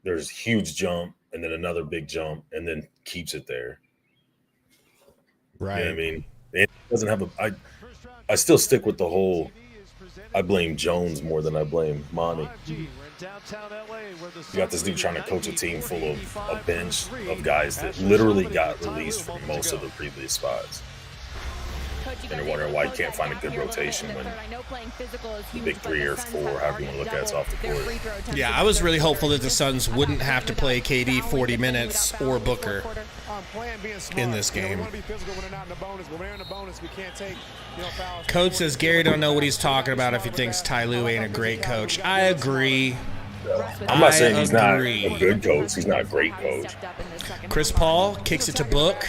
there's a huge jump and then another big jump and then keeps it there. Right. You know what I mean? It doesn't have I still stick with the whole I blame Jones more than I blame Monty. You got this dude trying to coach a team full of a bench of guys that literally got released from most of the previous spots. And they're wondering why you can't find a good rotation when the big 3 or 4, however you want to look at it's off the court. Yeah, I was really hopeful that the Suns wouldn't have to play KD 40 minutes or Booker in this game. Coach says Gary don't know what he's talking about if he thinks Ty Lue ain't a great coach. I agree. I'm not saying he's not a good coach. He's not a great coach. Chris Paul kicks it to Book.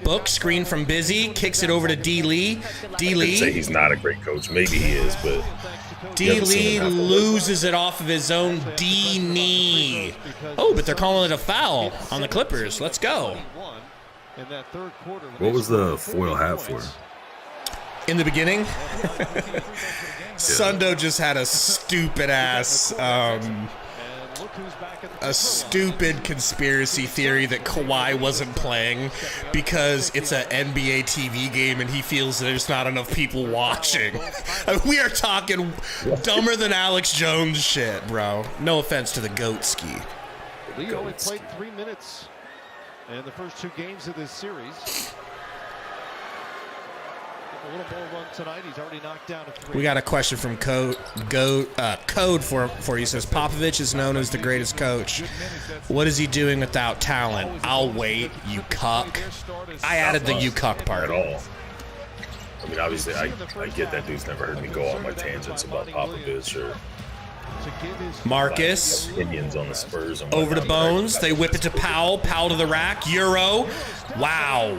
Book, screen from Busy, kicks it over to D. Lee. D. Lee. I say he's not a great coach. Maybe he is, but D. Lee loses it off of his own D knee. Oh, but they're calling it a foul on the Clippers. Let's go. What was the foil hat for? In the beginning, Sundo just had a stupid ass, a stupid conspiracy theory that Kawhi wasn't playing because it's an NBA TV game and he feels there's not enough people watching. We are talking dumber than Alex Jones shit, bro. No offense to the goat ski. Lee only played 3 minutes in the first 2 games of this series. A little more run tonight. He's already knocked down a 3. We got a question from Code for you. Says Popovich is known as the greatest coach. What is he doing without talent? I'll wait, you cuck. I added the you cuck part. At all. I mean, obviously, I get that dude's never heard me go on my tangents about Popovich or Marcus opinions on the Spurs. And over to Bones. They whip it to Powell. Powell to the rack. Euro. Wow.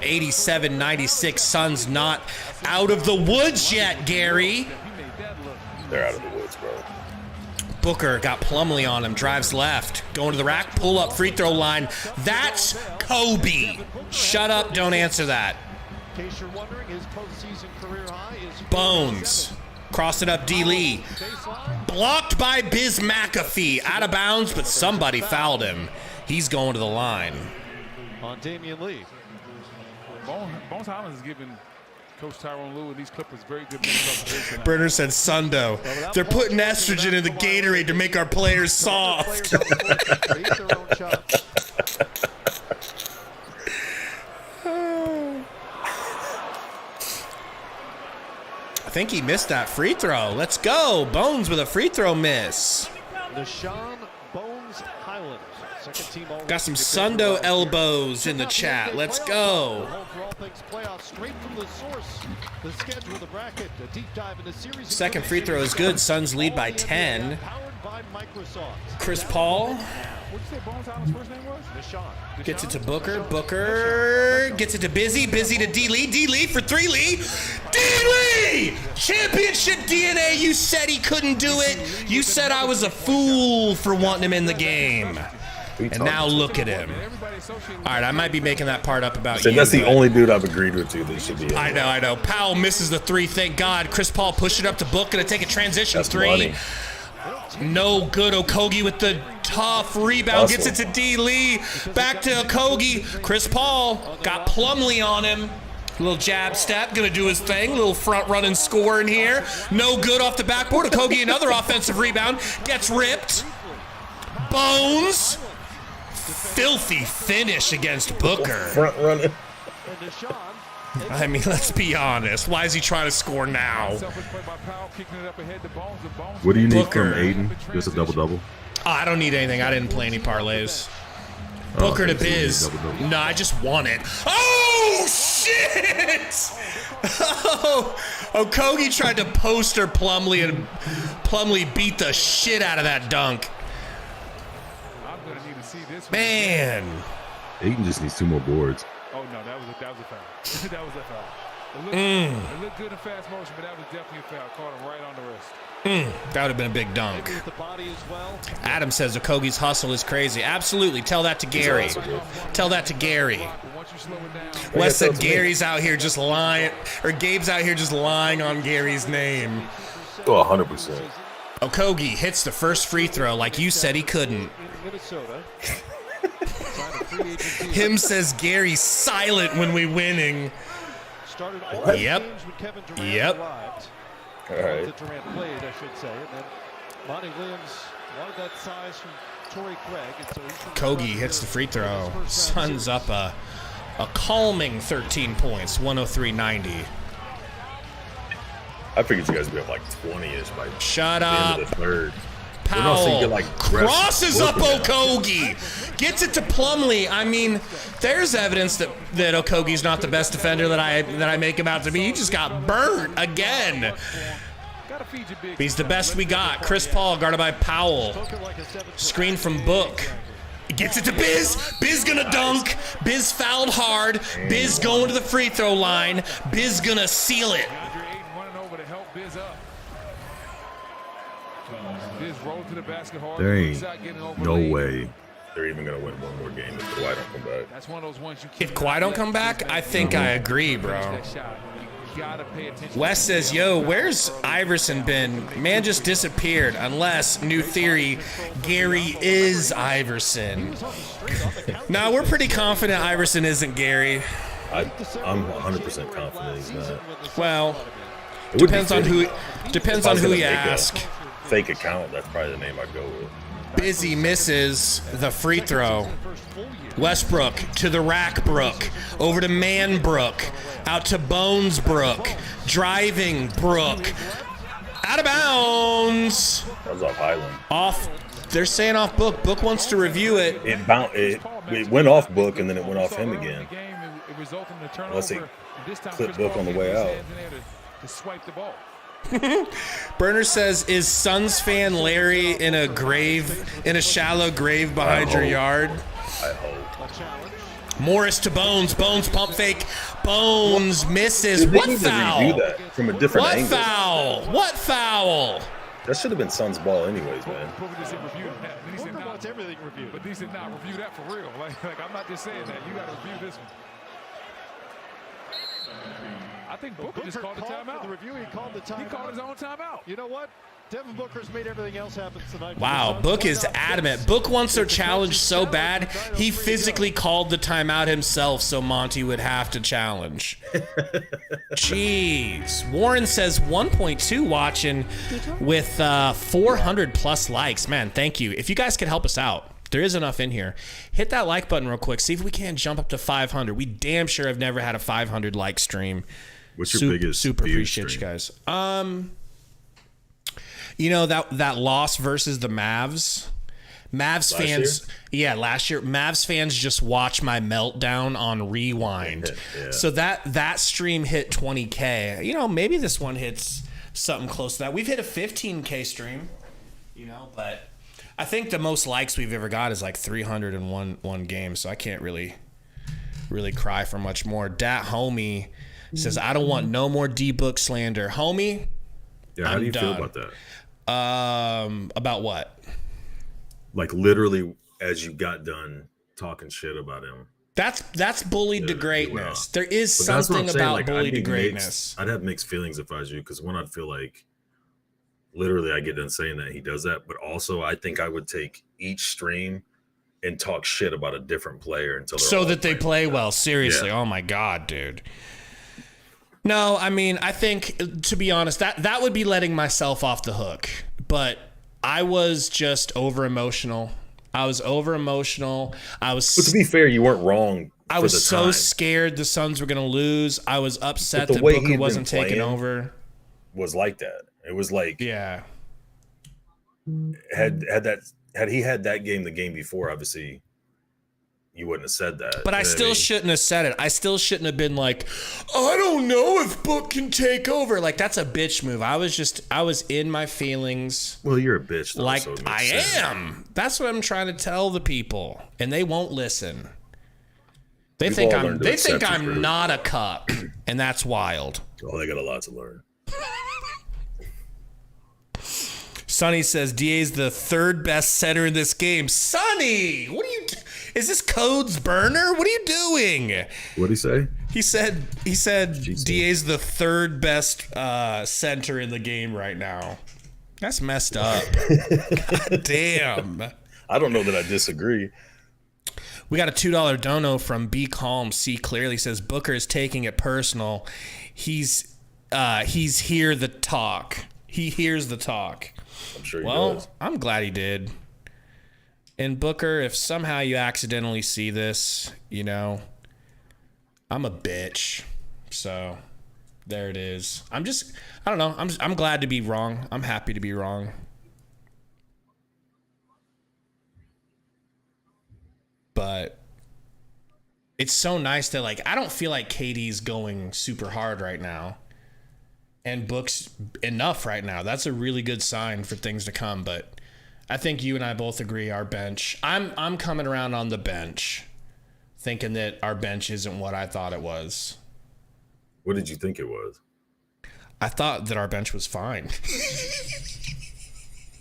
87-96. Suns not out of the woods yet, Gary. They're out of the woods, bro. Booker got Plumlee on him. Drives left. Going to the rack. Pull up. Free throw line. That's Kobe. Shut up. Don't answer that. In case you're wondering, his postseason career high is Bones. Cross it up, D. Lee. Blocked by Biz McAfee. Out of bounds, but somebody fouled him. He's going to the line. On Damian Lee. Bones Highlands is giving Coach Tyrone Lue and these Clippers very good minutes. Burner said Sundo. They're putting estrogen in the Gatorade to make our players soft. I think he missed that free throw. Let's go. Bones with a free throw miss. Deshaun Bones Highlanders. Second team all Got some Sundo elbows in the chat. Let's go. Second free throw is good. Suns lead by 10. Chris Paul gets it to Booker. Booker gets it to Busy. Busy to D. Lee. D. Lee for 3. Lee. D. Lee! Championship DNA. You said he couldn't do it. You said I was a fool for wanting him in the game. And now look at him. All right, I might be making that part up about you. That's the only dude I've agreed with you that should be. I know. Powell misses the 3. Thank God. Chris Paul pushed it up to Book. Gonna take a transition That's 3. Money. No good. Okogie with the tough rebound. Gets it to D. Lee. Back to Okogie. Chris Paul got Plumlee on him. Little jab step. Gonna do his thing. Little front run and score in here. No good off the backboard. Okogie another offensive rebound. Gets ripped. Bones. Filthy finish against Booker. Front running. I mean, let's be honest. Why is he trying to score now? What do you need Booker. from Aiden? Just a double-double? Oh, I don't need anything. I didn't play any parlays. Booker to Biz. No, I just won it. Oh, shit! Oh, Okogie tried to poster Plumlee, and Plumlee beat the shit out of that dunk. Man. Aiden just needs 2 more boards. Oh, no, that was a foul. That was a foul. It looked good in fast motion, but that was definitely a foul. Caught him right on the wrist. That would have been a big dunk. Adam says Okogie's hustle is crazy. Absolutely. Tell that to Gary. Tell that to Gary. Wes said Gary's out here just lying, or Gabe's out here just lying on Gary's name. Oh, 100%. Okogie hits the first free throw like you said he couldn't. Him says Gary's silent when we winning. Yep. Yep. All right. Okogie hits the free throw. Suns up a calming 13 points, 103-90. I figured you guys would be up like 20-ish by Shut the up. end of the third. Powell crosses up Okogie. Gets it to Plumlee. I mean, there's evidence that Okogie's not the best defender that I make him out to be. He just got burnt again. He's the best we got. Chris Paul guarded by Powell. Screen from Book. Gets it to Biz. Biz gonna dunk. Biz fouled hard. Biz going to the free throw line. Biz gonna seal it. There ain't no way they're even going to win one more game if Kawhi don't come back. That's one of those ones you can't. If Kawhi don't come back, I think I agree, bro. Wes says, yo, where's Iverson been? Man just disappeared. Unless, new theory, Gary is Iverson. Now, we're pretty confident Iverson isn't Gary. I'm 100% confident he's not. Well, depends on who you ask. Fake account, that's probably the name I'd go with. Busy misses the free throw. Westbrook to the rack Brook. Over to Man Brook. Out to Bones Brook. Driving Brook. Out of bounds. That was off Highland. Off. They're saying off Book. Book wants to review it. It went off Book and then it went off him again. Unless they clip Book on the way out. Burner says, is Suns fan Larry in a shallow grave behind your yard? I hope. Morris to Bones. Bones pump fake. Bones misses. Dude, What foul? Review that from a different What angle. foul? What foul? That should have been Suns ball anyways, man. Wants everything reviewed. But these did not review that for real. Like I'm not just saying that. You got to review this one. think Booker just called the timeout. For the review, he called the timeout. He called his own timeout. You know what? Devin Booker's made everything else happen tonight. Wow, Book is adamant. Book wants their challenge so bad, he physically called the timeout himself so Monty would have to challenge. Jeez. Warren says 1.2 watching with 400 plus likes. Man, thank you. If you guys could help us out, there is enough in here. Hit that like button real quick. See if we can jump up to 500. We damn sure have never had a 500 like stream. What's your biggest super view appreciate stream? You guys. You know, that loss versus the Mavs. Mavs fans, last year. Mavs fans just watch my meltdown on rewind. Yeah. So that stream hit 20K. You know, maybe this one hits something close to that. We've hit a 15K stream, you know, but I think the most likes we've ever got is like 301 games. So I can't really cry for much more. Dat Homie says, I don't want no more D-Book slander. Homie, Yeah, how do you feel about that? About what? Like literally, as you got done talking shit about him. That's bullied to greatness. There is But that's what something I'm saying, about like, bullied I'd to be greatness. I'd have mixed feelings if I was you, because one, I'd feel like literally I get done saying that he does that, but also I think I would take each stream and talk shit about a different player until So that they play well. Seriously. Yeah. Oh my God, dude. No, I mean, I think, to be honest, that would be letting myself off the hook. But I was just over-emotional. But to be fair, you weren't wrong. I was so scared the Suns were going to lose. I was upset that Booker wasn't taking over. Was like that. It was like, yeah. Had he had that game the game before, obviously you wouldn't have said that. But I still shouldn't have said it. I still shouldn't have been like, I don't know if Book can take over. Like, that's a bitch move. I was in my feelings. Well, you're a bitch, though, like, so I am. That's what I'm trying to tell the people, and they won't listen. They think I'm not a cuck, and that's wild. Oh, they got a lot to learn. Sonny says DA's the third best center in this game. Sonny, what are you? Is this Code's burner? What are you doing? What'd he say? He said DA's the third best center in the game right now. That's messed up. God damn. I don't know that I disagree. We got a $2 dono from Be Calm, See Clearly. Says Booker is taking it personal. He's hear the talk. He hears the talk. I'm sure he does. I'm glad he did. And Booker, if somehow you accidentally see this, you know, I'm a bitch. So there it is. I don't know. I'm glad to be wrong. I'm happy to be wrong. But it's so nice that, like, I don't feel like KD's going super hard right now. And Book's enough right now. That's a really good sign for things to come. But I think you and I both agree our bench. I'm coming around on the bench, thinking that our bench isn't what I thought it was. What did you think it was? I thought that our bench was fine.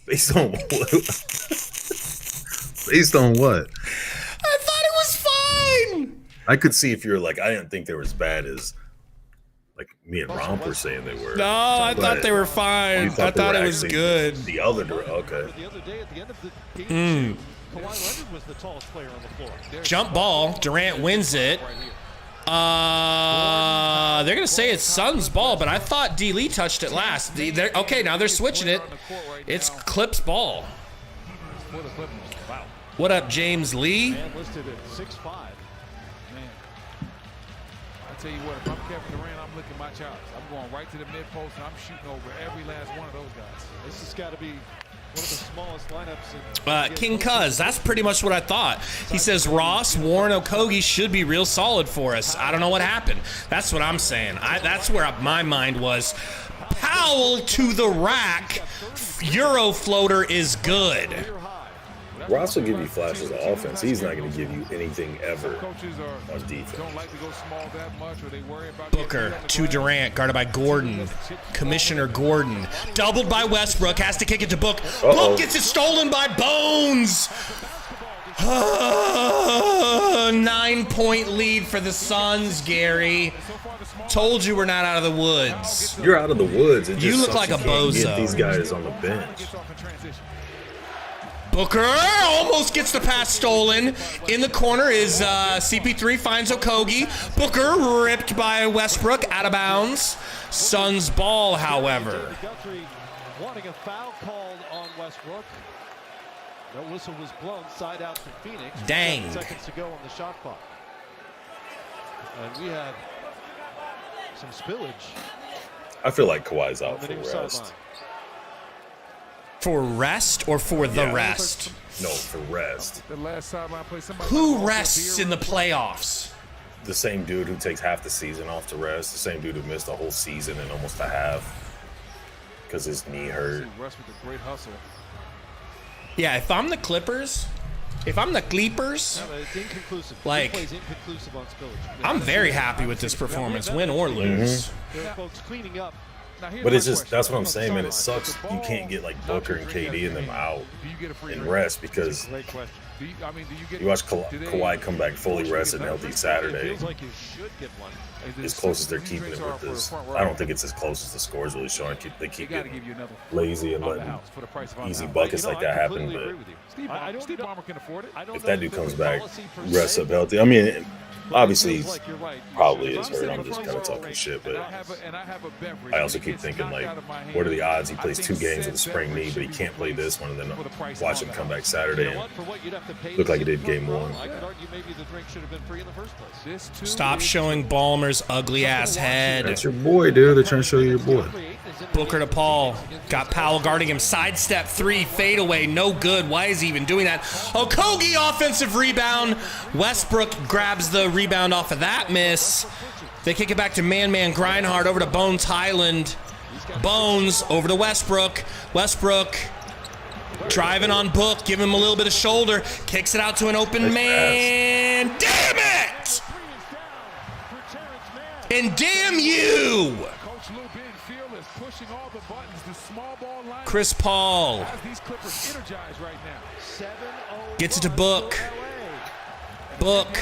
Based on what? Based on what? I thought it was fine. I could see if you're like, I didn't think they were as bad as like me and Romp were saying they were. No, I thought they were fine. I thought it was good. The other okay. The other day at the end of the game, Kawhi Leonard was the tallest player on the floor. Jump ball. Durant wins it. They're going to say it's Suns ball, but I thought D. Lee touched it last. Okay, now they're switching it. It's Clips ball. What up, James Lee? Man listed at 6'5". Man, I tell you what, if I'm Kevin Durant, I'm licking my chops. I'm going right to the mid post and I'm shooting over every last one of those guys. This has got to be one of the smallest lineups. King Cuz, that's pretty much what I thought. He says Ross, Warren, Okogie should be real solid for us. I don't know what happened. That's what I'm saying. That's where my mind was. Powell to the rack. Euro floater is good. Ross will give you flashes of offense. He's not going to give you anything ever on defense. Booker to Durant, guarded by Gordon. Commissioner Gordon. Doubled by Westbrook. Has to kick it to Book. Book gets it stolen by Bones. 9-point lead for the Suns, Gary. Told you we're not out of the woods. You're out of the woods. It just you look like a bozo. Get these guys on the bench. Booker almost gets the pass stolen. In the corner is CP3, finds Okogie. Booker ripped by Westbrook, out of bounds. Suns ball, however. Guthrie wanting a foul called on Westbrook. No whistle was blown, side out for Phoenix. Dang. 7 seconds to go on the shot clock. And we have some spillage. I feel like Kawhi's out for rest. For rest or for the rest? No, for rest. The last time I played somebody. Who rests in the playoffs? The same dude who takes half the season off to rest. The same dude who missed the whole season and almost a half because his knee hurt. Russ with a great hustle. Yeah, if I'm the Clippers, like, I'm very happy with this performance, win or lose. Folks cleaning up. But it's just, that's what I'm saying, man. It sucks you can't get like Booker and KD and them out and rest because you watch Kawhi come back fully rested and healthy Saturday. As close as they're keeping it with this. I don't think it's as close as the scores really showing. They keep getting lazy and letting easy buckets like that happen. But if that dude comes back, rests up healthy, I mean, obviously he probably is hurt. I'm just kind of talking shit, but I also keep thinking, like, what are the odds he plays 2 games with a sprained knee, but he can't play this one, and then watch him come back Saturday and look like he did game 1. Stop showing Ballmer's ugly ass head. That's your boy, dude. They're trying to show you your boy. Booker to Paul. Got Powell guarding him. Sidestep 3, fadeaway, no good. Why is he even doing that? Okogie offensive rebound. Westbrook grabs the rebound off of that miss. They kick it back to man-man Grindhard over to Bones Highland. Bones over to Westbrook. Westbrook driving on Book, give him a little bit of shoulder. Kicks it out to an open man. Damn it! And damn you! Chris Paul gets it to Book. Book.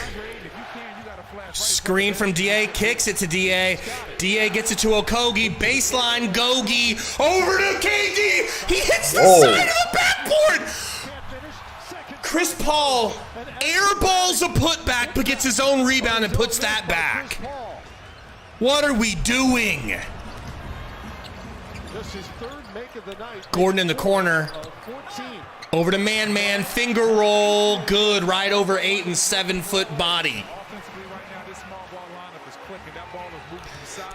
Screen from DA, kicks it to DA. DA gets it to Okogie. Baseline Gogie. Over to KD. He hits the side of the backboard. Chris Paul airballs a putback, but gets his own rebound and puts that back. What are we doing? Gordon in the corner. Over to man-man, finger roll, good, right over 8 and 7 foot body.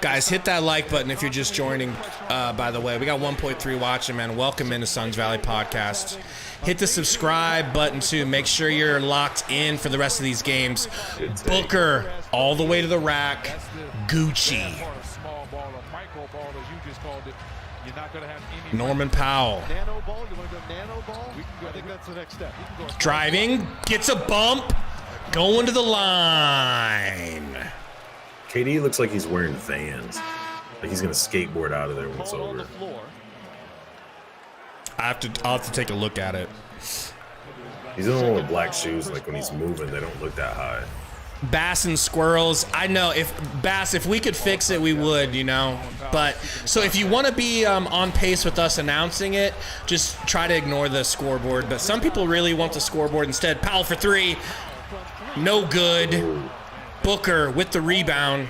Guys, hit that like button if you're just joining, by the way. We got 1.3 watching, man. Welcome into Suns Valley Podcast. Hit the subscribe button, too. Make sure you're locked in for the rest of these games. Booker, all the way to the rack. Gucci. Norman Powell. Driving, gets a bump, going to the line. KD looks like he's wearing Vans. Like he's going to skateboard out of there when it's over. I'll have to take a look at it. He's the one with black shoes. Like when he's moving, they don't look that high. Bass and squirrels. I know if we could fix it, we would, you know. But so if you want to be on pace with us announcing it, just try to ignore the scoreboard. But some people really want the scoreboard instead. Powell for 3, no good. Booker with the rebound.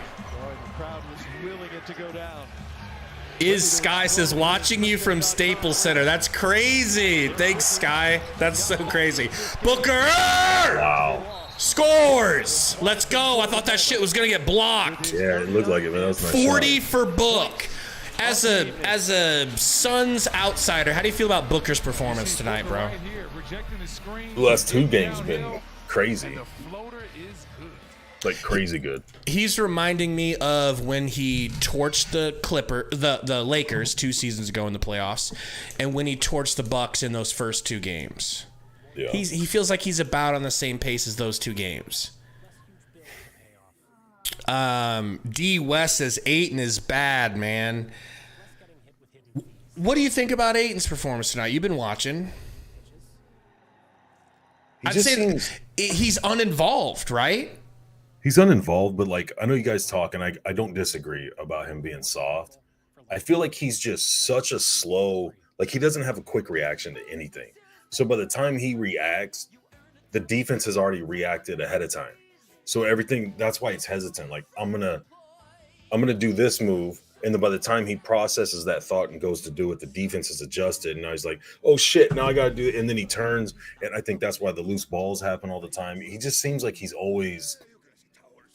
Is Sky says watching you from Staples Center. That's crazy. Thanks, Sky. That's so crazy. Booker. Wow. Scores! Let's go. I thought that shit was gonna get blocked. Yeah, it looked like it, man. That was nice 40 shot. for Book. As a Suns outsider, how do you feel about Booker's performance tonight, bro? The last 2 games have been crazy. Like crazy good. He's reminding me of when he torched the Lakers 2 seasons ago in the playoffs, and when he torched the Bucks in those first 2 games. Yeah. He feels like he's about on the same pace as those 2 games. D West says Ayton is bad, man. What do you think about Ayton's performance tonight? You've been watching. I'd say he's uninvolved, right? He's uninvolved, but like I know you guys talk, and I don't disagree about him being soft. I feel like he's just such a slow, like he doesn't have a quick reaction to anything. So by the time he reacts, the defense has already reacted ahead of time. So everything, that's why it's hesitant. Like I'm gonna do this move, and then by the time he processes that thought and goes to do it, the defense is adjusted, and now he's like, oh shit, now I gotta do it. And then he turns, and I think that's why the loose balls happen all the time. He just seems like he's always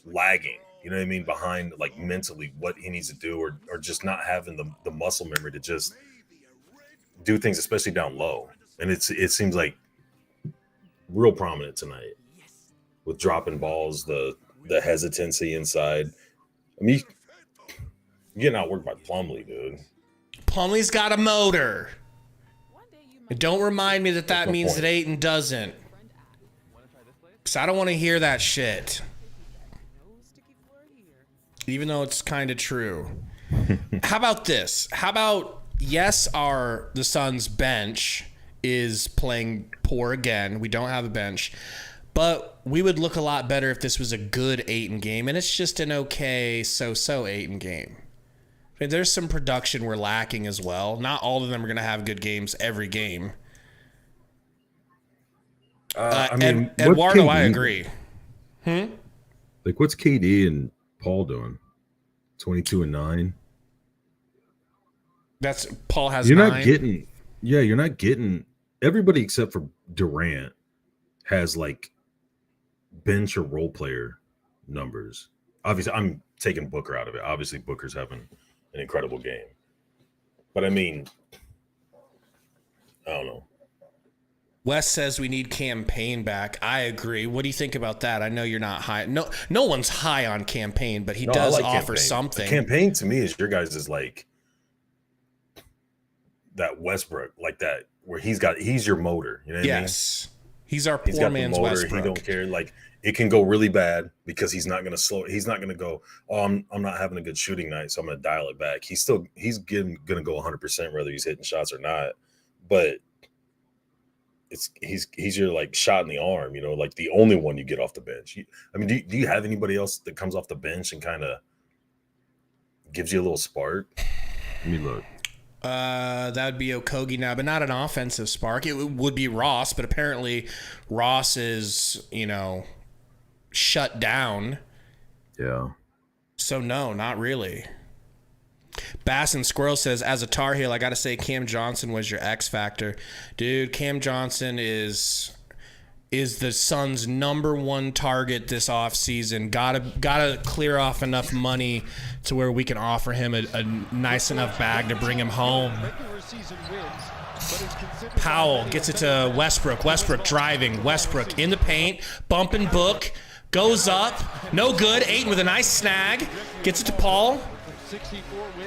lagging, you know what I mean, behind like mentally what he needs to do, or just not having the muscle memory to just do things, especially down low. And it seems like real prominent tonight with dropping balls, the hesitancy inside. I mean, you're getting outworked by Plumlee, dude. Plumlee's got a motor. And don't remind me that means that Ayton doesn't. Because I don't want to hear that shit. Even though it's kind of true. How about this? How about, yes, the Suns bench is playing poor again. We don't have a bench. But we would look a lot better if this was a good Ayton game. And it's just an okay, so-so Ayton game. I mean, there's some production we're lacking as well. Not all of them are going to have good games every game. I mean, Eduardo, I agree. Like, what's KD and Paul doing? 22 and 9. That's Paul has. You're 9. not getting. Yeah, you're not getting. Everybody except for Durant has like bench or role player numbers. Obviously, I'm taking Booker out of it. Obviously, Booker's having an incredible game, but I mean, I don't know. Wes says we need Campaign back. I agree. What do you think about that? I know you're not high. No one's high on Campaign, but he does offer something. Campaign to me is your guys is like that Westbrook, like that where he's your motor. You know what I mean? Yes. He's our poor man's Westbrook. He don't care. Like it can go really bad because he's not going to slow. He's not going to go, oh, I'm not having a good shooting night, so I'm going to dial it back. He's going to go 100% whether he's hitting shots or not. But he's your like shot in the arm, you know, like the only one you get off the bench. I mean, do you have anybody else that comes off the bench and kind of gives you a little spark? Let me look. That would be Okogie now, but not an offensive spark. It would be Ross, but apparently Ross is, shut down. Yeah. So no, not really. Bass and Squirrel says, as a Tar Heel, I got to say Cam Johnson was your X factor. Dude, Cam Johnson is the Suns' #1 target this offseason. Gotta clear off enough money to where we can offer him a nice enough bag to bring him home. Powell gets it to Westbrook. Westbrook driving. Westbrook in the paint. Bumping Book. Goes up. No good. Ayton with a nice snag. Gets it to Paul.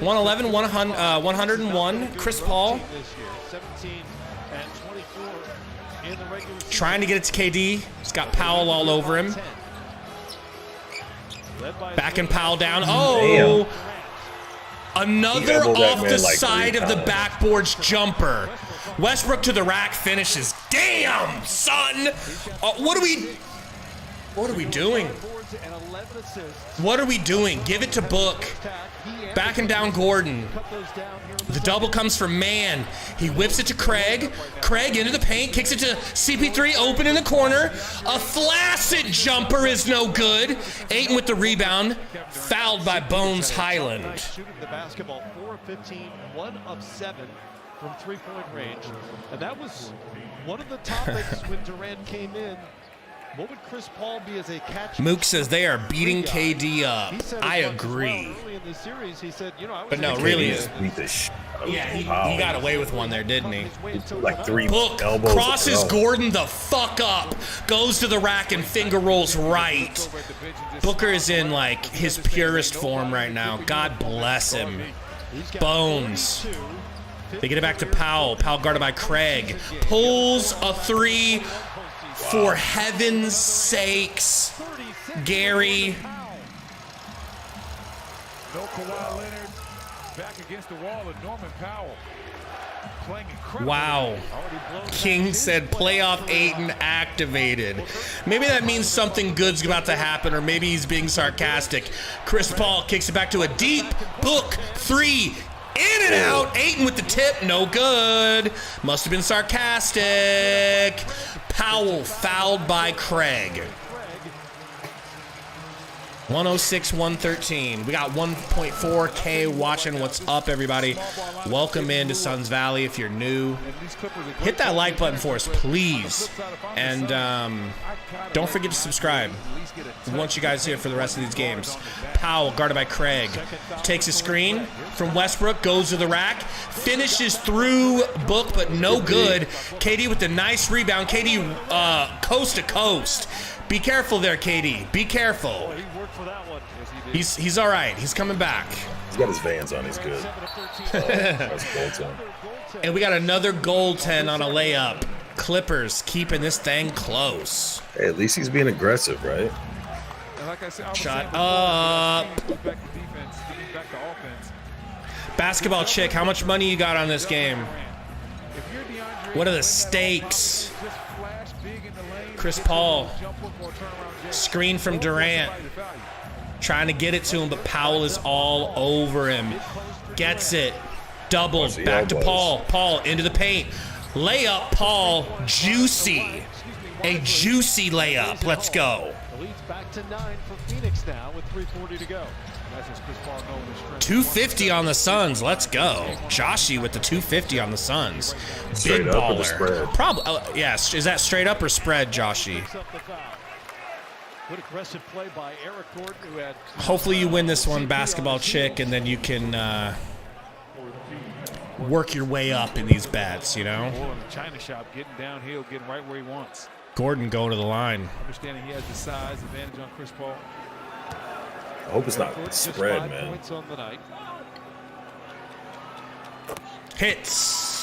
111, 101. Chris Paul. Trying to get it to KD. He's got Powell all over him. Backing Powell down. Oh! Another off the side of the backboard's jumper. Westbrook to the rack finishes. Damn, son! What are we doing? What are we doing? Give it to Book. Backing down Gordon. The double comes from Mann. He whips it to Craig. Craig into the paint. Kicks it to CP3. Open in the corner. A flaccid jumper is no good. Ayton with the rebound. Fouled by Bones Highland. Shooting the basketball 4 of 15, 1 of 7 from three-point range. And that was one of the topics when Durant came in. What would Chris Paul be as a catch? Mook says they are beating KD up. I agree. But no, really is. Yeah, he got away with one there, didn't he? Like 3 Book elbows. crosses Gordon the fuck up. Goes to the rack and finger rolls right. Booker is in like his purest form right now. God bless him. Bones. They get it back to Powell. Powell guarded by Craig. Pulls a 3. For heaven's sakes, Gary. No Kawhi Leonard back against the wall of Norman Powell. Wow. King said playoff Ayton activated. Maybe that means something good's about to happen, or maybe he's being sarcastic. Chris Paul kicks it back to a deep Book 3. In and out. Ayton with the tip. No good. Must have been sarcastic. Powell fouled by Craig. 106-113. We got 1.4K watching. What's up, everybody? Welcome into Suns Valley. If you're new, hit that like button for us, please. And don't forget to subscribe. We want you guys here for the rest of these games. Powell, guarded by Craig, takes a screen from Westbrook, goes to the rack, finishes through Book, but no good. KD with the nice rebound. KD coast to coast. Be careful there, KD. Be careful. He's all right. He's coming back. He's got his Vans on. He's good. That's goaltend. And we got another goaltend on a layup. Clippers keeping this thing close. Hey, at least he's being aggressive, right? Shut up. Basketball chick, how much money you got on this game? What are the stakes? Chris Paul. Screen from Durant. Trying to get it to him, but Powell is all over him. Gets it. Doubled. Back to Paul. Paul into the paint. Layup, Paul. Juicy. A juicy layup. Let's go. The lead's back to 9 for Phoenix now with 3:40 to go. 250 on the Suns. Let's go. Joshy with the 250 on the Suns. Straight Big up baller. or the spread? Probably. Yes. Is that straight up or spread, Joshy? Good aggressive play by Eric Gordon, who had Hopefully you win this one, basketball chick, and then you can work your way up in these bets, you know? China shop, getting downhill, getting right where he wants. Gordon going to the line. Understanding he has the size advantage on Chris Paul. I hope it's not spread, man. Points on the night. Hits.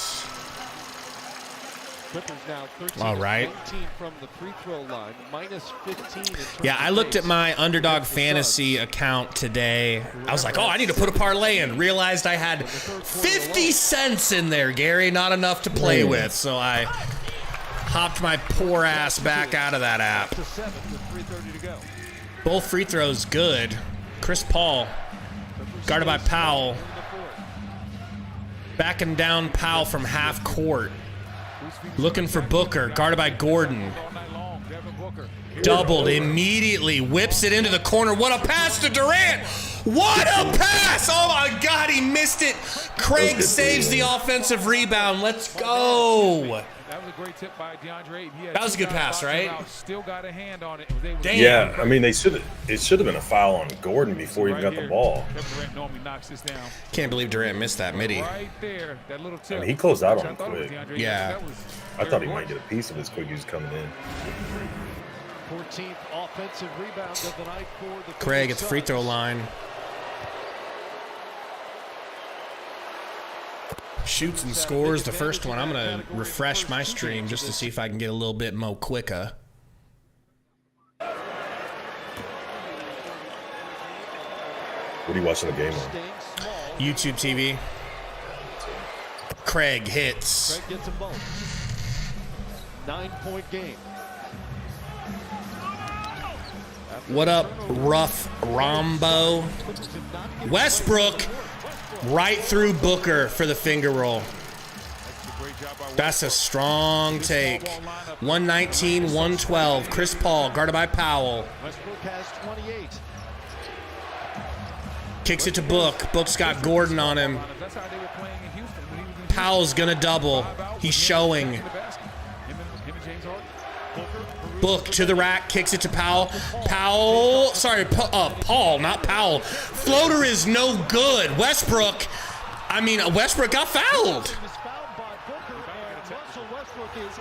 Clippers now 13 All right. 19 from the free throw line, minus 15 in terms Yeah, I looked of at my Underdog Fantasy account today. I was like, oh, I need to put a parlay in. Realized I had 50 cents in there, Gary. Not enough to play with. So I hopped my poor ass back out of that app. Both free throws good. Chris Paul, guarded by Powell. Backing down Powell from half court. Looking for Booker, guarded by Gordon. Doubled immediately, whips it into the corner. What a pass to Durant! What a pass! Oh my God, he missed it. Craig saves the offensive rebound. Let's go. That was a great tip by DeAndre. That was a good pass, right? Still got a hand on it. Damn. Yeah, I mean, it should have been a foul on Gordon before he even got the ball. Can't believe Durant missed that midi. Right there, that little tip. I mean, he closed out on him quick. Yeah. I thought he might get a piece of his quick. He was coming in. 14th offensive rebound of the night for the Craig at the free throw line. Shoots and scores the first one. I'm going to refresh my stream just to see if I can get a little bit more quicker. What are you watching the game on? YouTube TV. Craig hits. Craig gets them both. 9-point game. What up, rough Rombo? Westbrook right through Booker for the finger roll. That's a strong take. 119-112. Chris Paul, guarded by Powell. Westbrook has 28. Kicks it to Book. Book's got Gordon on him. Powell's gonna double. He's showing. Book to the rack, kicks it to Powell. Paul, not Powell. Floater is no good. Westbrook got fouled.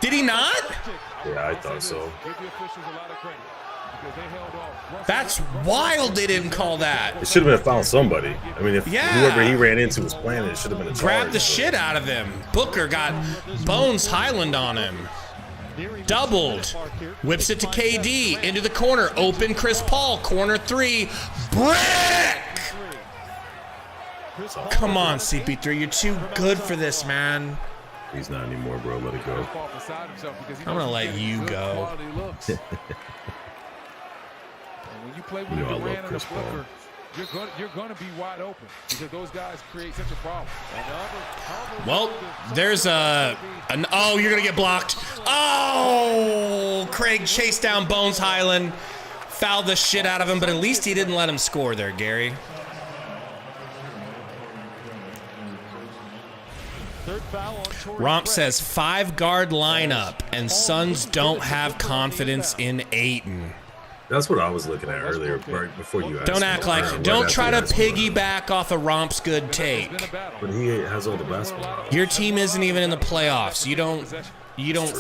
Did he not? Yeah, I thought so. That's wild they didn't call that. It should have been a foul on somebody. I mean, if whoever he ran into was playing it, should have been a charge. Grabbed the shit out of him. Booker got Bones Highland on him. Doubled. Whips it to KD. Into the corner. Open Chris Paul. Corner three. Brick! Come on, CP3. You're too good for this, man. He's not anymore, bro. Let it go. I'm gonna let you go. And when you play with Durant and a Booker, you're gonna be wide open because those guys create such a problem. Well, there's oh, you're gonna get blocked. Oh, Craig chased down Bones Highland, fouled the shit out of him, but at least he didn't let him score there, Gary. Romp says 5-guard lineup, and Suns don't have confidence in Ayton. That's what I was looking at earlier, right before you asked. Don't act like, don't try to piggyback off of Romp's good take. But he has all the basketball. Your team isn't even in the playoffs. You don't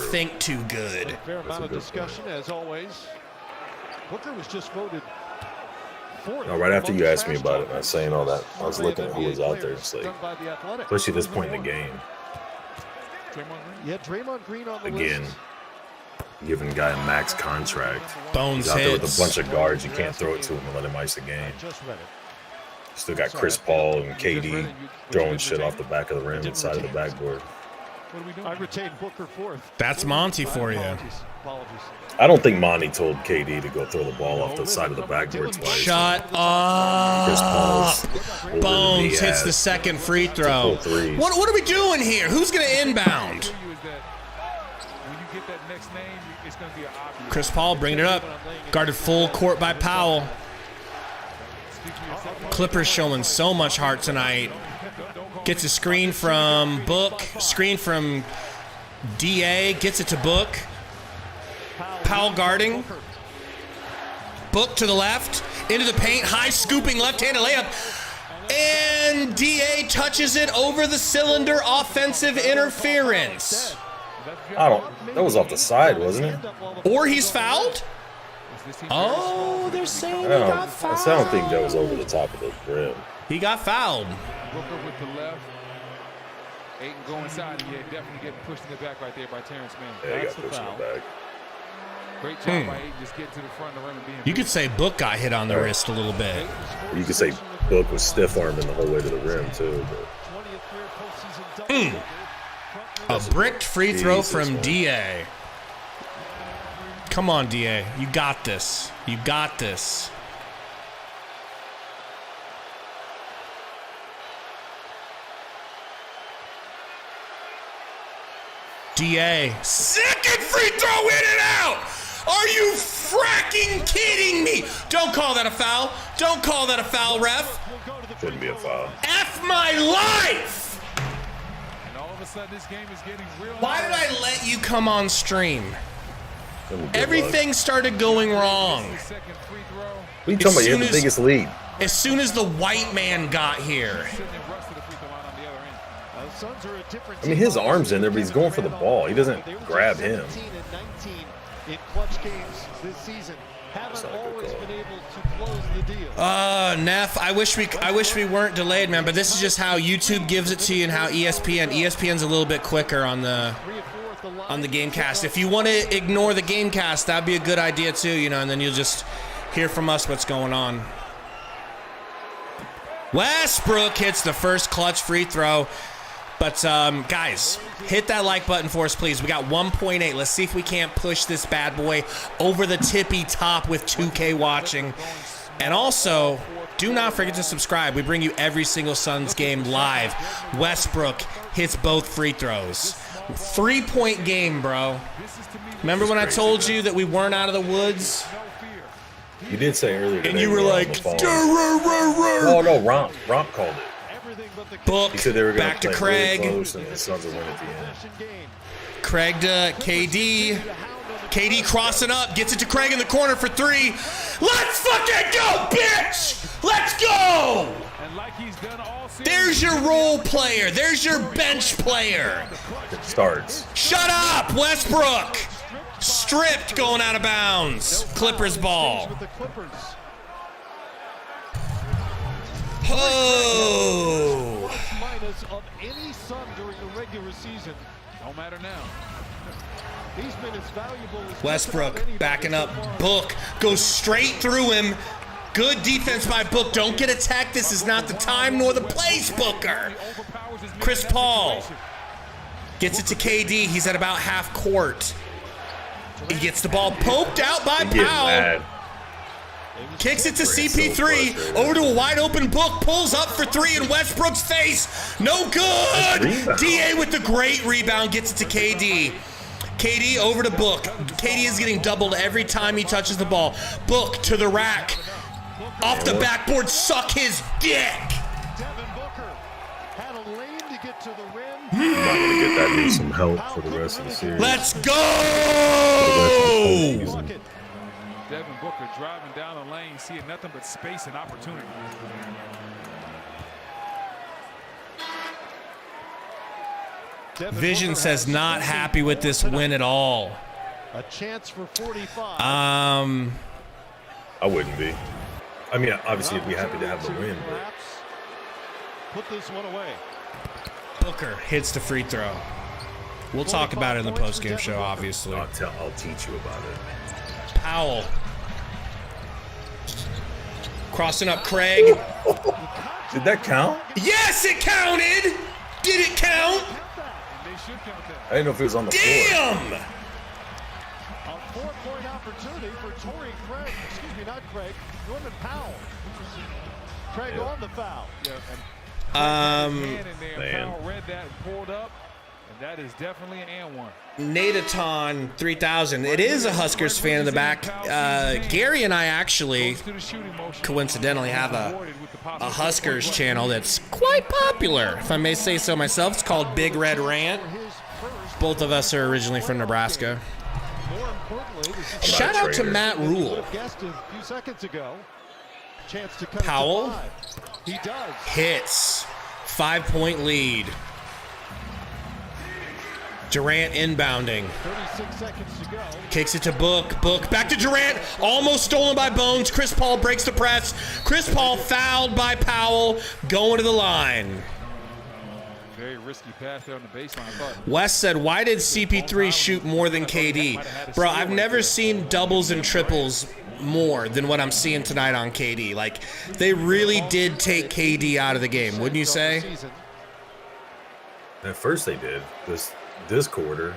think too good. Fair amount of discussion as always. Booker was just voted fourth. No, right after you asked me about it, and I was saying all that, I was looking at who was out there. It's like, especially at this point in the game. Yeah, Draymond Green on the Again, list. giving a guy a max contract. Bones He's out there with hits. a bunch of guards. You can't throw it to him and let him ice the game. Still got Chris Paul and KD throwing shit off the back of the rim inside of the backboard. I retained Booker fourth. That's Monty for you. I don't think Monty told KD to go throw the ball off the side of the backboard twice. Shut up. Chris Paul's older than Bones he hits has the second free to throw. pull threes. What are we doing here? Who's going to inbound? Chris Paul bringing it up. Guarded full court by Powell. Clippers showing so much heart tonight. Gets a screen from Book. Screen from DA. Gets it to Book. Powell guarding. Book to the left. Into the paint. High scooping left-handed layup. And DA touches it over the cylinder. Offensive interference. That was off the side, wasn't it? Or he's fouled? Oh, they're saying he got fouled. I don't think that was over the top of the rim. He got fouled. Booker with the left. Ayton going inside. Yeah, definitely getting pushed in the back right there by Terrence Mann. Yeah, he got pushed in the back. Great job by Ayton just getting to the front of the rim and being. You could say Book got hit on the wrist a little bit. You could say Book was stiff-arming the whole way to the rim, too. But. A bricked free throw from DA. Come on, DA. You got this. You got this. DA. Second free throw in and out. Are you fracking kidding me? Don't call that a foul. Don't call that a foul, ref. Couldn't be a foul. F my life. This game is getting real. Why did I let you come on stream? Everything started going wrong. What are you talking about? You have the biggest lead. As soon as the white man got here. I mean, his arm's in there, but he's going for the ball. He doesn't grab him. In clutch games this season, haven't always been able to close the deal. Neff, I wish we weren't delayed, man, but this is just how YouTube gives it to you and how ESPN's a little bit quicker on the Gamecast. If you want to ignore the Gamecast, that'd be a good idea too, you know, and then you'll just hear from us what's going on. Westbrook hits the first clutch free throw. But, guys, hit that like button for us, please. We got 1.8. Let's see if we can't push this bad boy over the tippy top with 2K watching. And also, do not forget to subscribe. We bring you every single Suns game live. Westbrook hits both free throws. 3-point game, bro. Remember when I told you that we weren't out of the woods? You did say earlier today. And you were like, oh, no, Romp called it. Book, he said they were gonna back to play Craig. really close and the Suns will win at the end. Craig to KD. KD crossing up, gets it to Craig in the corner for three. Let's fucking go, bitch! Let's go! There's your role player. There's your bench player. It starts. Shut up, Westbrook! Stripped going out of bounds. Clippers ball. Oh! Minus of any Sun during the regular season. Don't matter now. These minutes valuable. Westbrook backing up. Book goes straight through him. Good defense by Book. Don't get attacked. This is not the time nor the place, Booker. Chris Paul. Gets it to KD. He's at about half court. He gets the ball poked out by Powell. Kicks it to CP3. Over to a wide open Book. Pulls up for three in Westbrook's face. No good. DA with the great rebound. Gets it to KD. KD over to Book. KD is getting doubled every time he touches the ball. Book to the rack. Off the backboard. Suck his dick. Devin Booker had a lane to get to the rim. I'm not going to get that dude some help for the rest of the series. Let's go! Devin Booker driving down the lane, seeing nothing but space and opportunity. Vision says not happy with this win at all. A chance for 45. I wouldn't be. I mean, obviously, I'd be happy to have the win, but put this one away. Booker hits the free throw. We'll talk about it in the postgame show, obviously. I'll teach you about it. Powell. Crossing up Craig. Did that count? Yes, it counted. Did it count? I didn't know if it was on the floor. Damn! A 4-point opportunity for Torrey Craig. Excuse me, not Craig. Norman Powell. Craig on the foul. Man. Powell read that and pulled up, and that is definitely an and one. Nataton 3000. It is a Huskers fan in the back. Gary and I actually coincidentally have a Huskers channel that's quite popular, if I may say so myself. It's called Big Red Rant. Both of us are originally from Nebraska. Shout out to Matt Rule. Powell hits. 5-point lead. Durant inbounding. 36 seconds to go. Kicks it to Book. Book back to Durant. Almost stolen by Bones. Chris Paul breaks the press. Chris Paul fouled by Powell. Going to the line. Very risky pass there on the baseline. Wes said, why did CP3 shoot more than KD? Bro, I've never seen doubles and triples more than what I'm seeing tonight on KD. Like, they really did take KD out of the game, wouldn't you say? At first they did. This quarter,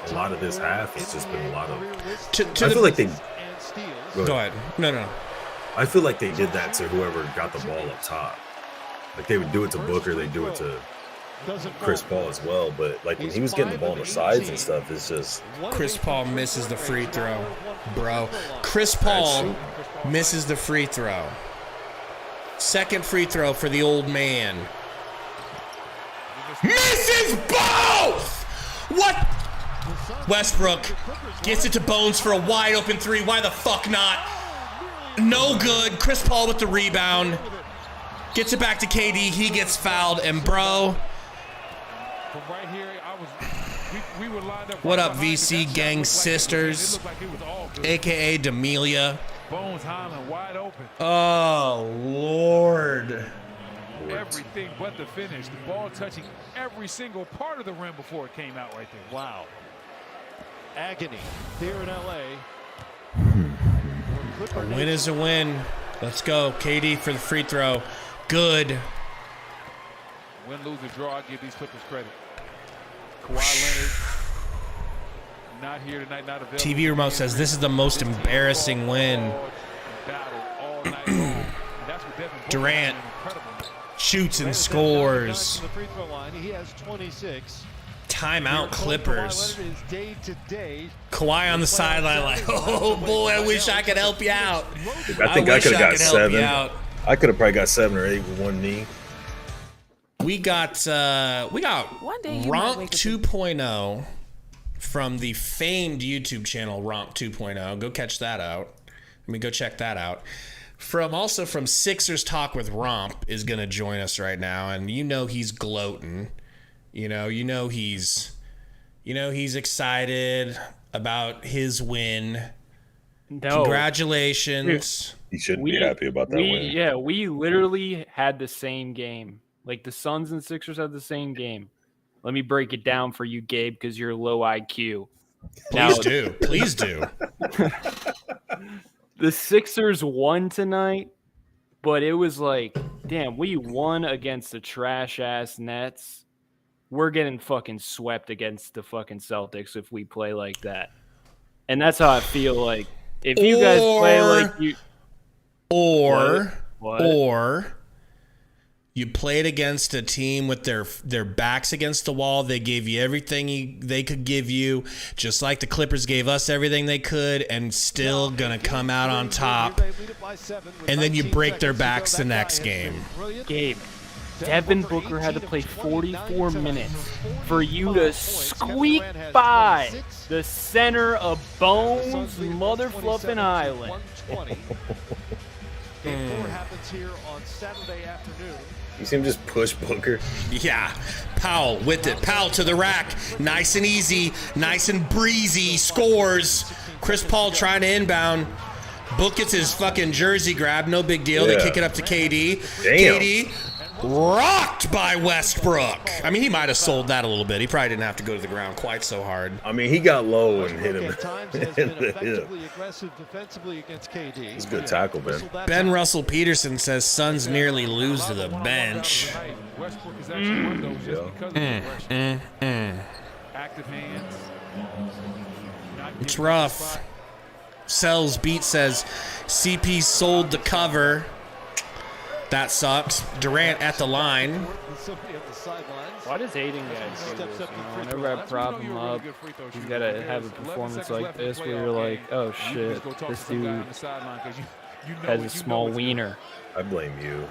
a lot of this half has just been a lot of. I feel like they. Go ahead. No. I feel like they did that to whoever got the ball up top. Like they would do it to Booker, they do it to Chris Paul as well. But like when he was getting the ball on the sides and stuff, it's just. Chris Paul misses the free throw, bro. Chris Paul misses the free throw. Second free throw for the old man. Misses both! What? Westbrook gets it to Bones for a wide open three. Why the fuck not? No good. Chris Paul with the rebound. Gets it back to KD. He gets fouled. And bro. What up, VC Gang Sisters? AKA D'Amelia. Bones Highland wide open. Oh, Lord. Everything but the finish. The ball touching every single part of the rim before it came out right there. Wow. Agony here in LA. A win is a win. Let's go. KD for the free throw. Good. Win, lose, or draw, I give these Clippers credit. Kawhi Leonard not here tonight, not available. TV remote says this is the most embarrassing win. Durant shoots and scores. He has 26. Timeout Clippers. Kawhi on the sideline like, oh boy, I wish I could help you out. I think I could have got 7. I could have probably got 7 or 8 with one knee. We got Ronk 2.0 from the famed YouTube channel Ronk 2.0. Go catch that out. Go check that out. From Sixers Talk with Romp is going to join us right now, and he's gloating. He's excited about his win. No. Congratulations. He shouldn't be happy about that win. Yeah, we literally had the same game. Like the Suns and Sixers had the same game. Let me break it down for you, Gabe, because you're low IQ. Please do. The Sixers won tonight, but it was like, damn, we won against the trash-ass Nets. we're getting fucking swept against the fucking Celtics if we play like that. And that's how I feel like if you guys play like you or you played against a team with their backs against the wall. They gave you everything they could give you, just like the Clippers gave us everything they could, and still going to come out on top. And then you break their backs the next game. Gabe, Devin Booker had to play 44 minutes for you to squeak by the center of Bones Motherfluffin' Island. Game 4 happens here on Saturday afternoon. You see him just push Booker? Yeah. Powell with it. Powell to the rack. Nice and easy. Nice and breezy. Scores. Chris Paul trying to inbound. Book gets his fucking jersey grabbed. No big deal. Yeah. They kick it up to KD. Damn. KD rocked by Westbrook. I mean, he might have sold that a little bit. He probably didn't have to go to the ground quite so hard. I mean, he got low and hit him. It's a good tackle, man. Ben Russell Peterson says Suns nearly lose to the bench. It's rough. Sells Beat says CP sold the cover. That sucks. Durant at the line. Why does Aiden guys do this? Whenever I prop him up, he's got to have a performance like this where you're like, oh shit, this dude has a small wiener. I blame you.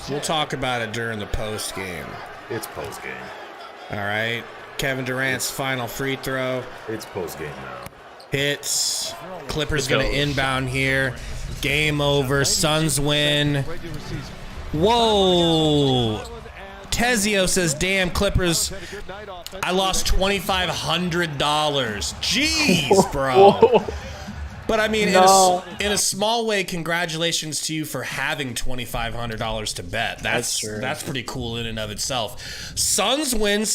We'll talk about it during the post game. It's post game. All right. Kevin Durant's final free throw. It's post game now. Hits. Clippers going to inbound here. Game over. Suns win. Whoa. Tezio says, damn, Clippers, I lost $2,500. Jeez, bro. But I mean, in a small way, congratulations to you for having $2,500 to bet. That's pretty cool in and of itself. Suns win.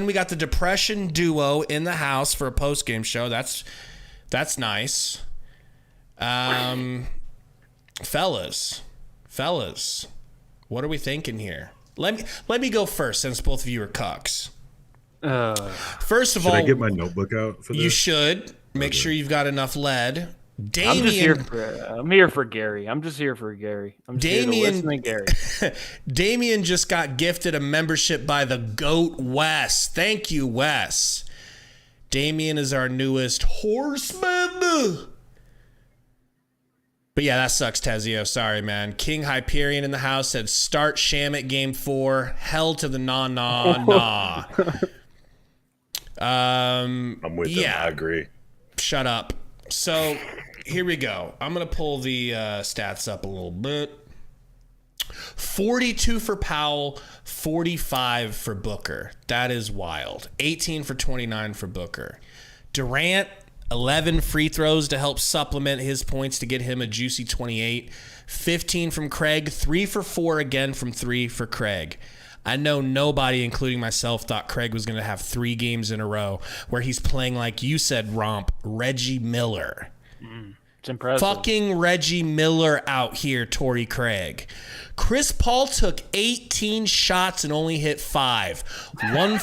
We got the Depression duo in the house for a post-game show. That's nice. Fellas, what are we thinking here? Let me go first, since both of you are cucks. First of all, should I get my notebook out for this? You should. Make sure you've got enough lead. I'm here for Gary. I'm just here for Gary. Gary. Damien just got gifted a membership by the GOAT Wes. Thank you, Wes. Damien is our newest horseman. But yeah, that sucks, Tezio. Sorry, man. King Hyperion in the house said, start Shamit game 4. Hell to the nah. I'm with them. I agree. Shut up. So here we go. I'm going to pull the stats up a little bit. 42 for Powell, 45 for Booker. That is wild. 18 for 29 for Booker. Durant, 11 free throws to help supplement his points to get him a juicy 28. 15 from Craig, 3 for 4 again from 3 for Craig. I know nobody, including myself, thought Craig was going to have 3 games in a row where he's playing, like you said, Romp, Reggie Miller. It's impressive. Fucking Reggie Miller out here, Torrey Craig. Chris Paul took 18 shots and only hit 5. One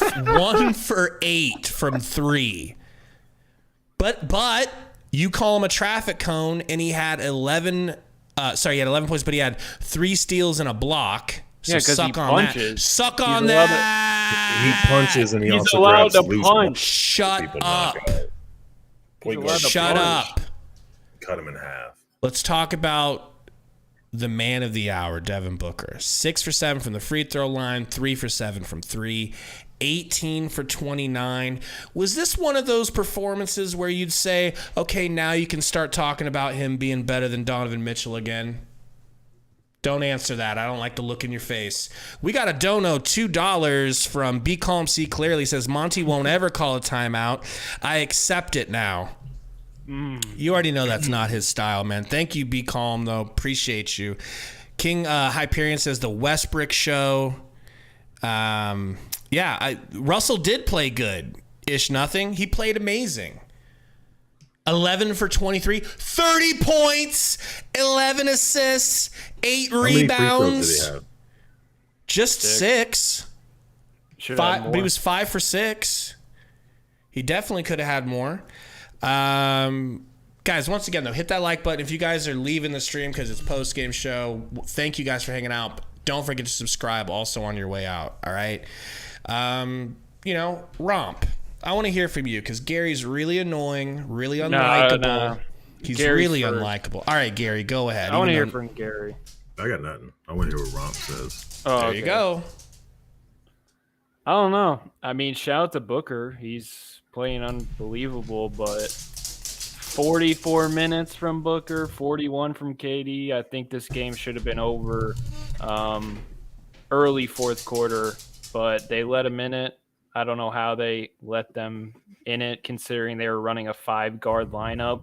for 8 from 3. But you call him a traffic cone, and he had 11 points, but he had 3 steals and a block. So yeah, because he punches. Suck on that. He punches, and he's also allowed grabs to loose punch. Shut up. Shut up. Cut him in half. Let's talk about the man of the hour, Devin Booker. 6 for 7 from the free throw line, 3 for 7 from 3, 18 for 29. Was this one of those performances where you'd say, okay, now you can start talking about him being better than Donovan Mitchell again? Don't answer that. I don't like the look in your face. We got a dono, $2 from Be Calm See Clearly. Says, Monty won't ever call a timeout. I accept it now. You already know that's not his style, man. Thank you, Be Calm, though. Appreciate you. King Hyperion says, the Westbrook show. Russell did play good. Ish nothing. He played amazing. 11 for 23, 30 points, 11 assists, 8 rebounds. How many free throws did he have? Just 6. But he was 5 for 6. He definitely could have had more. Guys, once again, though, hit that like button. If you guys are leaving the stream because it's post-game show, thank you guys for hanging out. Don't forget to subscribe also on your way out, all right? Romp, I want to hear from you because Gary's really annoying, really unlikable. No. He's Gary's really unlikable. All right, Gary, go ahead. I want to hear from Gary. I got nothing. I want to hear what Romp says. Oh, there you go. I don't know. I mean, shout out to Booker. He's playing unbelievable, but 44 minutes from Booker, 41 from KD. I think this game should have been over early fourth quarter, but they let him in it. I don't know how they let them in it, considering they were running a 5-guard lineup.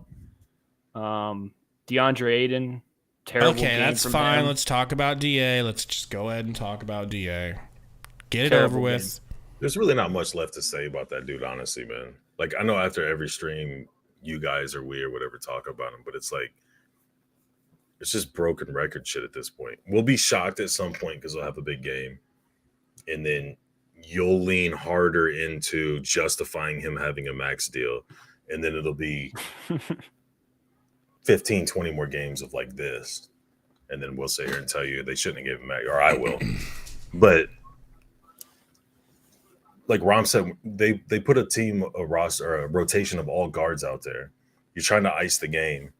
DeAndre Ayton, terrible game. Okay, that's fine. Him. Let's talk about DA. Let's just go ahead and talk about DA. Get it over with. Game. There's really not much left to say about that dude, honestly, man. Like, I know after every stream, you guys or we or whatever talk about him, but it's like, it's just broken record shit at this point. We'll be shocked at some point because we'll have a big game, and then you'll lean harder into justifying him having a max deal, and then it'll be 15, 20 more games of like this, and then we'll sit here and tell you they shouldn't have given him max, or I will. But like Rom said, they put a roster or a rotation of all guards out there. You're trying to ice the game.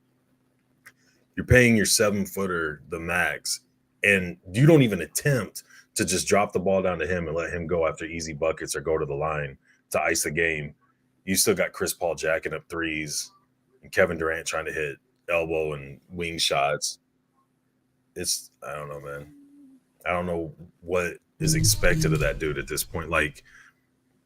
You're paying your 7-footer the max, and you don't even attempt to just drop the ball down to him and let him go after easy buckets or go to the line to ice the game. You still got Chris Paul jacking up threes and Kevin Durant trying to hit elbow and wing shots. I don't know, man. I don't know what is expected of that dude at this point. Like,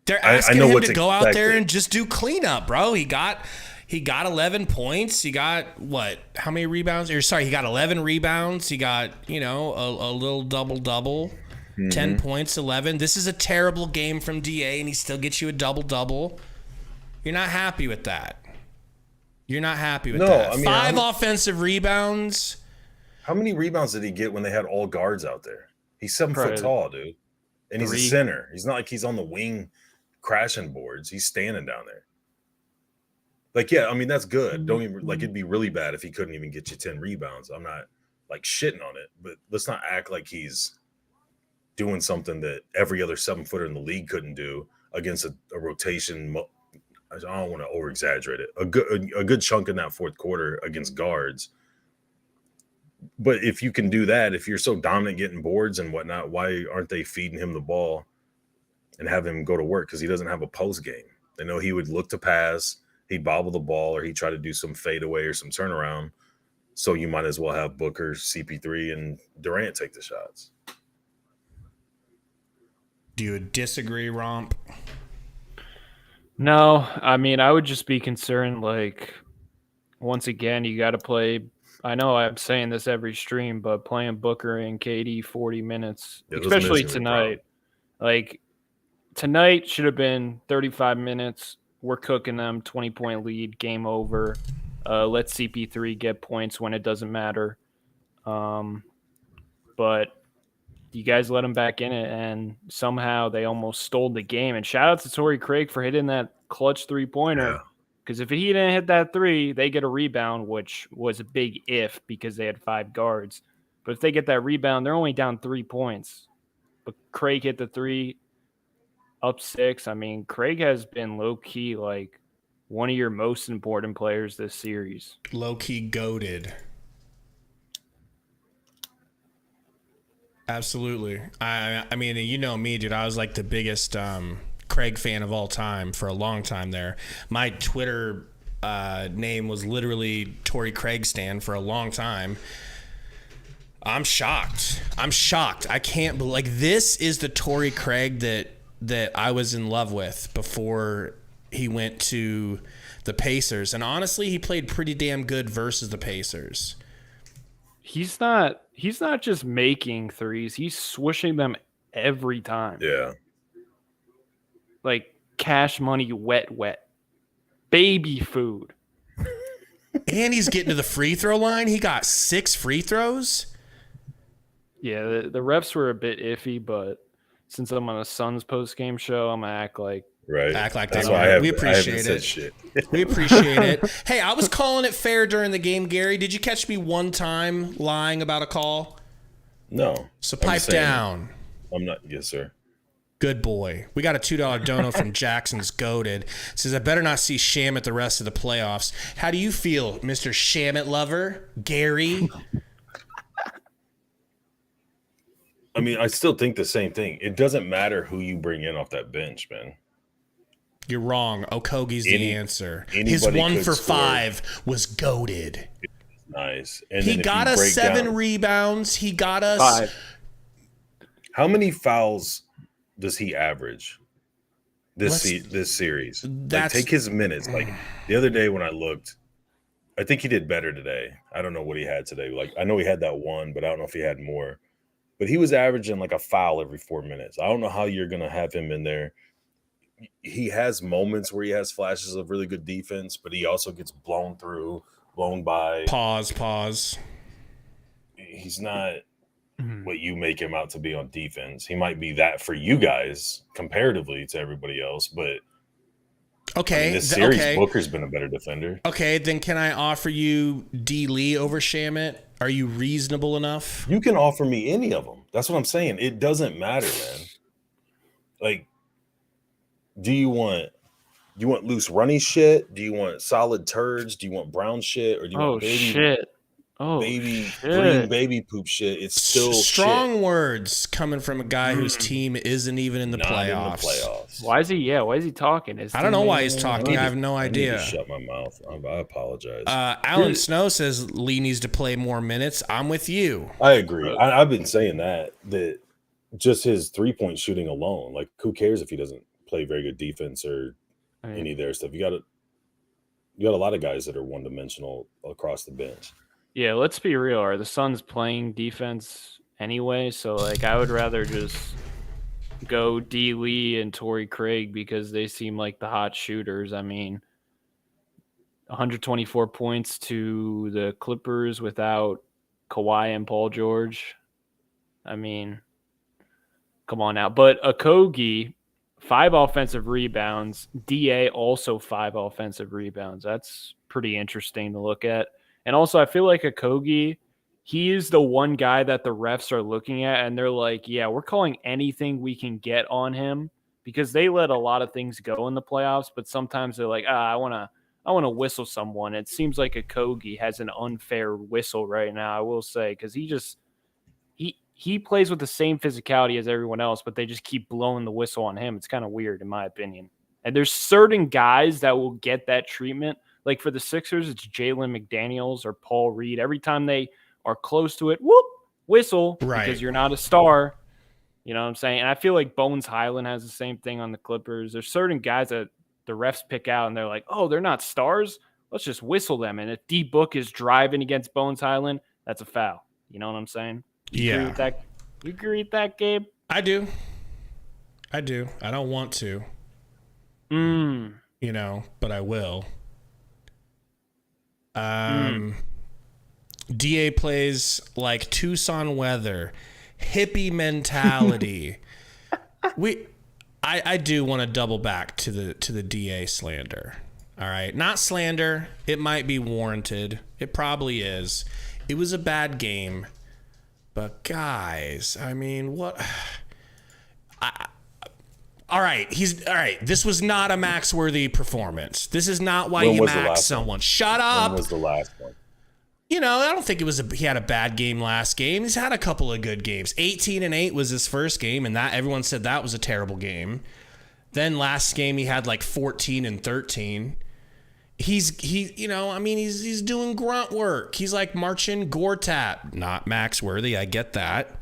they're asking him to go out there and just do cleanup, bro. He got 11 points. He got what? How many rebounds? He got 11 rebounds. He got, a little double-double. 10 points, 11. This is a terrible game from DA, and he still gets you a double-double. You're not happy with that. You're not happy with that. I mean, 5 offensive rebounds. How many rebounds did he get when they had all guards out there? He's 7 foot tall, dude. And he's a center. He's not like he's on the wing crashing boards. He's standing down there. Like, yeah, I mean, that's good. Don't even like, it'd be really bad if he couldn't even get you 10 rebounds. I'm not like shitting on it, but let's not act like he's doing something that every other 7-footer in the league couldn't do against a rotation. I don't want to over exaggerate it. A good chunk in that fourth quarter against guards. But if you can do that, if you're so dominant getting boards and whatnot, why aren't they feeding him the ball and have him go to work? Because he doesn't have a post game. They know he would look to pass, he'd bobble the ball, or he'd try to do some fadeaway or some turnaround. So you might as well have Booker, CP3, and Durant take the shots. Do you disagree, Romp? No, I mean, I would just be concerned, like, once again, you got to play. I know I'm saying this every stream, but playing Booker and KD 40 minutes, especially tonight. Like, tonight should have been 35 minutes. We're cooking them, 20-point lead, game over. Let CP3 get points when it doesn't matter. But you guys let him back in it, and somehow they almost stole the game. And shout out to Torrey Craig for hitting that clutch three-pointer. Because if he didn't hit that 3, they get a rebound, which was a big if because they had 5 guards. But if they get that rebound, they're only down 3 points. But Craig hit the 3, up 6. I mean, Craig has been low-key like one of your most important players this series. Low-key goated. Absolutely. I mean, you know me, dude. I was like the biggest Craig fan of all time for a long time there. My Twitter name was literally Torrey Craig Stan for a long time. I'm shocked. I can't believe, like, this is the Torrey Craig that I was in love with before he went to the Pacers. And honestly, he played pretty damn good versus the Pacers. He's not just making threes. He's swishing them every time. Yeah. Like Cash Money wet. Baby food. And he's getting to the free throw line. He got 6 free throws. Yeah, the refs were a bit iffy, but since I'm on a Suns post-game show, I'm gonna act like they are. We appreciate it. We appreciate it. Hey, I was calling it fair during the game, Gary. Did you catch me one time lying about a call? No. So pipe down. I'm not. Yes, sir. Good boy. We got a $2 dono from Jackson's Goated. Says, I better not see Shamit the rest of the playoffs. How do you feel, Mr. Shamit lover, Gary? I mean, I still think the same thing. It doesn't matter who you bring in off that bench, man. You're wrong. Okogie's the answer. His 1 for 5 was goated. Nice. And he got us 7 rebounds. He got us 5. How many fouls does he average this series? Like, take his minutes. Like the other day when I looked, I think he did better today. I don't know what he had today. Like I know he had that one, but I don't know if he had more. But he was averaging like a foul every 4 minutes. I don't know how you're going to have him in there. He has moments where he has flashes of really good defense, but he also gets blown by. Pause. He's not what you make him out to be on defense. He might be that for you guys comparatively to everybody else, but okay. In this series, Booker's been a better defender. Okay, then can I offer you D. Lee over Shamit? Are you reasonable enough? You can offer me any of them. That's what I'm saying. It doesn't matter, man. Like, do you want loose runny shit? Do you want solid turds? Do you want brown shit? Or do you want green baby poop shit? It's still strong words coming from a guy whose team isn't even in the playoffs. Why is he talking? I don't know why he's talking. I have no idea. I need to shut my mouth. I apologize. Alan Snow says Lee needs to play more minutes. I'm with you. I agree. I've been saying that just his 3-point shooting alone, like who cares if he doesn't play very good defense or any of their stuff. You got a lot of guys that are one-dimensional across the bench. Yeah, let's be real. Are the Suns playing defense anyway? So, like, I would rather just go D. Lee and Torrey Craig because they seem like the hot shooters. I mean, 124 points to the Clippers without Kawhi and Paul George. I mean, come on now. But Okogie, 5 offensive rebounds. DA also 5 offensive rebounds. That's pretty interesting to look at. And also, I feel like Okogie, he is the one guy that the refs are looking at, and they're like, yeah, we're calling anything we can get on him because they let a lot of things go in the playoffs, but sometimes they're like, I want to whistle someone. It seems like Okogie has an unfair whistle right now, I will say, because he plays with the same physicality as everyone else, but they just keep blowing the whistle on him. It's kind of weird, in my opinion. And there's certain guys that will get that treatment. Like for the Sixers, it's Jalen McDaniels or Paul Reed. Every time they are close to it, whoop, whistle, right? Because you're not a star. You know what I'm saying? And I feel like Bones Highland has the same thing on the Clippers. There's certain guys that the refs pick out and they're like, oh, they're not stars. Let's just whistle them. And if D Book is driving against Bones Highland, that's a foul. You know what I'm saying? You agree with that? You agree with that, Gabe? I do. I don't want to. You know, but I will. DA plays like Tucson weather, hippie mentality. I do want to double back to the DA slander. All right, not slander. It might be warranted. It probably is. It was a bad game, but guys, I mean, what? All right, this was not a max-worthy performance. This is not why you max someone. Shut up. When was the last one? You know, I don't think he had a bad game last game. He's had a couple of good games. 18-8 was his first game, and that everyone said that was a terrible game. Then last game he had like 14-13. He's doing grunt work. He's like marching Gortat, not max worthy. I get that.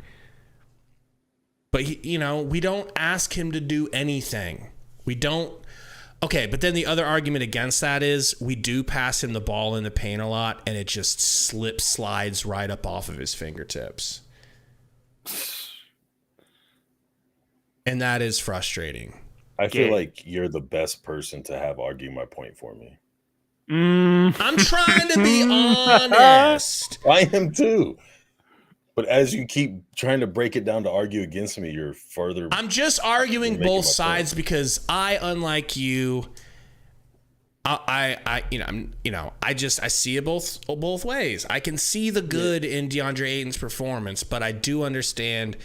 But, we don't ask him to do anything. We don't. Okay, but then the other argument against that is we do pass him the ball in the paint a lot, and it just slides right up off of his fingertips. And that is frustrating. I feel like you're the best person to have argue my point for me. I'm trying to be honest. I am too. But as you keep trying to break it down to argue against me, you're further. I'm just arguing both sides because I, unlike you, I see it both ways. I can see the good in DeAndre Ayton's performance, but I do understand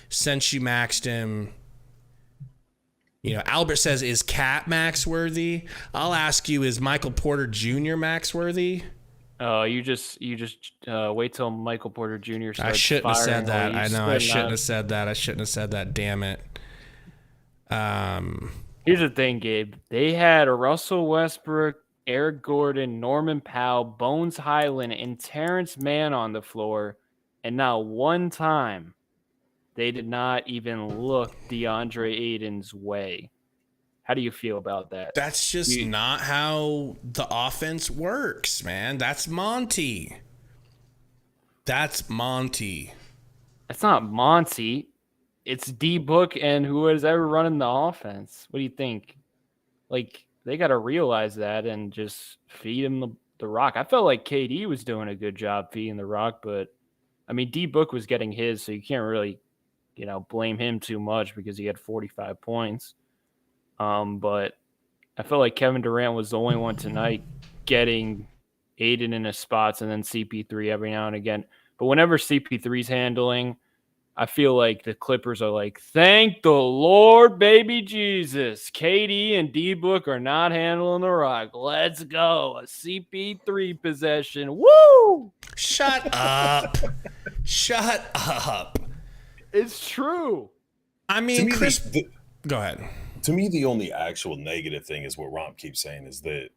since you maxed him. Albert says, is Cat max worthy? I'll ask you, is Michael Porter Jr. max worthy? Oh, you just wait till Michael Porter Jr. starts. I shouldn't have said that. I know I shouldn't have said that. I shouldn't have said that. Damn it. Here's the thing, Gabe. They had a Russell Westbrook, Eric Gordon, Norman Powell, Bones Highland, and Terrence Mann on the floor, and not one time they did not even look DeAndre Ayton's way. How do you feel about that? That's just not how the offense works, man. That's Monty. That's not Monty. It's D-Book and who is ever running the offense. What do you think? Like, they got to realize that and just feed him the rock. I felt like KD was doing a good job feeding the rock, but, I mean, D-Book was getting his, so you can't really, blame him too much because he had 45 points. But I felt like Kevin Durant was the only one tonight getting Ayton in his spots and then CP3 every now and again. But whenever CP3's handling, I feel like the Clippers are like, thank the Lord, baby Jesus. KD and D-Book are not handling the rock. Let's go. A CP3 possession. Woo! Shut up. Shut up. It's true. I mean, Chris, go ahead. To me, the only actual negative thing is what Romp keeps saying is that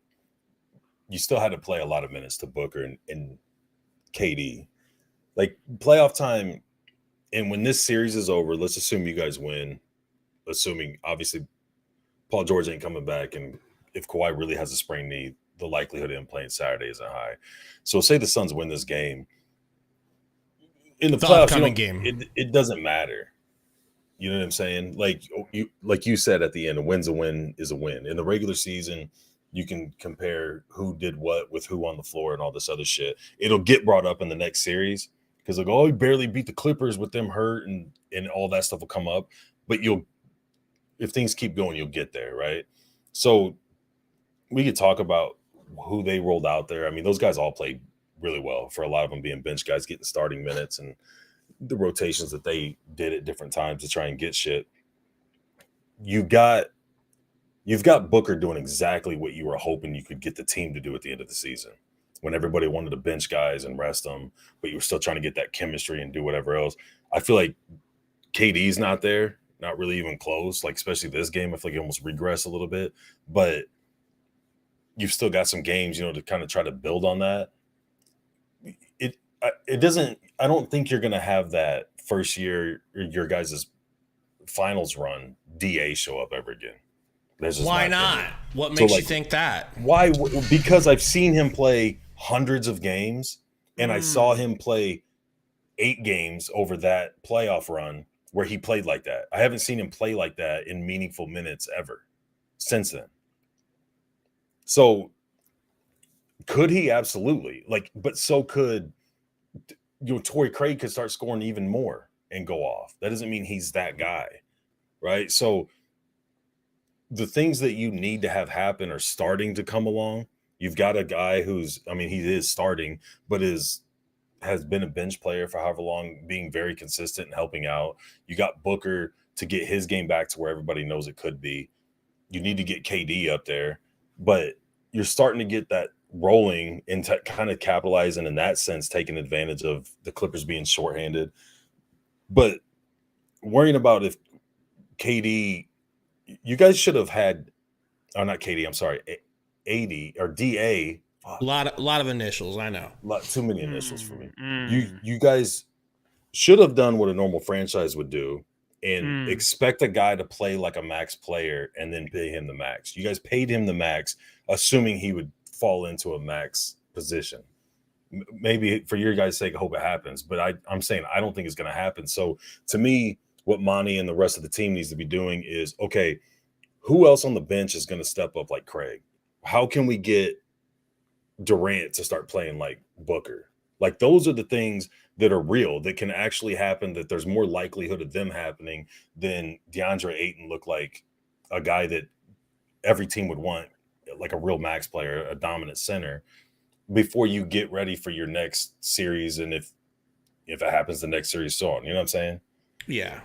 you still had to play a lot of minutes to Booker and KD. Like, playoff time, and when this series is over, let's assume you guys win, assuming, obviously, Paul George ain't coming back, and if Kawhi really has a sprained knee, the likelihood of him playing Saturday isn't high. So say the Suns win this game. In the playoffs, game. It doesn't matter. You know what I'm saying? Like you said at the end, a win's a win is a win. In the regular season, you can compare who did what with who on the floor and all this other shit. It'll get brought up in the next series because they'll go, oh, he barely beat the Clippers with them hurt and all that stuff will come up. But if things keep going, you'll get there, right? So we could talk about who they rolled out there. I mean, those guys all played really well, for a lot of them being bench guys, getting starting minutes and the rotations that they did at different times to try and get shit. You've got Booker doing exactly what you were hoping you could get the team to do at the end of the season, when everybody wanted to bench guys and rest them, but you were still trying to get that chemistry and do whatever else. I feel like KD's not there, not really even close, like especially this game. I feel like he almost regressed a little bit, but you've still got some games, to kind of try to build on that. It doesn't. I don't think you're going to have that first year your guys' finals run DA show up ever again. Why not? What makes you think that? Why? Because I've seen him play hundreds of games, and I saw him play 8 games over that playoff run where he played like that. I haven't seen him play like that in meaningful minutes ever since then. So could he? Absolutely. But so could Torrey Craig could start scoring even more and go off. That doesn't mean he's that guy, right? So the things that you need to have happen are starting to come along. You've got a guy he is starting, but has been a bench player for however long, being very consistent and helping out. You got Booker to get his game back to where everybody knows it could be. You need to get KD up there, but you're starting to get that rolling and kind of capitalizing in that sense, taking advantage of the Clippers being shorthanded. But worrying about if KD, you guys should have had, not KD, I'm sorry, AD or DA. A lot of initials, I know. Too many initials for me. You guys should have done what a normal franchise would do and expect a guy to play like a max player and then pay him the max. You guys paid him the max, assuming he would fall into a max position. Maybe for your guys' sake, I hope it happens, but I'm saying I don't think it's going to happen. So to me, what Monty and the rest of the team needs to be doing is, okay, who else on the bench is going to step up like Craig? How can we get Durant to start playing like Booker? Like those are the things that are real, that can actually happen, that there's more likelihood of them happening than DeAndre Ayton look like a guy that every team would want, like a real max player, a dominant center, before you get ready for your next series. And if it happens the next series, so on. You know what I'm saying? Yeah.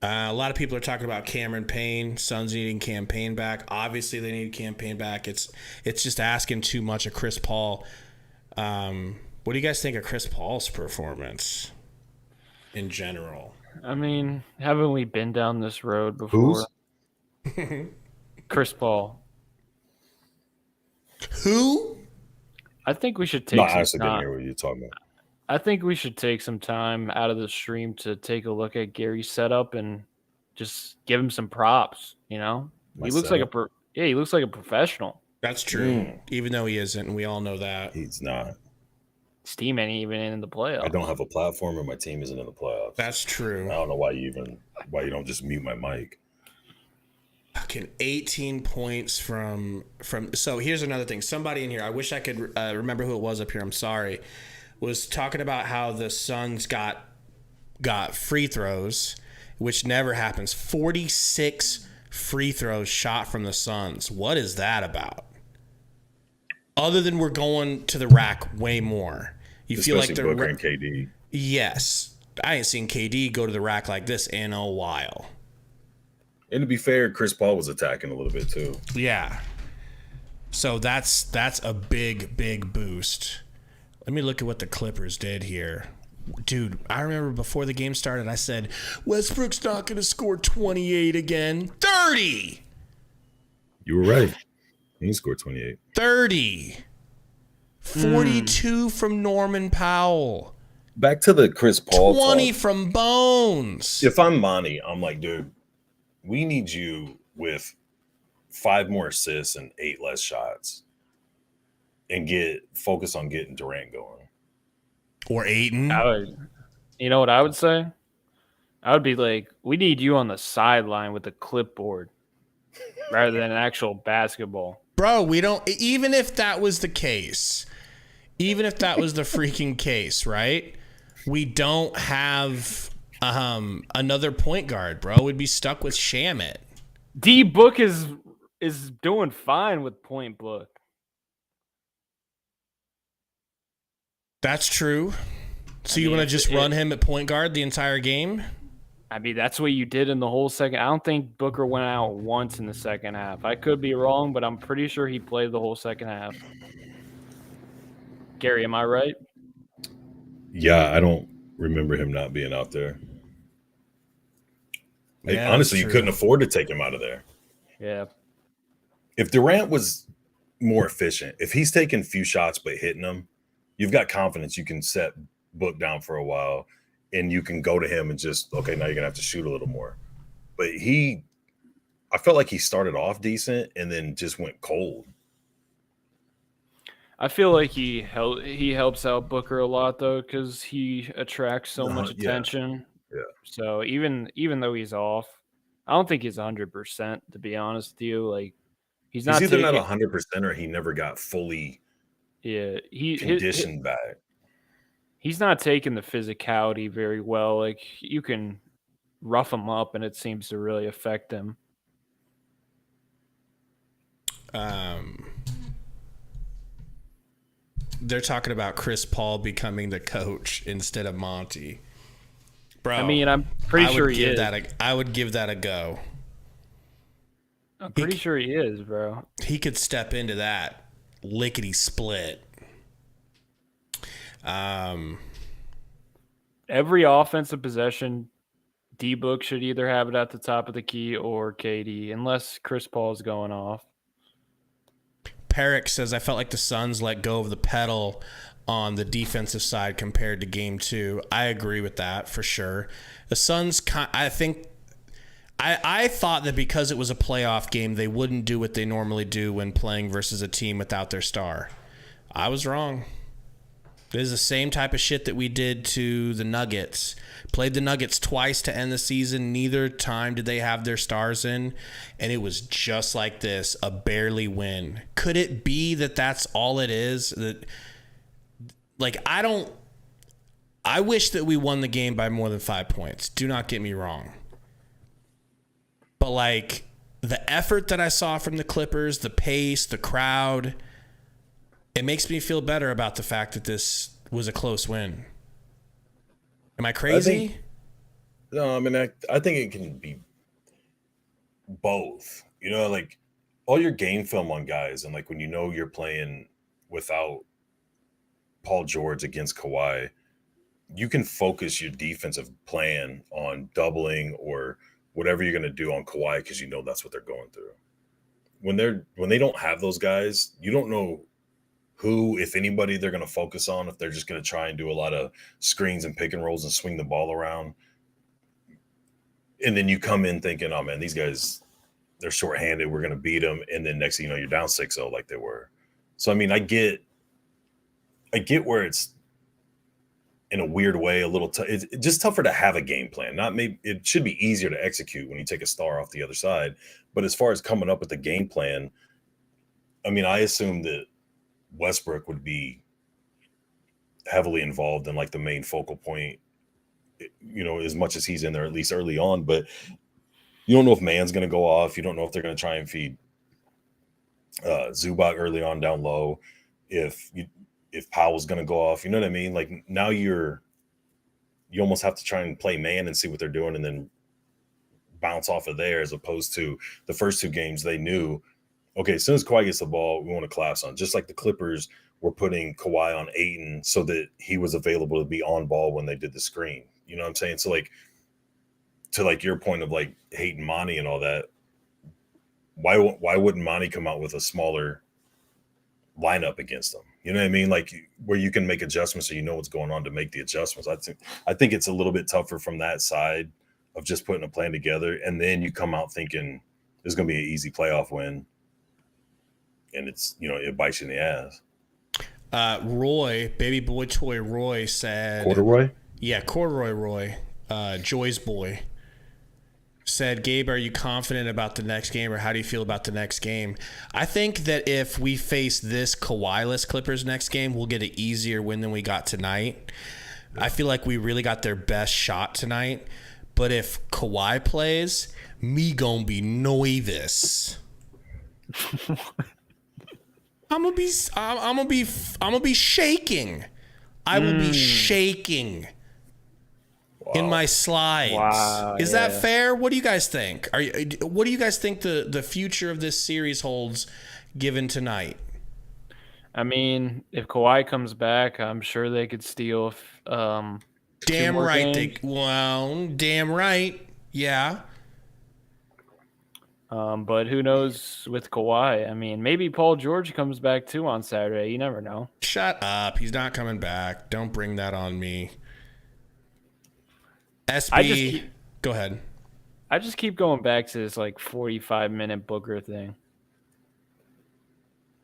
A lot of people are talking about Cameron Payne. Suns needing Cam Payne back. Obviously, they need Cam Payne back. It's just asking too much of Chris Paul. What do you guys think of Chris Paul's performance in general? I mean, haven't we been down this road before? Chris Paul. Who? I think we should take No, I some honestly didn't time. hear what you're talking about. I think we should take some time out of the stream to take a look at Gary's setup and just give him some props. You know, he looks like he looks like a professional. That's true. Even though he isn't, and we all know that. He's not. His team ain't even in the playoffs. I don't have a platform, and my team isn't in the playoffs. That's true. I don't know why you don't just mute my mic. Fucking 18 points from. So here's another thing. Somebody in here, I wish I could remember who it was up here. I'm sorry. Was talking about how the Suns got free throws, which never happens. 46 free throws shot from the Suns. What is that about? Other than we're going to the rack way more. You Especially feel like Booker and KD. Yes. I ain't seen KD go to the rack like this in a while. And to be fair, Chris Paul was attacking a little bit too. Yeah. So that's a big boost. Let me look at what the Clippers did here. Dude, I remember before the game started, I said, Westbrook's not going to score 28 again. 30! You were right. He scored 28. 30. 42 from Norman Powell. Back to the Chris Paul 20 talk. from Bones. If I'm Monty, I'm like, dude, we need you with 5 more assists and 8 less shots. And focus on getting Durant going. Or Ayton. You know what I would say? I would be like, we need you on the sideline with a clipboard rather than an actual basketball. Bro, we don't, even if that was the case, even if that was the freaking case, right? We don't have another point guard, bro. We'd be stuck with Shamet. D Book is doing fine with point book. That's true. So you want to just run him at point guard the entire game? I mean, that's what you did in the whole second. I don't think Booker went out once in the second half. I could be wrong, but I'm pretty sure he played the whole second half. Gary, am I right? Yeah, I don't remember him not being out there. Yeah, honestly, you couldn't afford to take him out of there. Yeah. If Durant was more efficient, if he's taking few shots but hitting them, you've got confidence you can set Book down for a while and you can go to him and just, okay, now you're going to have to shoot a little more. But I felt like he started off decent and then just went cold. I feel like he helps out Booker a lot, though, because he attracts so much attention. Yeah. So even though he's off, I don't think he's 100%, to be honest with you. Like, he's either not 100% or he never got fully conditioned back. He's not taking the physicality very well. Like, you can rough him up, and it seems to really affect him. They're talking about Chris Paul becoming the coach instead of Monty. Bro, I mean, I'm pretty sure he is. I would give that a go. I'm pretty sure he is, bro. He could step into that lickety split. Every offensive possession, D-Book should either have it at the top of the key or KD, unless Chris Paul's going off. Perrick says, I felt like the Suns let go of the pedal on the defensive side compared to game 2. I agree with that for sure. The Suns, I thought that because it was a playoff game, they wouldn't do what they normally do when playing versus a team without their star. I was wrong. This is the same type of shit that we did to the Nuggets. Played the Nuggets twice to end the season. Neither time did they have their stars in. And it was just like this, a barely win. Could it be that that's all it is? That like, I wish that we won the game by more than 5 points. Do not get me wrong. But, like, the effort that I saw from the Clippers, the pace, the crowd, it makes me feel better about the fact that this was a close win. Am I crazy? I think it can be both. You know, like, all your game film on guys, and, like, when you know you're playing without Paul George against Kawhi, you can focus your defensive plan on doubling or whatever you're going to do on Kawhi because you know that's what they're going through. When they don't have those guys, you don't know who, if anybody, they're going to focus on, if they're just going to try and do a lot of screens and pick and rolls and swing the ball around. And then you come in thinking, oh, man, these guys, they're shorthanded. We're going to beat them. And then next thing you know, you're down 6-0 like they were. So, I mean, I get where it's, in a weird way, a little it's just tougher to have a game plan. It should be easier to execute when you take a star off the other side. But as far as coming up with a game plan, I mean, I assume that Westbrook would be heavily involved in, like, the main focal point, you know, as much as he's in there, at least early on. But you don't know if Man's going to go off. You don't know if they're going to try and feed Zubac early on down low. If Powell's going to go off, you know what I mean? Like, now you almost have to try and play man and see what they're doing and then bounce off of there, as opposed to the first 2 games they knew, okay, as soon as Kawhi gets the ball, we want to collapse on. Just like the Clippers were putting Kawhi on Ayton so that he was available to be on ball when they did the screen. You know what I'm saying? So, like, to, like, your point of, like, hating Monty and all that, why wouldn't Monty come out with a smaller lineup against them? You know what I mean? Like, where you can make adjustments so you know what's going on to make the adjustments. I think it's a little bit tougher from that side of just putting a plan together, and then you come out thinking there's going to be an easy playoff win, and it's, you know, it bites you in the ass. Roy, baby boy toy Roy said... Corduroy? Yeah, Corduroy Roy, Joy's boy, said, Gabe, are you confident about the next game, or how do you feel about the next game? I think that if we face this Kawhi-less Clippers next game, we'll get an easier win than we got tonight. I feel like we really got their best shot tonight. But if Kawhi plays, me gonna be nervous. I'm gonna be shaking. I will be shaking. Wow. In my slides. Wow, Is that fair? What do you guys think? What do you guys think the future of this series holds given tonight? I mean, if Kawhi comes back, I'm sure they could steal damn right. Damn right. Yeah. But who knows with Kawhi? I mean, maybe Paul George comes back too on Saturday. You never know. Shut up. He's not coming back. Don't bring that on me. SB, go ahead. I just keep going back to this, like, 45-minute Booker thing.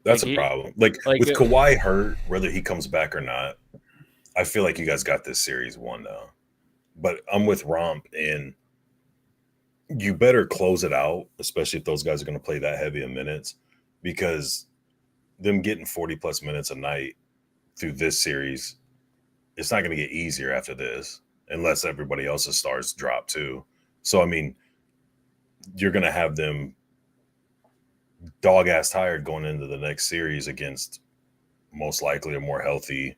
That's a problem. Like with Kawhi hurt, whether he comes back or not, I feel like you guys got this series won now. But I'm with Romp, and you better close it out, especially if those guys are going to play that heavy of minutes, because them getting 40-plus minutes a night through this series, it's not going to get easier after this. Unless everybody else's stars drop too. So, I mean, you're going to have them dog-ass tired going into the next series against most likely a more healthy,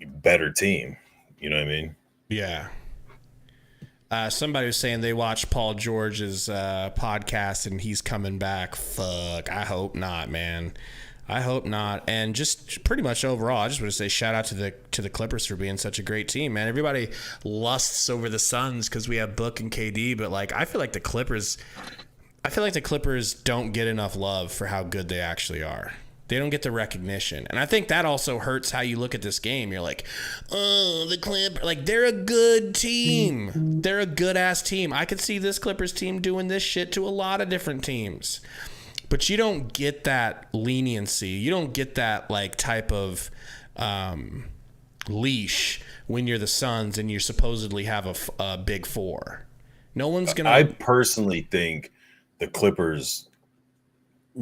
better team. You know what I mean? Yeah. Somebody was saying they watched Paul George's podcast and he's coming back. Fuck. I hope not, man. I hope not. And just pretty much overall, I just want to say shout out to the Clippers for being such a great team, man. Everybody lusts over the Suns because we have Book and KD, but, like, I feel like the Clippers don't get enough love for how good they actually are. They don't get the recognition. And I think that also hurts how you look at this game. You're like, oh, the Clippers. Like, they're a good team. They're a good-ass team. I could see this Clippers team doing this shit to a lot of different teams. But you don't get that leniency. You don't get that, like, type of leash when you're the Suns and you supposedly have a big four. No one's going to... I personally think the Clippers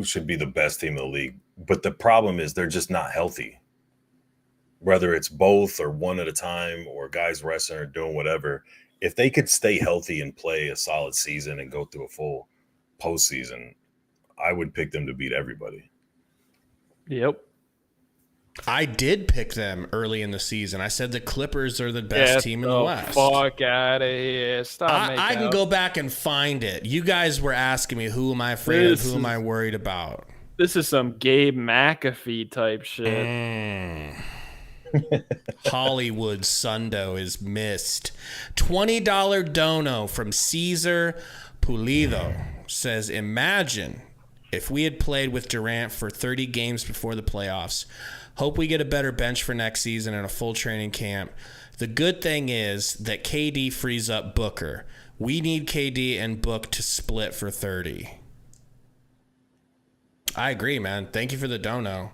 should be the best team in the league. But the problem is they're just not healthy. whether it's both or one at a time or guys resting or doing whatever, if they could stay healthy and play a solid season and go through a full postseason, I would pick them to beat everybody. Yep. I did pick them early in the season. I said the Clippers are the best team in the West. Fuck out of here. Stop. I can go back and find it. You guys were asking me, who am I afraid of? Who am I worried about? This is some Gabe McAfee type shit. Hollywood Sundo is missed. $20 dono from Caesar Pulido says, imagine if we had played with Durant for 30 games before the playoffs. Hope we get a better bench for next season and a full training camp. The good thing is that KD frees up Booker. We need KD and Book to split for 30. I agree, man. Thank you for the dono.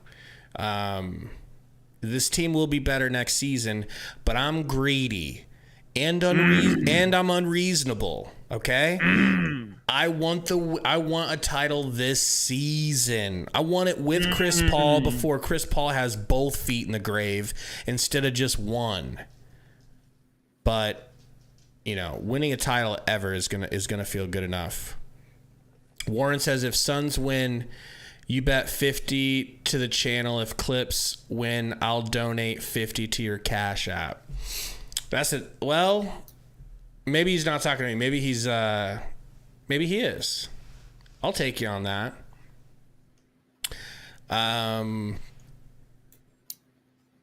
This team will be better next season, but I'm greedy and I'm unreasonable. Okay, I want a title this season. I want it with Chris Paul before Chris Paul has both feet in the grave instead of just one. But winning a title ever is gonna feel good enough. Warren says if Suns win, you bet 50 to the channel. If Clips win, I'll donate 50 to your Cash App. That's it. Well, maybe he's not talking to me. Maybe he is. I'll take you on that.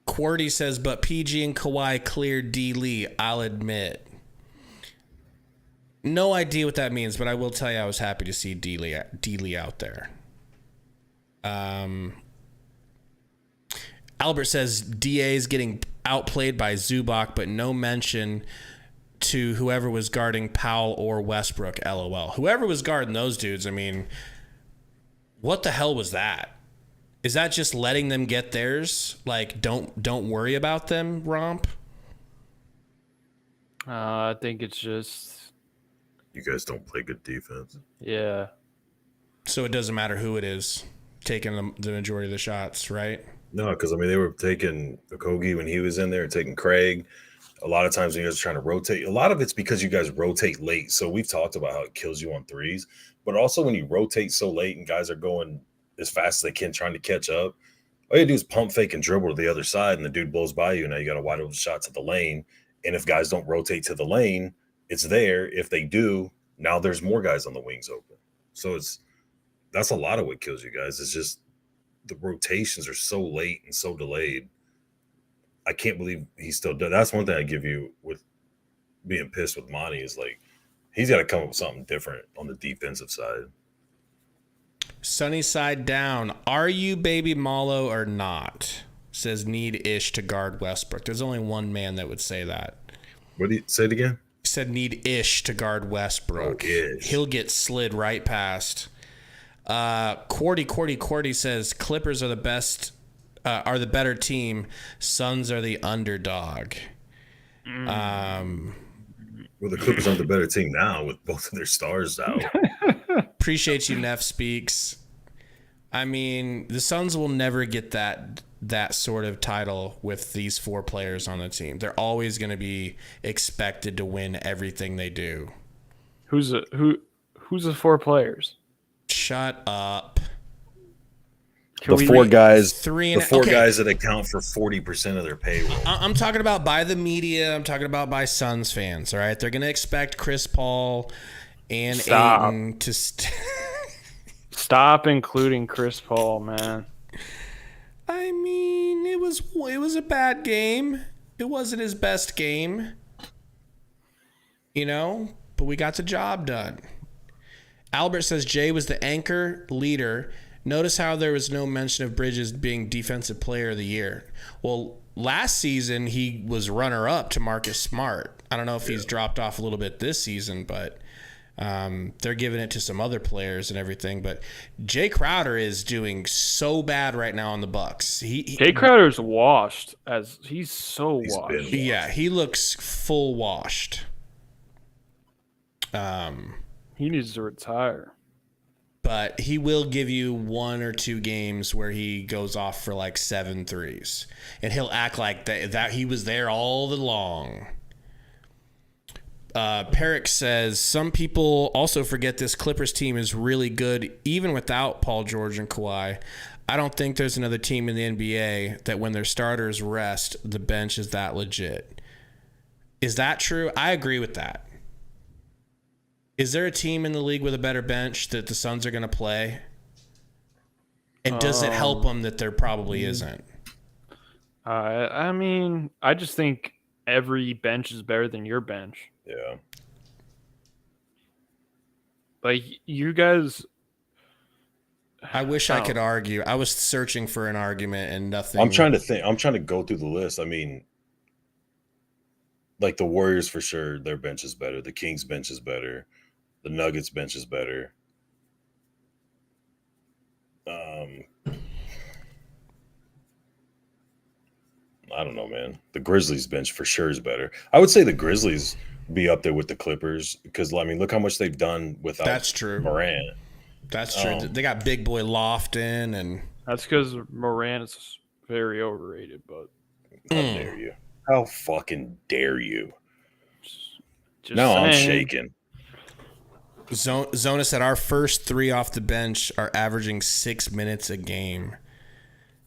Quarty says, but PG and Kawhi cleared D. Lee, I'll admit. No idea what that means, but I will tell you I was happy to see D. Lee out there. Albert says DA is getting outplayed by Zubac, but no mention to whoever was guarding Powell or Westbrook. LOL. Whoever was guarding those dudes, I mean, what the hell was that? Is that just letting them get theirs? Like, don't worry about them, Romp? I think it's just you guys don't play good defense. Yeah. So it doesn't matter who it is taking the majority of the shots, right? No, because they were taking Okogie when he was in there, taking Craig. A lot of times when you guys are trying to rotate, a lot of it's because you guys rotate late. So we've talked about how it kills you on threes, but also when you rotate so late and guys are going as fast as they can trying to catch up, all you do is pump fake and dribble to the other side and the dude blows by you. Now you got a wide open shot to the lane. And if guys don't rotate to the lane, it's there. If they do, now there's more guys on the wings open. So that's a lot of what kills you guys. It's just the rotations are so late and so delayed. I can't believe he's still done. That's one thing I give you with being pissed with Monty is like he's got to come up with something different on the defensive side. Sunny side down. Are you baby Malo or not? Says need Ish to guard Westbrook. There's only one man that would say that. What did he say it again? He said need Ish to guard Westbrook. Oh, Ish. He'll get slid right past. Cordy says Clippers are the best, are the better team. Suns are the underdog. Well, the Clippers aren't the better team now with both of their stars out. Appreciate you, Neff Speaks. I mean, the Suns will never get that sort of title with these four players on the team. They're always going to be expected to win everything they do. Who's the four players? Shut up. The four guys guys that account for 40% of their payroll. I'm talking about by the media. I'm talking about by Suns fans. All right, they're going to expect Chris Paul and Ayton to stop including Chris Paul, man. I mean, it was a bad game. It wasn't his best game, but we got the job done. Albert says Jay was the anchor leader. Notice how there was no mention of Bridges being defensive player of the year. Well, last season he was runner-up to Marcus Smart. I don't know if he's dropped off a little bit this season, but they're giving it to some other players and everything. But Jay Crowder is doing so bad right now on the Bucks. Jay Crowder's washed he's so washed. Yeah, he looks full washed. He needs to retire. But he will give you 1 or 2 games where he goes off for like 7 threes. And he'll act like that he was there all along. Perrick says, some people also forget this Clippers team is really good even without Paul George and Kawhi. I don't think there's another team in the NBA that when their starters rest, the bench is that legit. Is that true? I agree with that. Is there a team in the league with a better bench that the Suns are going to play? And does it help them that there probably isn't? I mean, I just think every bench is better than your bench. Yeah. Like, you guys... I wish I could argue. I was searching for an argument and nothing. I'm trying to think. I'm trying to go through the list. I mean, like the Warriors for sure, their bench is better. The Kings bench is better. The Nuggets bench is better. I don't know, man. The Grizzlies bench for sure is better. I would say the Grizzlies be up there with the Clippers because, I mean, look how much they've done without That's true. Morant. That's true. They got big boy Lofton and that's because Morant is very overrated. But how dare you? How fucking dare you? Just now saying. I'm shaking. Zona said our first 3 off the bench are averaging 6 minutes a game.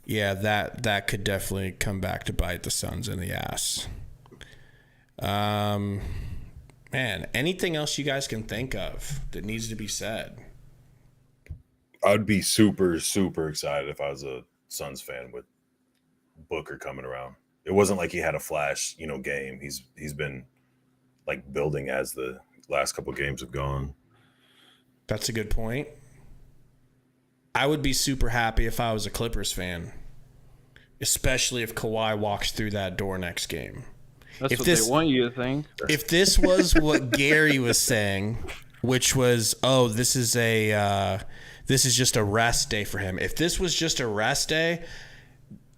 Yeah, that could definitely come back to bite the Suns in the ass. Man, anything else you guys can think of that needs to be said? I'd be super, super excited if I was a Suns fan with Booker coming around. It wasn't like he had a flash, game. He's been like building as the last couple of games have gone. That's a good point. I would be super happy if I was a Clippers fan, especially if Kawhi walks through that door next game. That's what they want you to think. If this was what Gary was saying, which was, this is just a rest day for him. If this was just a rest day,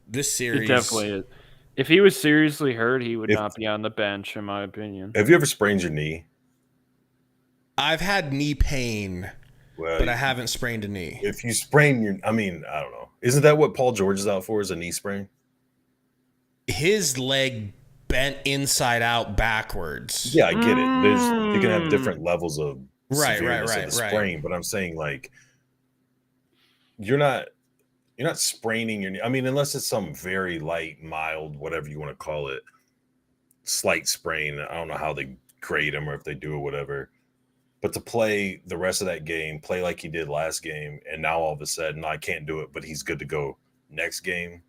this series... It definitely is. If he was seriously hurt, he would not be on the bench, in my opinion. Have you ever sprained your knee? I've had knee pain, but I haven't sprained a knee. If you sprain I don't know. Isn't that what Paul George is out for, is a knee sprain? His leg bent inside out backwards. Yeah, I get it. You can have different levels of severeness of the sprain, but I'm saying, like, you're not spraining your knee. I mean, unless it's some very light, mild, whatever you want to call it, slight sprain. I don't know how they grade them or if they do or whatever. But to play the rest of that game, play like he did last game, and now all of a sudden, I can't do it, but he's good to go next game.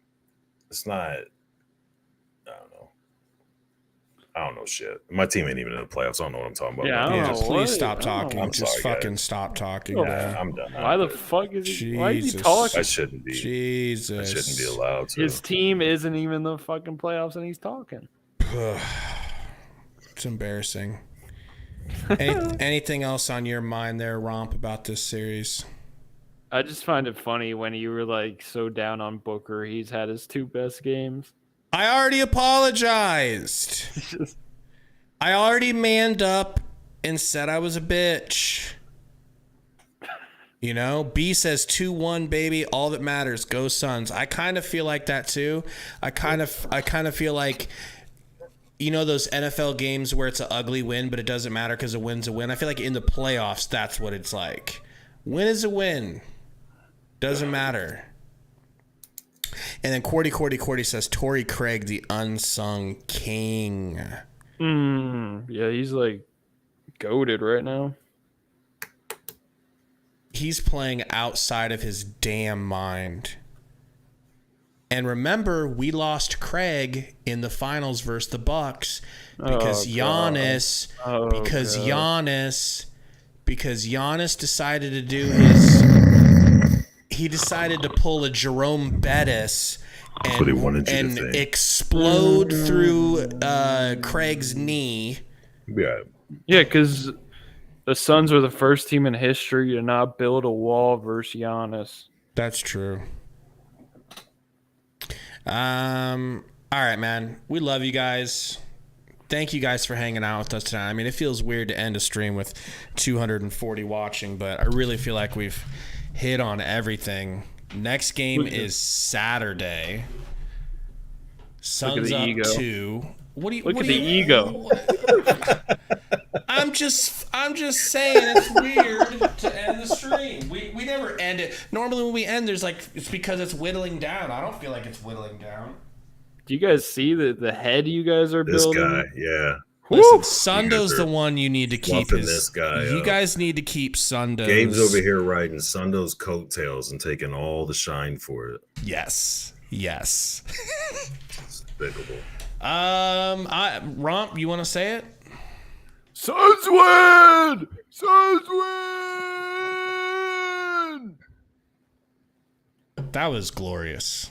It's not, I don't know shit. My team ain't even in the playoffs. I don't know what I'm talking about. Yeah, please stop talking. I'm Just sorry, fucking guys. stop talking. Yeah, I'm done. Why the fuck is he? Why is he talking? I shouldn't be. Jesus. I shouldn't be allowed to. His team isn't even in the fucking playoffs, and he's talking. It's embarrassing. Anything else on your mind there, Romp, about this series? I just find it funny when you were like so down on Booker. He's had his 2 best games. I already apologized. I already manned up and said I was a bitch. B says 2-1, baby. All that matters. Go Suns. I kind of feel like that too. I kind of feel like, those NFL games where it's an ugly win, but it doesn't matter because a win's a win. I feel like in the playoffs, that's what it's like. Win is a win. Doesn't matter. And then Cordy says, Torrey Craig, the unsung king. Yeah, he's like goated right now. He's playing outside of his damn mind. And remember, we lost Craig in the finals versus the Bucks because Giannis decided to do his. He decided to pull a Jerome Bettis and explode through Craig's knee. Yeah, because the Suns are the first team in history to not build a wall versus Giannis. That's true. All right, man. We love you guys. thank you guys for hanging out with us tonight. I mean, it feels weird to end a stream with 240 watching, but I really feel like we've hit on everything. Next game is Saturday. Suns up 2. What do you look at the ego? I'm just saying it's weird to end the stream. We never end it. Normally when we end, it's because it's whittling down. I don't feel like it's whittling down. Do you guys see the head you guys are building? This guy, yeah. Listen, Sundo's the one you need to keep. This guy. You guys need to keep Sundo's. Gabe's over here riding Sundo's coattails and taking all the shine for it. Yes. Despicable. Romp, you want to say it? Suns win! That was glorious.